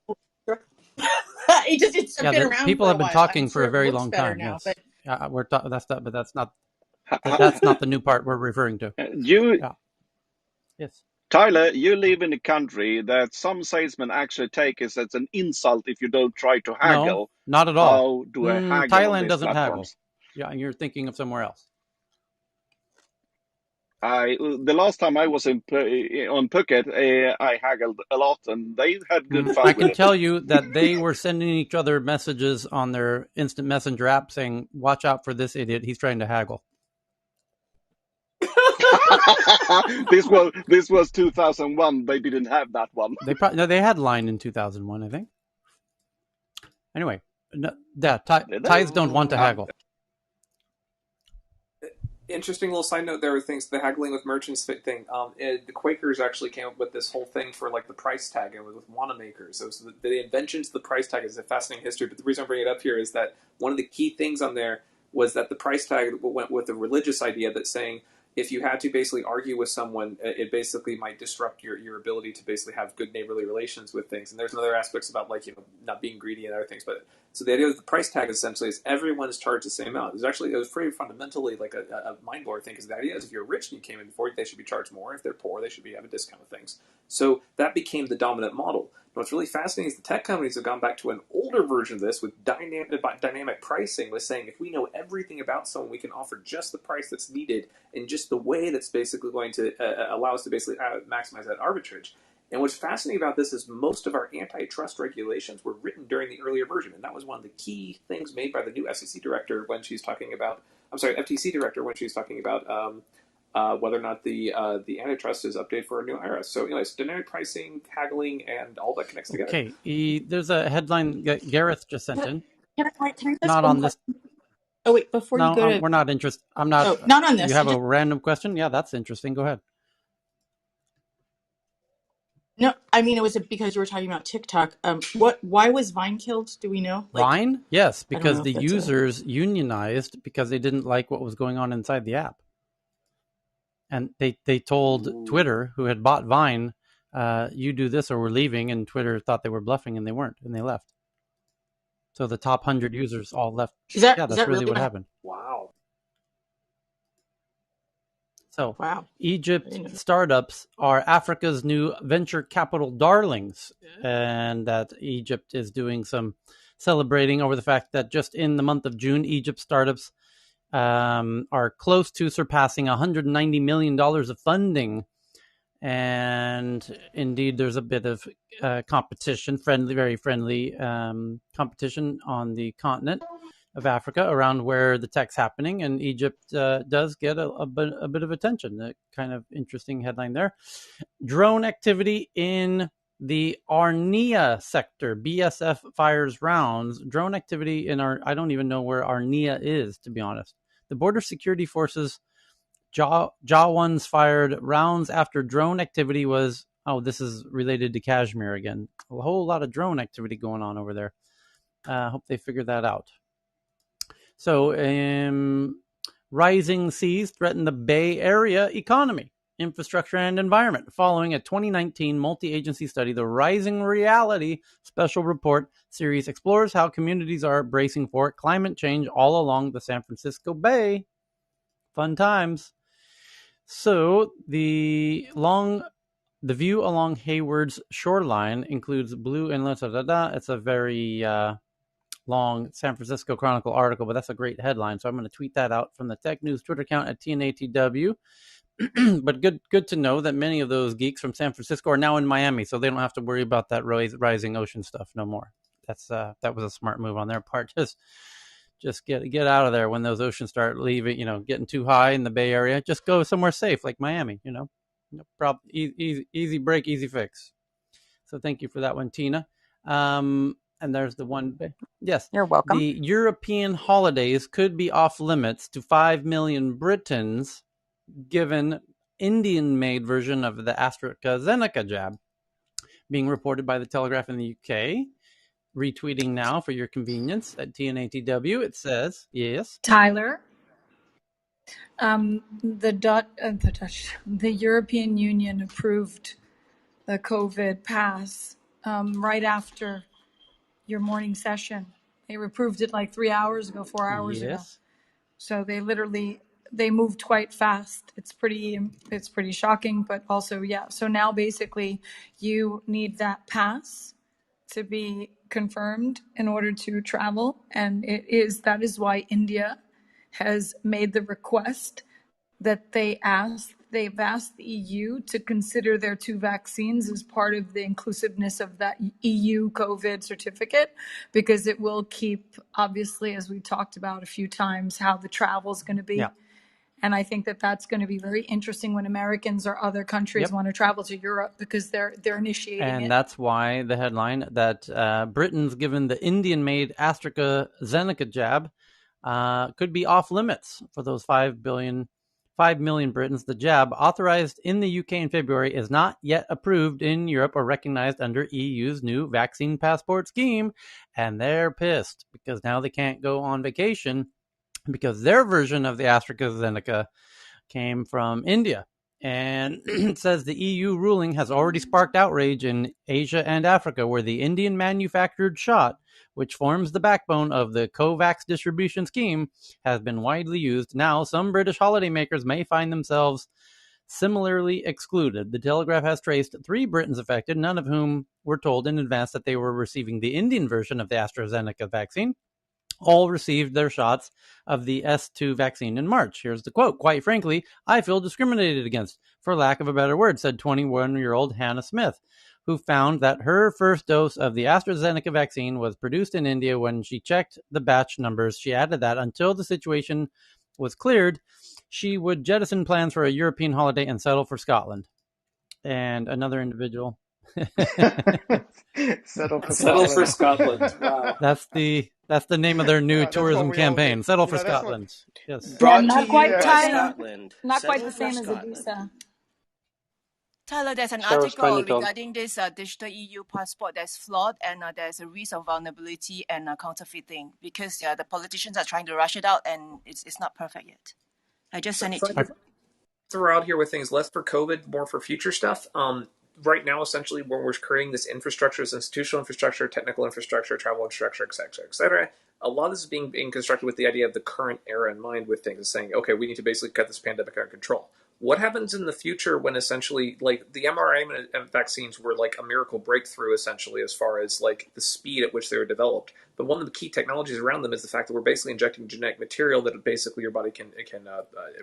It's been around. People for have a been while. talking I'm for sure a very it looks long better time. now, Yes, but that's not How- that's not the new part we're referring to. Yes. Tyler, you live in a country that some salesmen actually take as an insult if you don't try to No, haggle. not at all. How do I haggle on Thailand these doesn't haggle. platforms? Yeah, you're thinking of somewhere else. The last time I was on Phuket, I haggled a lot, and they had good fun I with can it. tell you that they were sending each other messages on their instant messenger app saying, "Watch out for this idiot. He's trying to haggle." This was 2001. They didn't have that one. They had Line in 2001, I think. Anyway, Thais don't want to haggle. Interesting little side note there. Things the haggling with merchants thing. The Quakers actually came up with this whole thing for like the price tag and with Wanamaker. So the inventions of the price tag is a fascinating history. But the reason I'm bringing it up here is that one of the key things on there was that the price tag went with a religious idea that saying if you had to basically argue with someone, it basically might disrupt your ability to basically have good neighborly relations with things. And there's other aspects about like not being greedy and other things. But so the idea of the price tag essentially is everyone is charged the same amount. It was pretty fundamentally like a mind blower thing because the idea is if you're rich and you came in before, they should be charged more. If they're poor, they should have a discount of things. So that became the dominant model. And what's really fascinating is the tech companies have gone back to an older version of this with dynamic pricing, with saying if we know everything about someone, we can offer just the price that's needed in just the way that's basically going to allow us to basically maximize that arbitrage. And what's fascinating about this is most of our antitrust regulations were written during the earlier version, and that was one of the key things made by the new SEC director when she's talking about, FTC director when she's talking about whether or not the antitrust is updated for a new IRS. So, it's dynamic pricing, haggling, and all that connects together. Okay, there's a headline Gareth just sent in. Can I not on this. Oh wait, before you go to, we're not interested. I'm not. Oh, not on this. You have a random question? Yeah, that's interesting. Go ahead. No, I mean it was because you were talking about TikTok. Why was Vine killed? Do we know? Vine? Yes, because the users unionized because they didn't like what was going on inside the app. And they told Twitter, who had bought Vine, you do this or we're leaving, and Twitter thought they were bluffing and they weren't, and they left. So the top 100 users all left. That's really what happened. Wow. So Egypt startups are Africa's new venture capital darlings, and that Egypt is doing some celebrating over the fact that just in the month of June, Egypt startups are close to surpassing $190 million of funding. And indeed, there's a bit of competition, very friendly competition on the continent of Africa around where the tech's happening, and Egypt does get a bit of attention. A kind of interesting headline there. Drone activity in the Arnia sector. BSF fires rounds. Drone activity in I don't even know where Arnia is, to be honest. The border security forces Jawans fired rounds after drone activity was, this is related to Kashmir again. A whole lot of drone activity going on over there. Hope they figure that out. So, rising seas threaten the Bay Area economy, infrastructure, and environment. Following a 2019 multi-agency study, the Rising Reality Special Report series explores how communities are bracing for climate change all along the San Francisco Bay. Fun times. So, the view along Hayward's shoreline includes blue inlets. It's a very long San Francisco Chronicle article, but that's a great headline. So I'm going to tweet that out from the Tech News Twitter account at TNATW. But good to know that many of those geeks from San Francisco are now in Miami, so they don't have to worry about that rising ocean stuff no more. That was a smart move on their part. Just get out of there when those oceans start leaving, getting too high in the Bay Area. Just go somewhere safe like Miami. No problem. Easy break, easy fix. So thank you for that one, Tina. And there's the one. Yes, you're welcome. The European holidays could be off limits to 5 million Britons, given Indian-made version of the AstraZeneca jab, being reported by the Telegraph in the UK. Retweeting now for your convenience at TNATW. It says, yes, Tyler, the European Union approved the COVID pass right after your morning session. They approved it like 3 hours ago, 4 hours ago. So they moved quite fast. It's pretty shocking, but also, yeah. So now basically you need that pass to be confirmed in order to travel. And that is why India has made the request that they've asked the EU to consider their 2 vaccines as part of the inclusiveness of that EU COVID certificate, because it will keep, obviously, as we talked about a few times, how the travel is going to be. Yeah. And I think that that's going to be very interesting when Americans or other countries want to travel to Europe, because they're initiating it. And that's why the headline that Britain's given the Indian-made AstraZeneca jab could be off limits for those 5 million Britons. The jab, authorized in the UK in February, is not yet approved in Europe or recognized under EU's new vaccine passport scheme. And they're pissed because now they can't go on vacation because their version of the AstraZeneca came from India. And it says the EU ruling has already sparked outrage in Asia and Africa, where the Indian-manufactured shot, which forms the backbone of the COVAX distribution scheme, has been widely used. Now, some British holidaymakers may find themselves similarly excluded. The Telegraph has traced 3 Britons affected, none of whom were told in advance that they were receiving the Indian version of the AstraZeneca vaccine. All received their shots of the S2 vaccine in March. Here's the quote. "Quite frankly, I feel discriminated against, for lack of a better word," said 21-year-old Hannah Smith, who found that her first dose of the AstraZeneca vaccine was produced in India. When she checked the batch numbers, she added that until the situation was cleared, she would jettison plans for a European holiday and settle for Scotland. And another individual... Settle for Scotland. Wow. That's the name of their new tourism campaign. Settle for Scotland. Yes. Brought not quite Scotland. Not Settle quite the same Scotland. as a visa. Tyler, there's an Share article Spanish. regarding this digital EU passport that's flawed, and there's a risk of vulnerability and counterfeiting, because the politicians are trying to rush it out, and it's not perfect yet. I just sent it to you. Throw out here with things less for COVID, more for future stuff. Right now, essentially, when we're creating this infrastructure, this institutional infrastructure, technical infrastructure, travel infrastructure, et cetera, a lot of this is being constructed with the idea of the current era in mind, with things saying, okay, we need to basically cut this pandemic under control. What happens in the future when essentially, like, the mRNA vaccines were like a miracle breakthrough, essentially, as far as like the speed at which they were developed. But one of the key technologies around them is the fact that we're basically injecting genetic material that basically your body can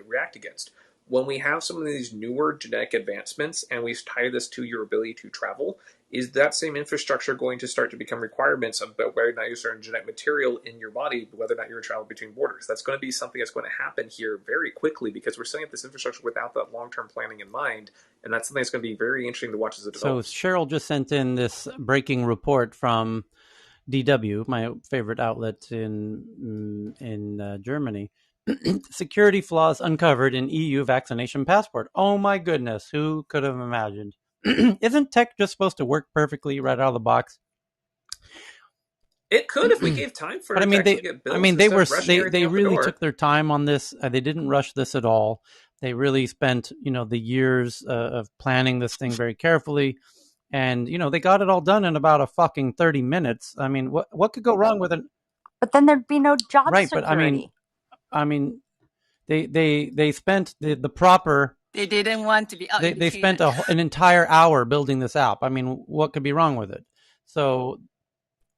react against. When we have some of these newer genetic advancements and we tie this to your ability to travel, is that same infrastructure going to start to become requirements about whether or not you certain genetic material in your body, whether or not you're traveling between borders? That's going to be something that's going to happen here very quickly, because we're setting up this infrastructure without that long-term planning in mind, and that's something that's going to be very interesting to watch as it develops. So Cheryl just sent in this breaking report from DW, my favorite outlet in Germany. Security flaws uncovered in EU vaccination passport. Oh my goodness, who could have imagined? Isn't tech just supposed to work perfectly right out of the box? It could if we gave time for but it. They really took their time on this. They didn't rush this at all. They really spent the years of planning this thing very carefully, and they got it all done in about a fucking 30 minutes. I mean, what could go wrong with it? But then there'd be no job right, security. But I mean, they spent the proper. They didn't want to be out. They spent an entire hour building this app. I mean, what could be wrong with it? So,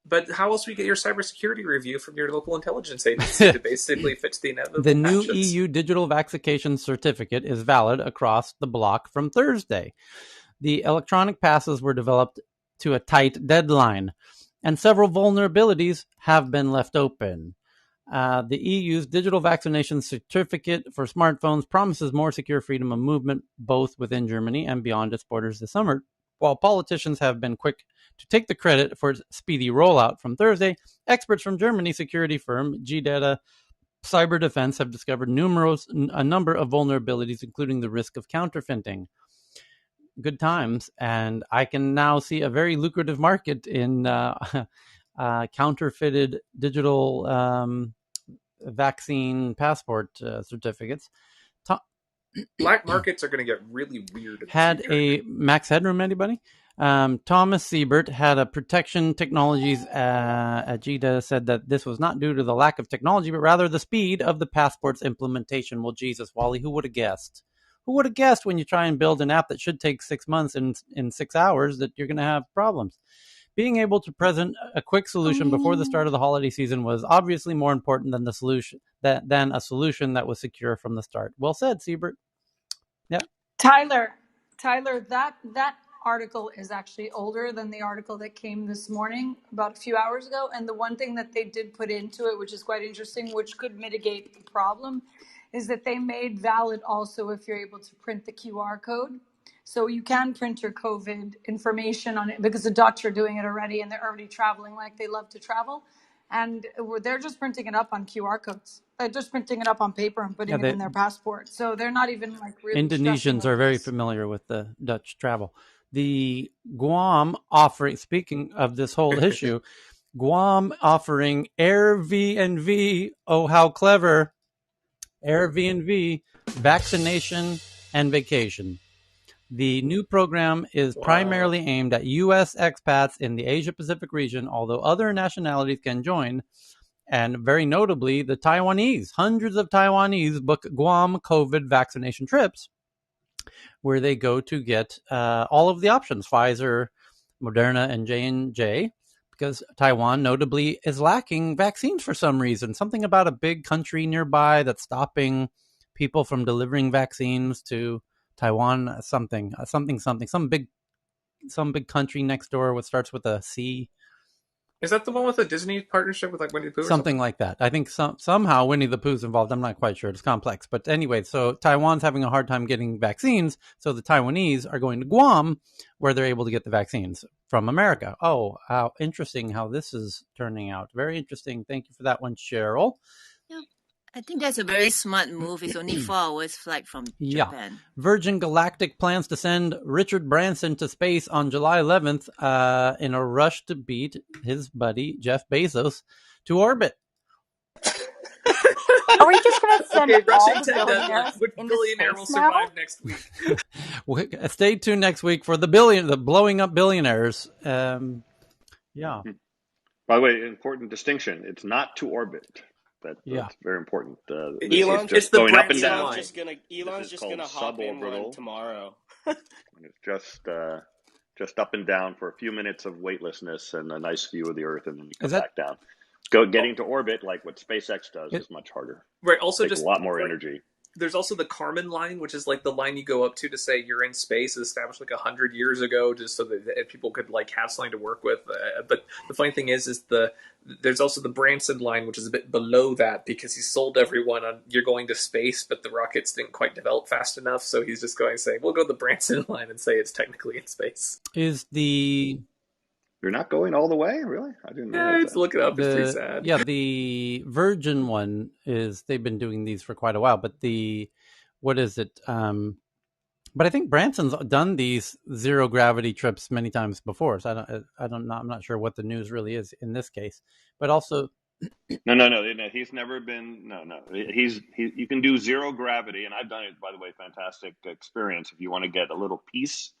But how else do you get your cybersecurity review from your local intelligence agency to basically fix the inevitable The new patches? EU digital vaccination certificate is valid across the bloc from Thursday. The electronic passes were developed to a tight deadline, and several vulnerabilities have been left open. The EU's digital vaccination certificate for smartphones promises more secure freedom of movement both within Germany and beyond its borders this summer. While politicians have been quick to take the credit for its speedy rollout from Thursday, experts from Germany's security firm G-Data Cyber Defense have discovered a number of vulnerabilities, including the risk of counterfeiting. Good times, and I can now see a very lucrative market in counterfeited digital vaccine passport certificates. Black markets are going to get really weird. Had a max headroom, anybody? Thomas Siebert, head of protection technologies at GDA, said that this was not due to the lack of technology, but rather the speed of the passport's implementation. Well, Jesus, Wally, who would have guessed? Who would have guessed when you try and build an app that should take 6 months in 6 hours that you're going to have problems? Being able to present a quick solution before the start of the holiday season was obviously more important than a solution that was secure from the start. Well said, Siebert. Yeah. Tyler, that article is actually older than the article that came this morning about a few hours ago. And the one thing that they did put into it, which is quite interesting, which could mitigate the problem, is that they made valid also if you're able to print the QR code. So you can print your COVID information on it because the docs are doing it already and they're already traveling like they love to travel. And they're just printing it up on QR codes. They're just printing it up on paper and putting it in their passport. So they're not even like really Indonesians are very familiar with the Dutch travel. The Guam offering, speaking of this whole issue, Guam offering Airbnb, oh how clever, Airbnb, vaccination and vacation. The new program is primarily aimed at U.S. expats in the Asia-Pacific region, although other nationalities can join. And very notably, the Taiwanese. Hundreds of Taiwanese book Guam COVID vaccination trips where they go to get all of the options, Pfizer, Moderna, and J&J, because Taiwan notably is lacking vaccines for some reason. Something about a big country nearby that's stopping people from delivering vaccines to Taiwan, some big country next door what starts with a C. Is that the one with the Disney partnership with like Winnie the Pooh? Something like that. I think somehow Winnie the Pooh's involved. I'm not quite sure. It's complex. But anyway, so Taiwan's having a hard time getting vaccines. So the Taiwanese are going to Guam where they're able to get the vaccines from America. Oh, how interesting how this is turning out. Very interesting. Thank you for that one, Cheryl. Yeah. I think that's a very smart move. It's only 4 hours flight from Japan. Yeah. Virgin Galactic plans to send Richard Branson to space on July 11th in a rush to beat his buddy Jeff Bezos to orbit. Are we just going to send all the billionaires which into billionaire space will survive now? next week? Stay tuned next week for the blowing up billionaires. Yeah. By the way, important distinction. It's not to orbit. That's very important. Elon's just going up and down. Elon's just gonna hop in one tomorrow. It's just up and down for a few minutes of weightlessness and a nice view of the Earth, and then you come back down. Getting to orbit, like what SpaceX does, is much harder. Right. Also, takes a lot more energy. There's also the Kármán line, which is like the line you go up to say you're in space, established like 100 years ago, just so that people could like have something to work with. But the funny thing is there's also the Branson line, which is a bit below that because he sold everyone on you're going to space, but the rockets didn't quite develop fast enough, so he's just going to say we'll go the Branson line and say it's technically in space. You're not going all the way, really? I didn't know. Yeah, it's look it up. It's pretty sad. Yeah, the Virgin one they've been doing these for quite a while, but what is it? But I think Branson's done these zero gravity trips many times before, so I'm not sure what the news really is in this case. But also, no, he's never been. No, you can do zero gravity, and I've done it. By the way, fantastic experience if you want to get a little piece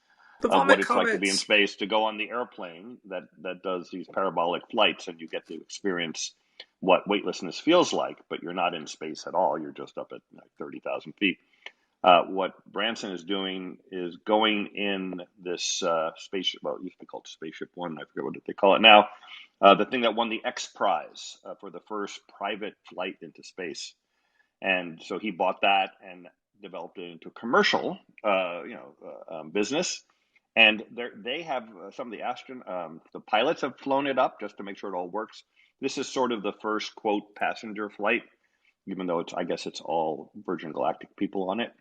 of what it's like to be in space, to go on the airplane that does these parabolic flights, and you get to experience what weightlessness feels like, but you're not in space at all. You're just up at 30,000 feet. What Branson is doing is going in this spaceship. Well, it used to be called Spaceship One. I forget what they call it now. The thing that won the X Prize for the first private flight into space. And so he bought that and developed it into a commercial, business. And they have some of the pilots have flown it up just to make sure it all works. This is sort of the first quote passenger flight, even though I guess it's all Virgin Galactic people on it.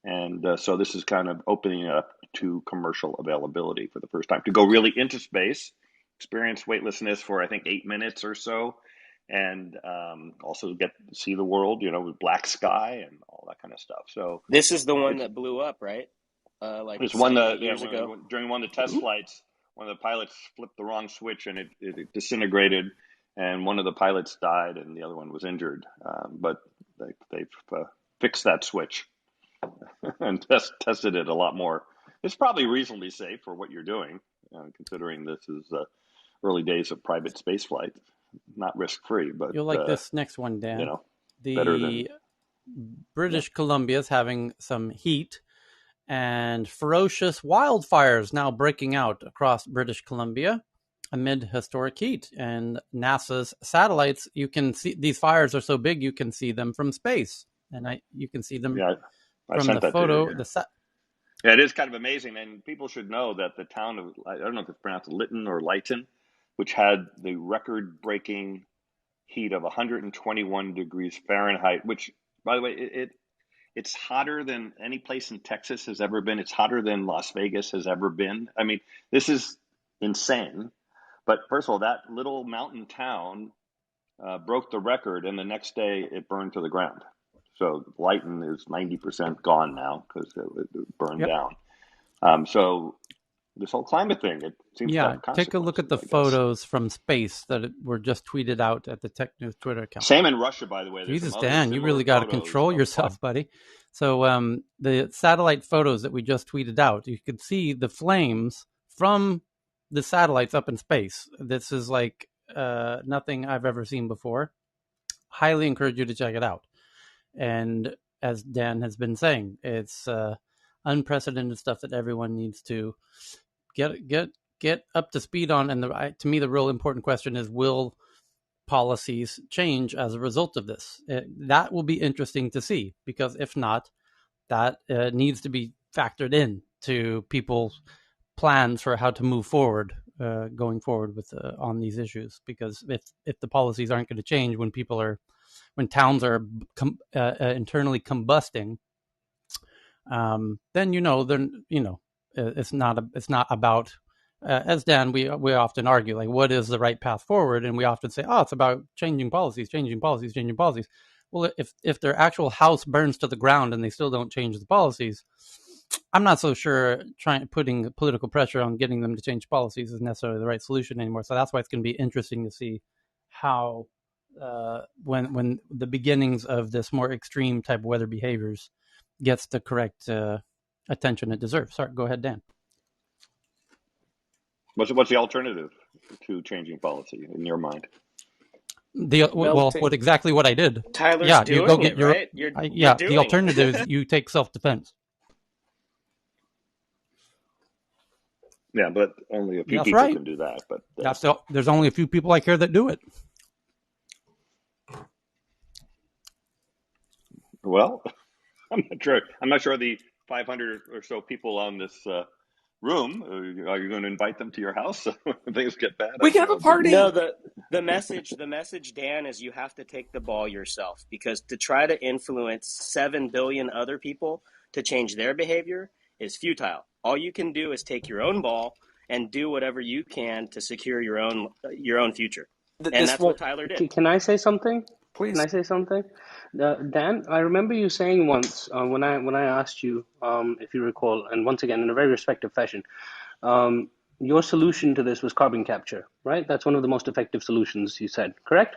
And so this is kind of opening up to commercial availability for the first time to go really into space, experience weightlessness for I think 8 minutes or so, and also get to see the world, with black sky and all that kind of stuff. So This is the one that blew up, right? Like it's one 7-8 years ago. During one of the test flights, one of the pilots flipped the wrong switch and it disintegrated, and one of the pilots died and the other one was injured. But they've fixed that switch and tested it a lot more. It's probably reasonably safe for what you're doing, considering this is early days of private space flight. Not risk free, but you'll like this next one, Dan. Better than British Columbia is having some heat, and ferocious wildfires now breaking out across British Columbia amid historic heat. And NASA's satellites, you can see these fires are so big you can see them from space, and you can see them from the photo. It is kind of amazing, and people should know that the town of, I don't know if it's pronounced Lytton or Lytton, which had the record-breaking heat of 121 degrees Fahrenheit, which, by the way, it's hotter than any place in Texas has ever been. It's hotter than Las Vegas has ever been. I mean, this is insane. But first of all, that little mountain town broke the record, and the next day it burned to the ground. So Lytton is 90% gone now because it burned down. So this whole climate thing, it seems to have consequences. Take a look at the photos from space that were just tweeted out at the Tech News Twitter account. Same in Russia, by the way. Jesus, Dan, you really got to control yourself, buddy. So the satellite photos that we just tweeted out, you could see the flames from the satellites up in space. This is like nothing I've ever seen before. Highly encourage you to check it out. And as Dan has been saying, it's unprecedented stuff that everyone needs to get up to speed on. And to me, the real important question is, will policies change as a result of this? That will be interesting to see, because if not, that needs to be factored in to people's plans for how to move forward, going forward with on these issues. Because if the policies aren't going to change when towns are internally combusting, then it's not about, as Dan, we often argue, like, what is the right path forward, and we often say, it's about changing policies. Well, if their actual house burns to the ground and they still don't change the policies, I'm not so sure putting political pressure on getting them to change policies is necessarily the right solution anymore. So that's why it's going to be interesting to see how when the beginnings of this more extreme type of weather behaviors gets the correct attention it deserves. Sorry, go ahead, Dan. What's the alternative to changing policy in your mind? Exactly what I did. Tyler's doing you go get it, your right? You're doing the alternative is you take self-defense. Yeah, but only a few people can do that. But there's only a few people I care that do it. Well, I'm not sure the 500 or so people on this room, are you going to invite them to your house when things get bad? We can have a party. No, the message, Dan, is you have to take the ball yourself, because to try to influence 7 billion other people to change their behavior is futile. All you can do is take your own ball and do whatever you can to secure your own future. And that's what Tyler did. Can I say something? Please. Can I say something? Dan, I remember you saying once when I asked you, if you recall, and once again in a very respectful fashion, your solution to this was carbon capture, right? That's one of the most effective solutions, you said, correct?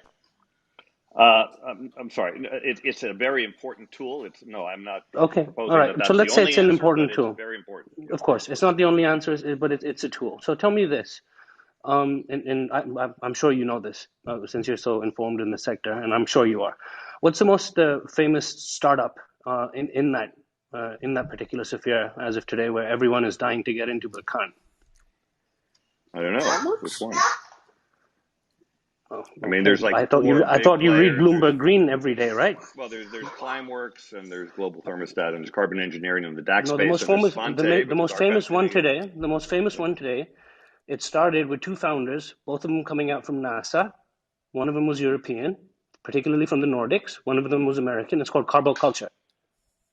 I'm sorry. It's a very important tool. I'm not. Okay. All right. So let's say it's an important tool. It's very important. Of course, it's not the only answer, but it's a tool. So tell me this. And I'm sure you know this since you're so informed in the sector, and I'm sure you are. What's the most famous startup in that in that particular sphere as of today, where everyone is dying to get into but can't? I don't know which one. Oh, I mean, there's like I thought four big you read players. Bloomberg Green every day, right? Well, there's Climeworks and there's Global Thermostat and there's Carbon Engineering in the DAC No, the space most and there's famous, Svante, the which is most our famous one destiny. today. The most famous one today. It started with two founders, both of them coming out from NASA. One of them was European, particularly from the Nordics. One of them was American. It's called Carbon Culture.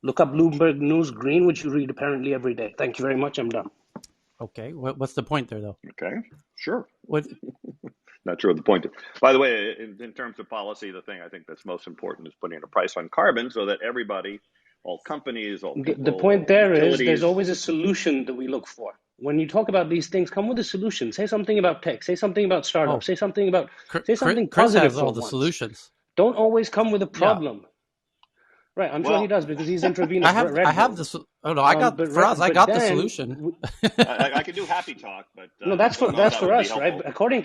Look up Bloomberg News Green, which you read apparently every day. Thank you very much. I'm done. Okay. What's the point there, though? Okay, sure. What? Not sure what the point is. By the way, in terms of policy, the thing I think that's most important is putting a price on carbon so that everybody, all companies, all people, The point all there is there's utilities. always a solution that we look for. When you talk about these things, come with a solution. Say something about tech. Say something about startups. Say something Chris positive has for all the once. solutions. Don't always come with a Yeah. problem. Right, I'm sure he does because he's intravenous. I have this. Oh no, I got the solution. I could do happy talk, but no, I don't know if that's that for would be us, right? helpful. But according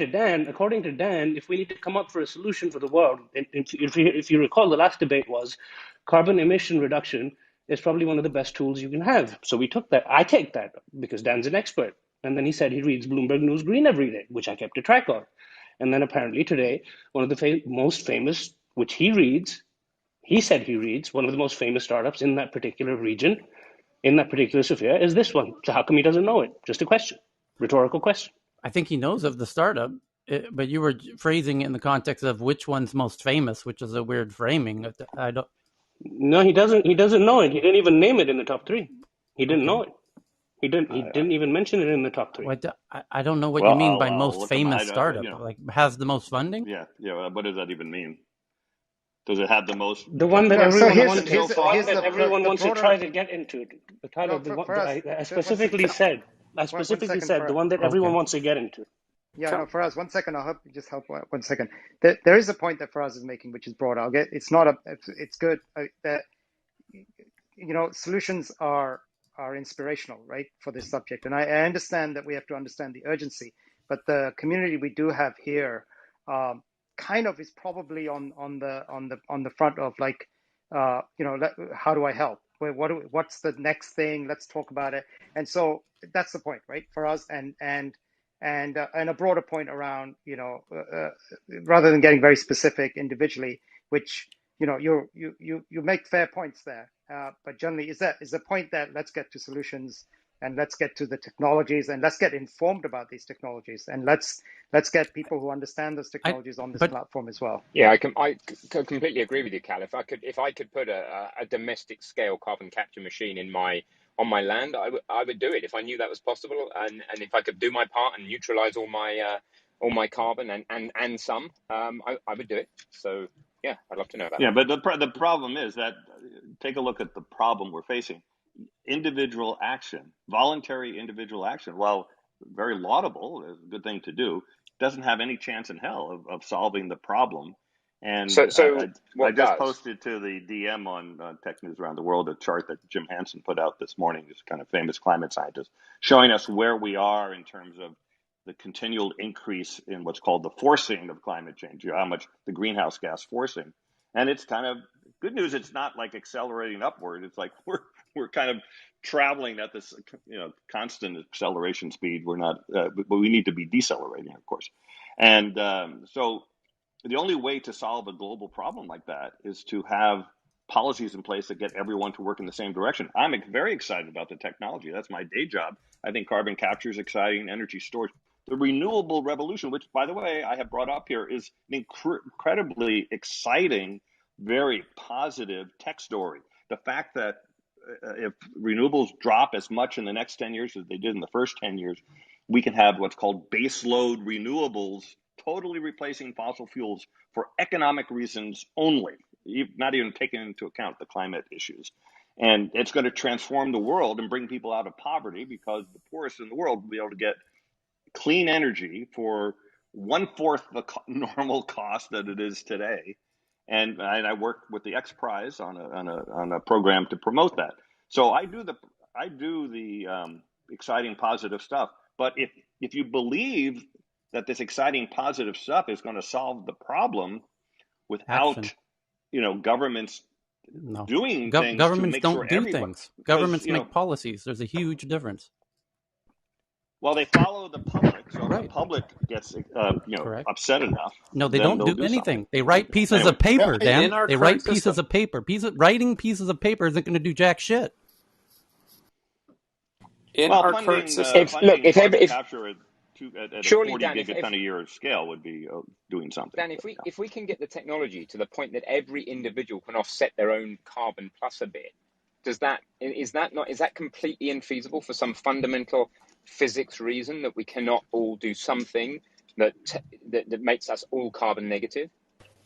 to Dan, if we need to come up for a solution for the world, if you recall, the last debate was carbon emission reduction is probably one of the best tools you can have. So we took that. I take that because Dan's an expert, and then he said he reads Bloomberg News Green every day, which I kept a track of, and then apparently today one of the most famous, which he reads. He said he reads one of the most famous startups in that particular region, in that particular sphere, is this one. So how come he doesn't know it? Just a question, rhetorical question. I think he knows of the startup, but you were phrasing it in the context of which one's most famous, which is a weird framing. I don't. No, he doesn't. He doesn't know it. He didn't even name it in the top three. He didn't know it. He didn't even mention it in the top three. I don't know what Well, you mean by I'll most look him. famous startup. Like has the most funding. Yeah. What does that even mean? Does it have the most? The one that everyone wants to try to get into. Tyler, I specifically said the one that everyone wants to get into. Yeah, no, Faraz, 1 second. I'll help you. Just help 1 second. There is a point that Faraz is making, which is broad. It's not it's good that solutions are inspirational, right, for this subject, and I understand that we have to understand the urgency, but the community we do have here, kind of is probably on the front of like, how do I help? What's the next thing? Let's talk about it. And so that's the point, right, for us, and a broader point around, rather than getting very specific individually, which you make fair points there, but generally is the point that let's get to solutions and let's get to the technologies and let's get informed about these technologies and let's get people who understand those technologies on this platform as well. Yeah, I completely agree with you, Cal. If I could put a domestic scale carbon capture machine on my land, I would do it if I knew that was possible, and if I could do my part and neutralize all my carbon and some, I would do it. So yeah, I'd love to know about that. Yeah, but the problem is that take a look at the problem we're facing. Individual action, voluntary individual action, while very laudable, is a good thing to do, doesn't have any chance in hell of solving the problem. And so I just posted to the DM on Tech News Around the World a chart that Jim Hansen put out this morning, this kind of famous climate scientist, showing us where we are in terms of the continual increase in what's called the forcing of climate change, how much the greenhouse gas forcing. And it's kind of good news. It's not like accelerating upward. It's like we're kind of traveling at this constant acceleration speed. We're not, but we need to be decelerating, of course. And so the only way to solve a global problem like that is to have policies in place that get everyone to work in the same direction. I'm very excited about the technology. That's my day job. I think carbon capture is exciting, energy storage. The renewable revolution, which, by the way, I have brought up here, is an incredibly exciting, very positive tech story. The fact that if renewables drop as much in the next 10 years as they did in the first 10 years, we can have what's called baseload renewables, totally replacing fossil fuels for economic reasons only, not even taking into account the climate issues. And it's going to transform the world and bring people out of poverty because the poorest in the world will be able to get clean energy for 1/4 the normal cost that it is today. And I work with the X Prize on a program to promote that. So I do the exciting positive stuff. But if you believe that this exciting positive stuff is going to solve the problem without governments doing things to governments make don't sure do everybody. things. Governments make policies. There's a huge difference. Well, they follow the public, so if the Right. public gets Correct. upset enough, No, they then don't they'll do do something. anything. They write pieces Anyway. of paper, Dan. In our They current write pieces system. of paper. Writing pieces of paper isn't going to do jack shit. In Well, our current system. funding carbon capture at a surely, 40 Dan, gigaton a year scale would be doing something. Dan, if we can get the technology to the point that every individual can offset their own carbon plus a bit, is that completely infeasible for some fundamental physics reason that we cannot all do something that makes us all carbon negative?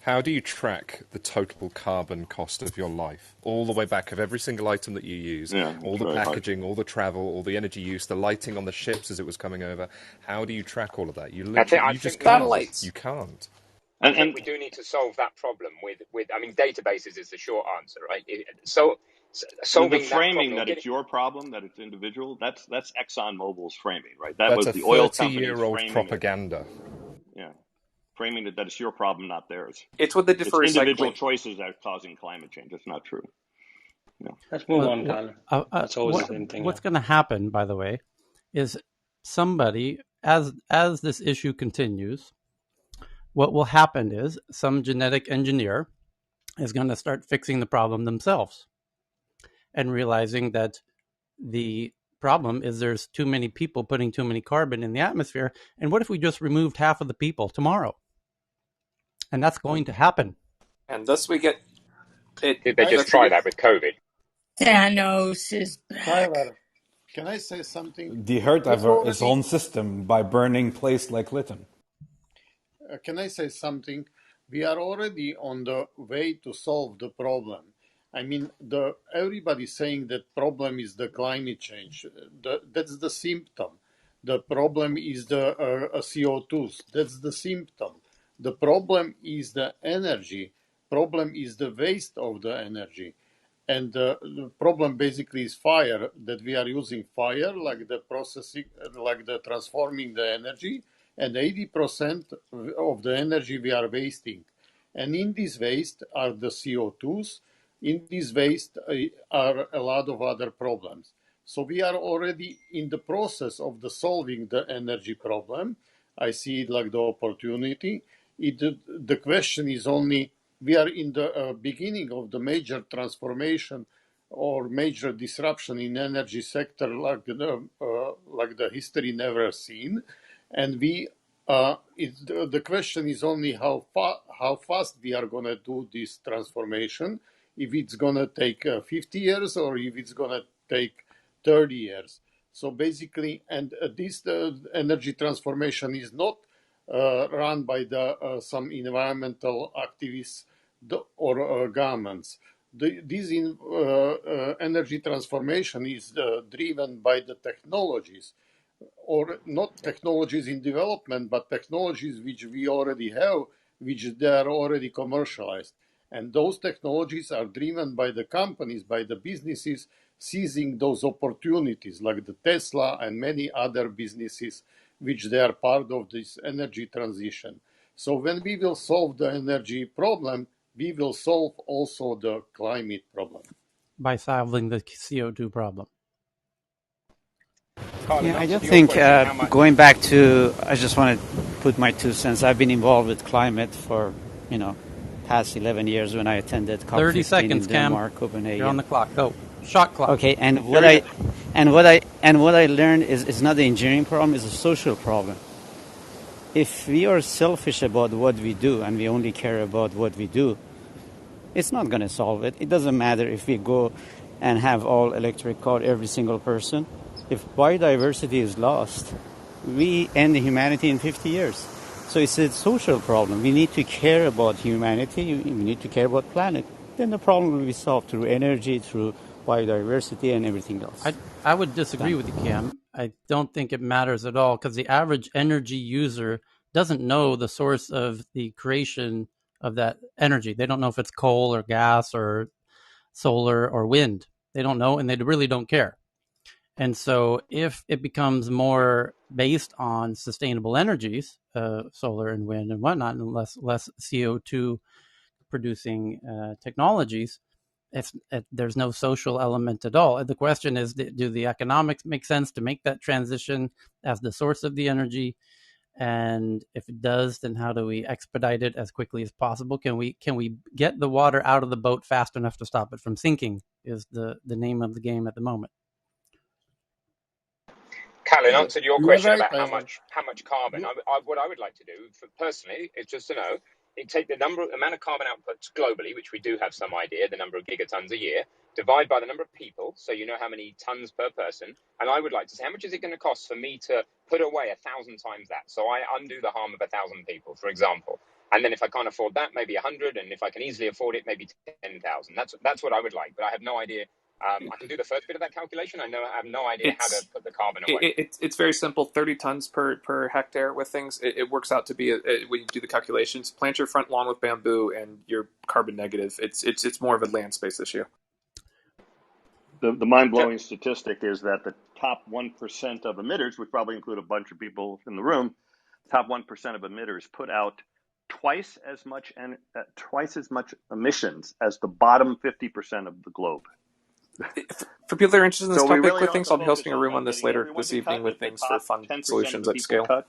How do you track the total carbon cost of your life? All the way back of every single item that you use, all the packaging, all the travel, all the energy use, the lighting on the ships as it was coming over. How do you track all of that? You literally, you just can't. You can't. I think we do need to solve that problem with I mean, databases is the short answer, right? So solving the framing that it's your problem, that it's individual, that's ExxonMobil's framing, right? That That's was a the oil company's 30-year-old framing propaganda. Framing that it's your problem, not theirs. It's what they do for individual recycling. choices that are causing climate change. That's not true. Let's move on, Tyler. That's always the same thing. What's going to happen, by the way, is somebody, as this issue continues, what will happen is some genetic engineer is going to start fixing the problem themselves and realizing that the problem is there's too many people putting too many carbon in the atmosphere. And what if we just removed half of the people tomorrow? And that's going to happen. And thus we get it. Did they just try that with COVID? Thanos is back. Tyler, can I say something? The Earth have its own system by burning place like Lytton. Can I say something? We are already on the way to solve the problem. I mean, everybody's saying that problem is the climate change. That's the symptom. The problem is the CO2s. That's the symptom. The problem is the energy. Problem is the waste of the energy. And the problem basically is fire, that we are using fire, like the processing, like the transforming the energy, and 80% of the energy we are wasting. And in this waste are the CO2s. In this waste are a lot of other problems. So we are already in the process of solving the energy problem. I see it like the opportunity. The question is only, we are in the beginning of the major transformation or major disruption in energy sector like the history never seen. And the question is only how fast we are going to do this transformation, if it's going to take 50 years or if it's going to take 30 years. So basically, and this energy transformation is not run by some environmental activists or governments. This energy transformation is driven by the technologies, or not technologies in development, but technologies which we already have, which they are already commercialized. And those technologies are driven by the companies, by the businesses seizing those opportunities, like the Tesla and many other businesses, which they are part of this energy transition. So when we will solve the energy problem, we will solve also the climate problem. By solving the CO2 problem. Yeah, I just think going back to, I just want to put my 2 cents. I've been involved with climate for, past 11 years when I attended COP15 30 seconds, in Denmark, Cam. Copenhagen. You're on the clock. Go. Shot clock. Okay, and what I learned is not the engineering problem, it's a social problem. If we are selfish about what we do and we only care about what we do, it's not going to solve it. It doesn't matter if we go and have all electric car, every single person. If biodiversity is lost, we end humanity in 50 years. So it's a social problem. We need to care about humanity. We need to care about planet. Then the problem will be solved through energy, through biodiversity, and everything else. I would disagree with you, Cam. I don't think it matters at all, because the average energy user doesn't know the source of the creation of that energy. They don't know if it's coal or gas or solar or wind. They don't know, and they really don't care. And so if it becomes more based on sustainable energies, solar and wind and whatnot, and less CO2 producing technologies, there's no social element at all. The question is, do the economics make sense to make that transition as the source of the energy? And if it does, then how do we expedite it as quickly as possible? Can we get the water out of the boat fast enough to stop it from sinking? Is the name of the game at the moment. Cal, in answer to your You are question right. about how much carbon, what I would like to do personally is just to know, take the amount of carbon outputs globally, which we do have some idea, the number of gigatons a year, divide by the number of people, so you know how many tons per person, and I would like to say, how much is it going to cost for me to put away 1,000 times that, so I undo the harm of 1,000 people, for example. And then if I can't afford that, maybe 100, and if I can easily afford it, maybe 10,000. That's what I would like, but I have no idea. I can do the first bit of that calculation. I have no idea how to put the carbon away. It's very simple. 30 tons per hectare with things. It works out to be when you do the calculations. Plant your front lawn with bamboo, and you're carbon negative. It's more of a land space issue. The mind-blowing statistic is that the top 1% of emitters, which probably include a bunch of people in the room, top 1% of emitters put out twice as much emissions as the bottom 50% of the globe. For people that are interested in this So we topic, really with don't things, have I'll to be focus hosting a room on this getting later everyone this to evening cut. with If the things for top fun 10% solutions of the at people scale. cut,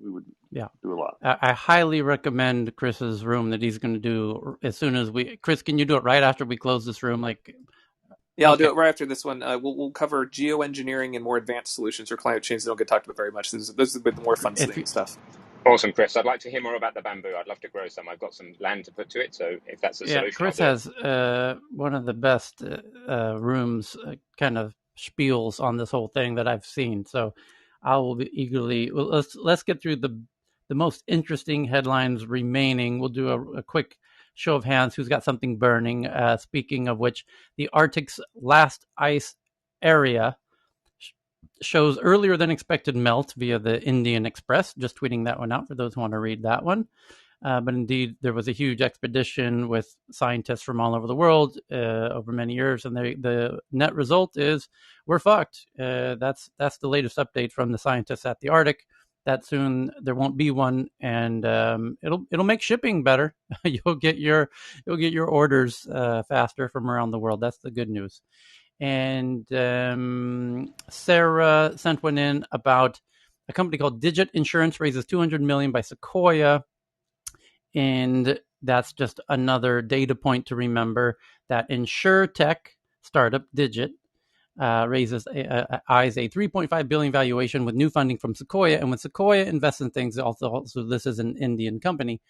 we would do a lot. I highly recommend Chris's room that he's going to do as soon as Chris, can you do it right after we close this room? Yeah, I'll do it right after this one. We'll cover geoengineering and more advanced solutions for climate change that don't get talked about very much. This is a bit more fun stuff. Awesome, Chris. I'd like to hear more about the bamboo. I'd love to grow some. I've got some land to put to it, so if that's a solution, Chris I'll do has one of the best rooms, kind of spiels on this whole thing that I've seen. So I will be eagerly. Well, let's get through the most interesting headlines remaining. We'll do a quick show of hands who's got something burning. Speaking of which, the Arctic's last ice area shows earlier than expected melt via the Indian Express. Just tweeting that one out for those who want to read that one. But indeed, there was a huge expedition with scientists from all over the world over many years, and the net result is we're fucked. That's the latest update from the scientists at the Arctic. That soon there won't be one, and it'll make shipping better. You'll get your orders faster from around the world. That's the good news. And Sarah sent one in about a company called Digit Insurance raises $200 million by Sequoia. And that's just another data point to remember that InsurTech startup Digit raises eyes a $3.5 billion valuation with new funding from Sequoia. And when Sequoia invests in things, also this is an Indian company,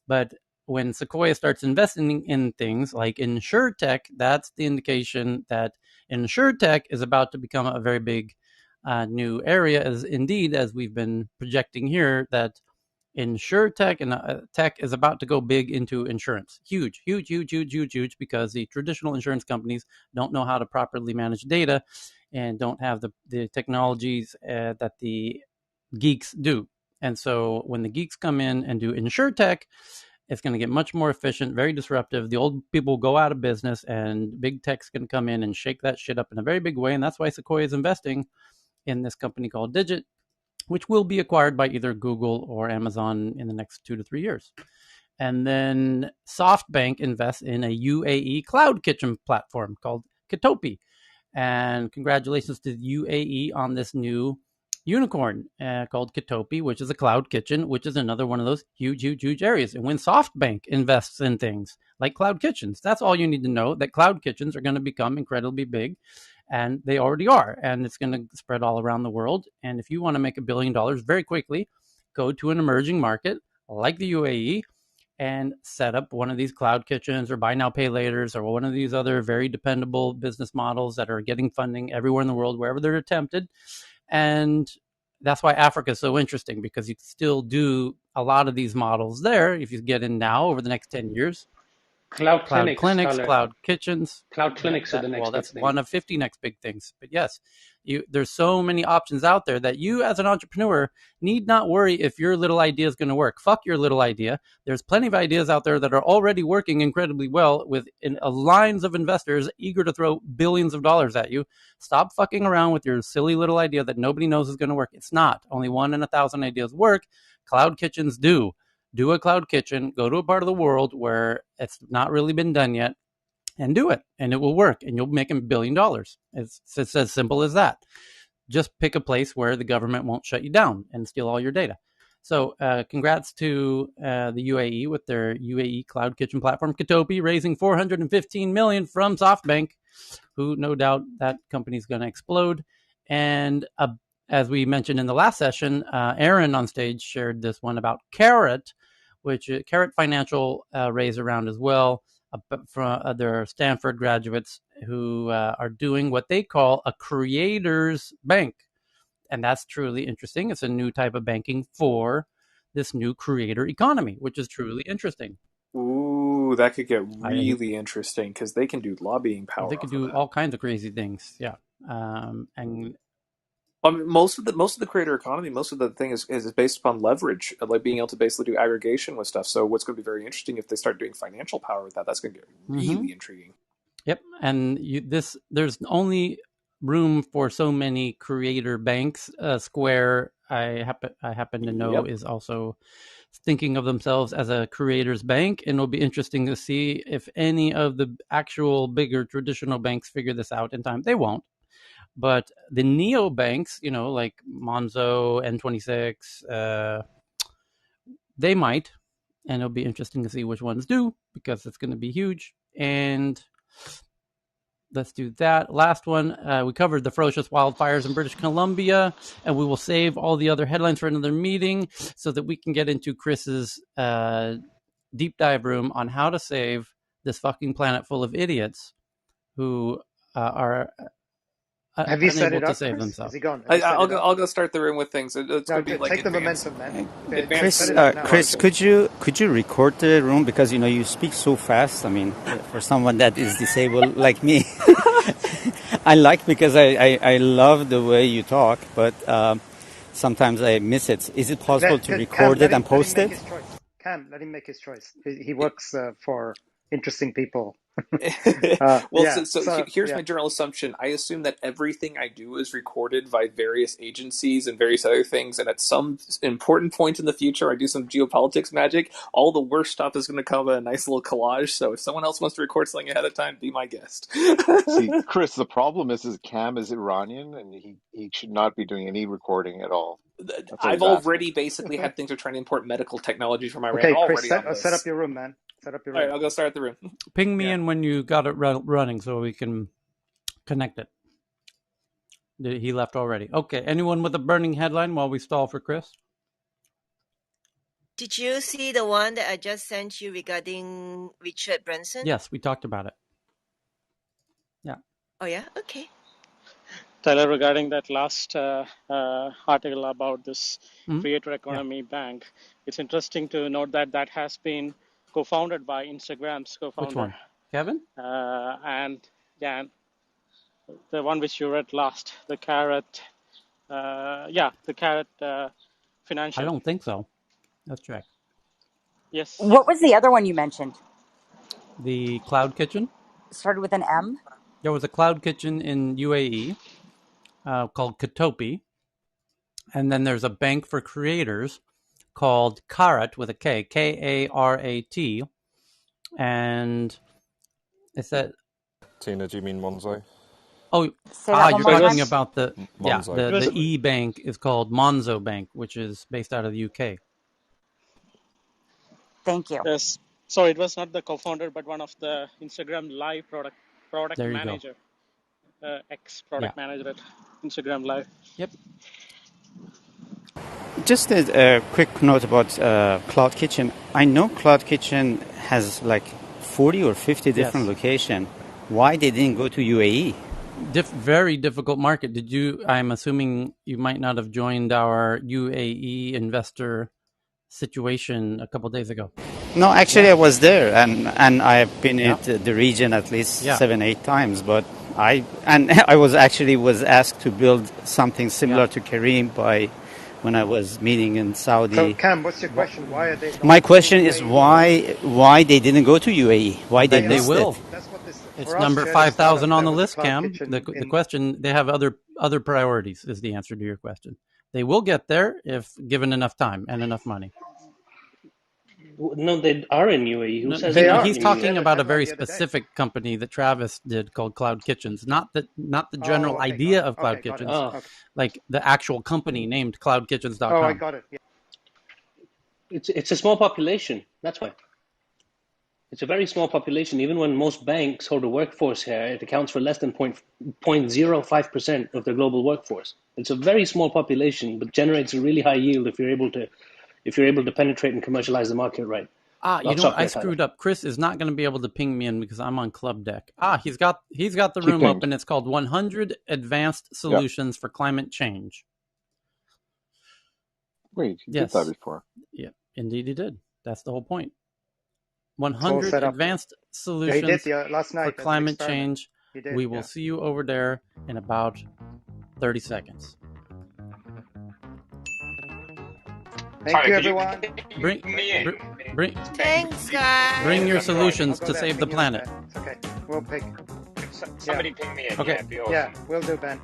but when Sequoia starts investing in things like InsurTech, that's the indication that InsurTech is about to become a very big new area, as we've been projecting here, that InsurTech and tech is about to go big into insurance. Huge, because the traditional insurance companies don't know how to properly manage data and don't have the technologies that the geeks do. And so when the geeks come in and do InsurTech, it's going to get much more efficient, very disruptive. The old people go out of business, and big tech's going to come in and shake that shit up in a very big way. And that's why Sequoia is investing in this company called Digit, which will be acquired by either Google or Amazon in the next 2 to 3 years. And then SoftBank invests in a UAE cloud kitchen platform called Kitopi. And congratulations to the UAE on this new unicorn called Kitopi, which is a cloud kitchen, which is another one of those huge areas. And when SoftBank invests in things like cloud kitchens, that's all you need to know, that cloud kitchens are going to become incredibly big. And they already are. And it's going to spread all around the world. And if you want to make $1 billion very quickly, go to an emerging market like the UAE and set up one of these cloud kitchens or buy now, pay laters, or one of these other very dependable business models that are getting funding everywhere in the world, wherever they're attempted. And that's why Africa is so interesting, because you can still do a lot of these models there if you get in now over the next 10 years. Cloud clinics, cloud kitchens. Cloud clinics are the next that's big thing. one of 50 next big things. But yes, there's so many options out there that you as an entrepreneur need not worry if your little idea is going to work. Fuck your little idea. There's plenty of ideas out there that are already working incredibly well with lines of investors eager to throw billions of dollars at you. Stop fucking around with your silly little idea that nobody knows is going to work. It's not. Only 1 in 1,000 ideas work. Cloud kitchens do. Do a cloud kitchen, go to a part of the world where it's not really been done yet, and do it, and it will work, and you'll make $1 billion. It's as simple as that. Just pick a place where the government won't shut you down and steal all your data. So congrats to the UAE with their UAE Cloud Kitchen platform, Kitopi, raising $415 million from SoftBank, who no doubt that company's going to explode. And as we mentioned in the last session, Aaron on stage shared this one about Carrot, which Carrot Financial raised around as well. From other Stanford graduates who are doing what they call a creators bank. And that's truly interesting. It's a new type of banking for this new creator economy, which is truly interesting. Ooh, that could get really interesting because they can do lobbying power. They could do all kinds of crazy things. Yeah. And most of the creator economy, most of the thing is based upon leverage, like being able to basically do aggregation with stuff. So what's going to be very interesting if they start doing financial power with that, that's going to get really intriguing. Yep. And there's only room for so many creator banks. Square, I happen to know, is also thinking of themselves as a creators bank, and it'll be interesting to see if any of the actual bigger traditional banks figure this out in time. They won't. But the neo banks, like Monzo, N26, they might, and it'll be interesting to see which ones do, because it's going to be huge. And let's do that. Last one, we covered the ferocious wildfires in British Columbia, and we will save all the other headlines for another meeting so that we can get into Chris's deep dive room on how to save this fucking planet full of idiots who are have you set it up, to save Chris? themselves. Is he gone? I'll go start the room with things. It's going to be like take the momentum, man. Chris, could you record the room, because you speak so fast? I mean, for someone that is disabled like me, I like, because I love the way you talk, but sometimes I miss it. Is it possible to record it and post it? Cam, let him make his choice. He works for interesting people. Here's my general assumption. I assume that everything I do is recorded by various agencies and various other things, and at some important point in the future I do some geopolitics magic, all the worst stuff is going to come in a nice little collage. So if someone else wants to record something ahead of time, be my guest. See, Chris, the problem is Cam is Iranian, and he should not be doing any recording at all. I've already basically had things to try and import medical technology from Iran. Okay, Chris, set up your room, man. Set up your room. All right, I'll go start the room. Ping me in when you got it running so we can connect it. He left already. Okay, anyone with a burning headline while we stall for Chris? Did you see the one that I just sent you regarding Richard Branson? Yes, we talked about it. Yeah. Oh, yeah? Okay. Tyler, regarding that last article about this creator economy bank, it's interesting to note that has been co-founded by Instagram's co-founder. Which one? Kevin? And yeah, the one which you read last, the Carrot, the Carrot Financial. I don't think so. Let's check. Yes. What was the other one you mentioned? The Cloud Kitchen. Started with an M? There was a Cloud Kitchen in UAE called Kitopi. And then there's a bank for creators called Carrot with a K, K-A-R-A-T. And it's that. Tina, do you mean Monzo? Oh, you're talking about the the e-bank is called Monzo Bank, which is based out of the UK. Thank you. Yes. So it was not the co-founder, but one of the Instagram Live product manager, ex-product manager at Instagram Live. Yep. Just a quick note about Cloud Kitchen. I know Cloud Kitchen has like 40 or 50 different locations. Why they didn't go to UAE? Very difficult market. I'm assuming you might not have joined our UAE investor situation a couple of days ago. No, actually I was there, and I've been in the region at least 7-8 times, but I was asked to build something similar to Kareem when I was meeting in Saudi. So Cam, what's your question? Why are they? My question is why they didn't go to UAE? Why they missed will. it? That's what this. It's number 5,000 on the list, Cam. The question, they have other priorities, is the answer to your question. They will get there if given enough time and enough money. No, they are in UAE. Who No, says They they're are. not he's in talking UAE? about a Headline very the other day. specific company that Travis did called Cloud Kitchens, not the general Oh, okay, got idea it. of Cloud Okay, got it. Kitchens, Oh, Okay. like the actual company named Oh, I cloudkitchens.com. got it. Yeah. it's a small population. That's why. It's a very small population. Even when most banks hold a workforce here, it accounts for less than 0.05% of their global workforce. It's a very small population, but generates a really high yield if you're able to penetrate and commercialize the market right. You know what? I screwed up. Chris is not going to be able to ping me in because I'm on Club Deck. He's got the room open. It's called 100 Advanced Solutions for Climate Change. Wait, he did that before. Yeah, indeed he did. That's the whole point. 100 Advanced Solutions last night for Climate Change. We will see you over there in about 30 seconds. Thank you, everyone. Thanks, guys. Bring your solutions to save the planet. It's okay. We'll pick. Somebody ping me in. Okay. Yeah, we'll do, Ben.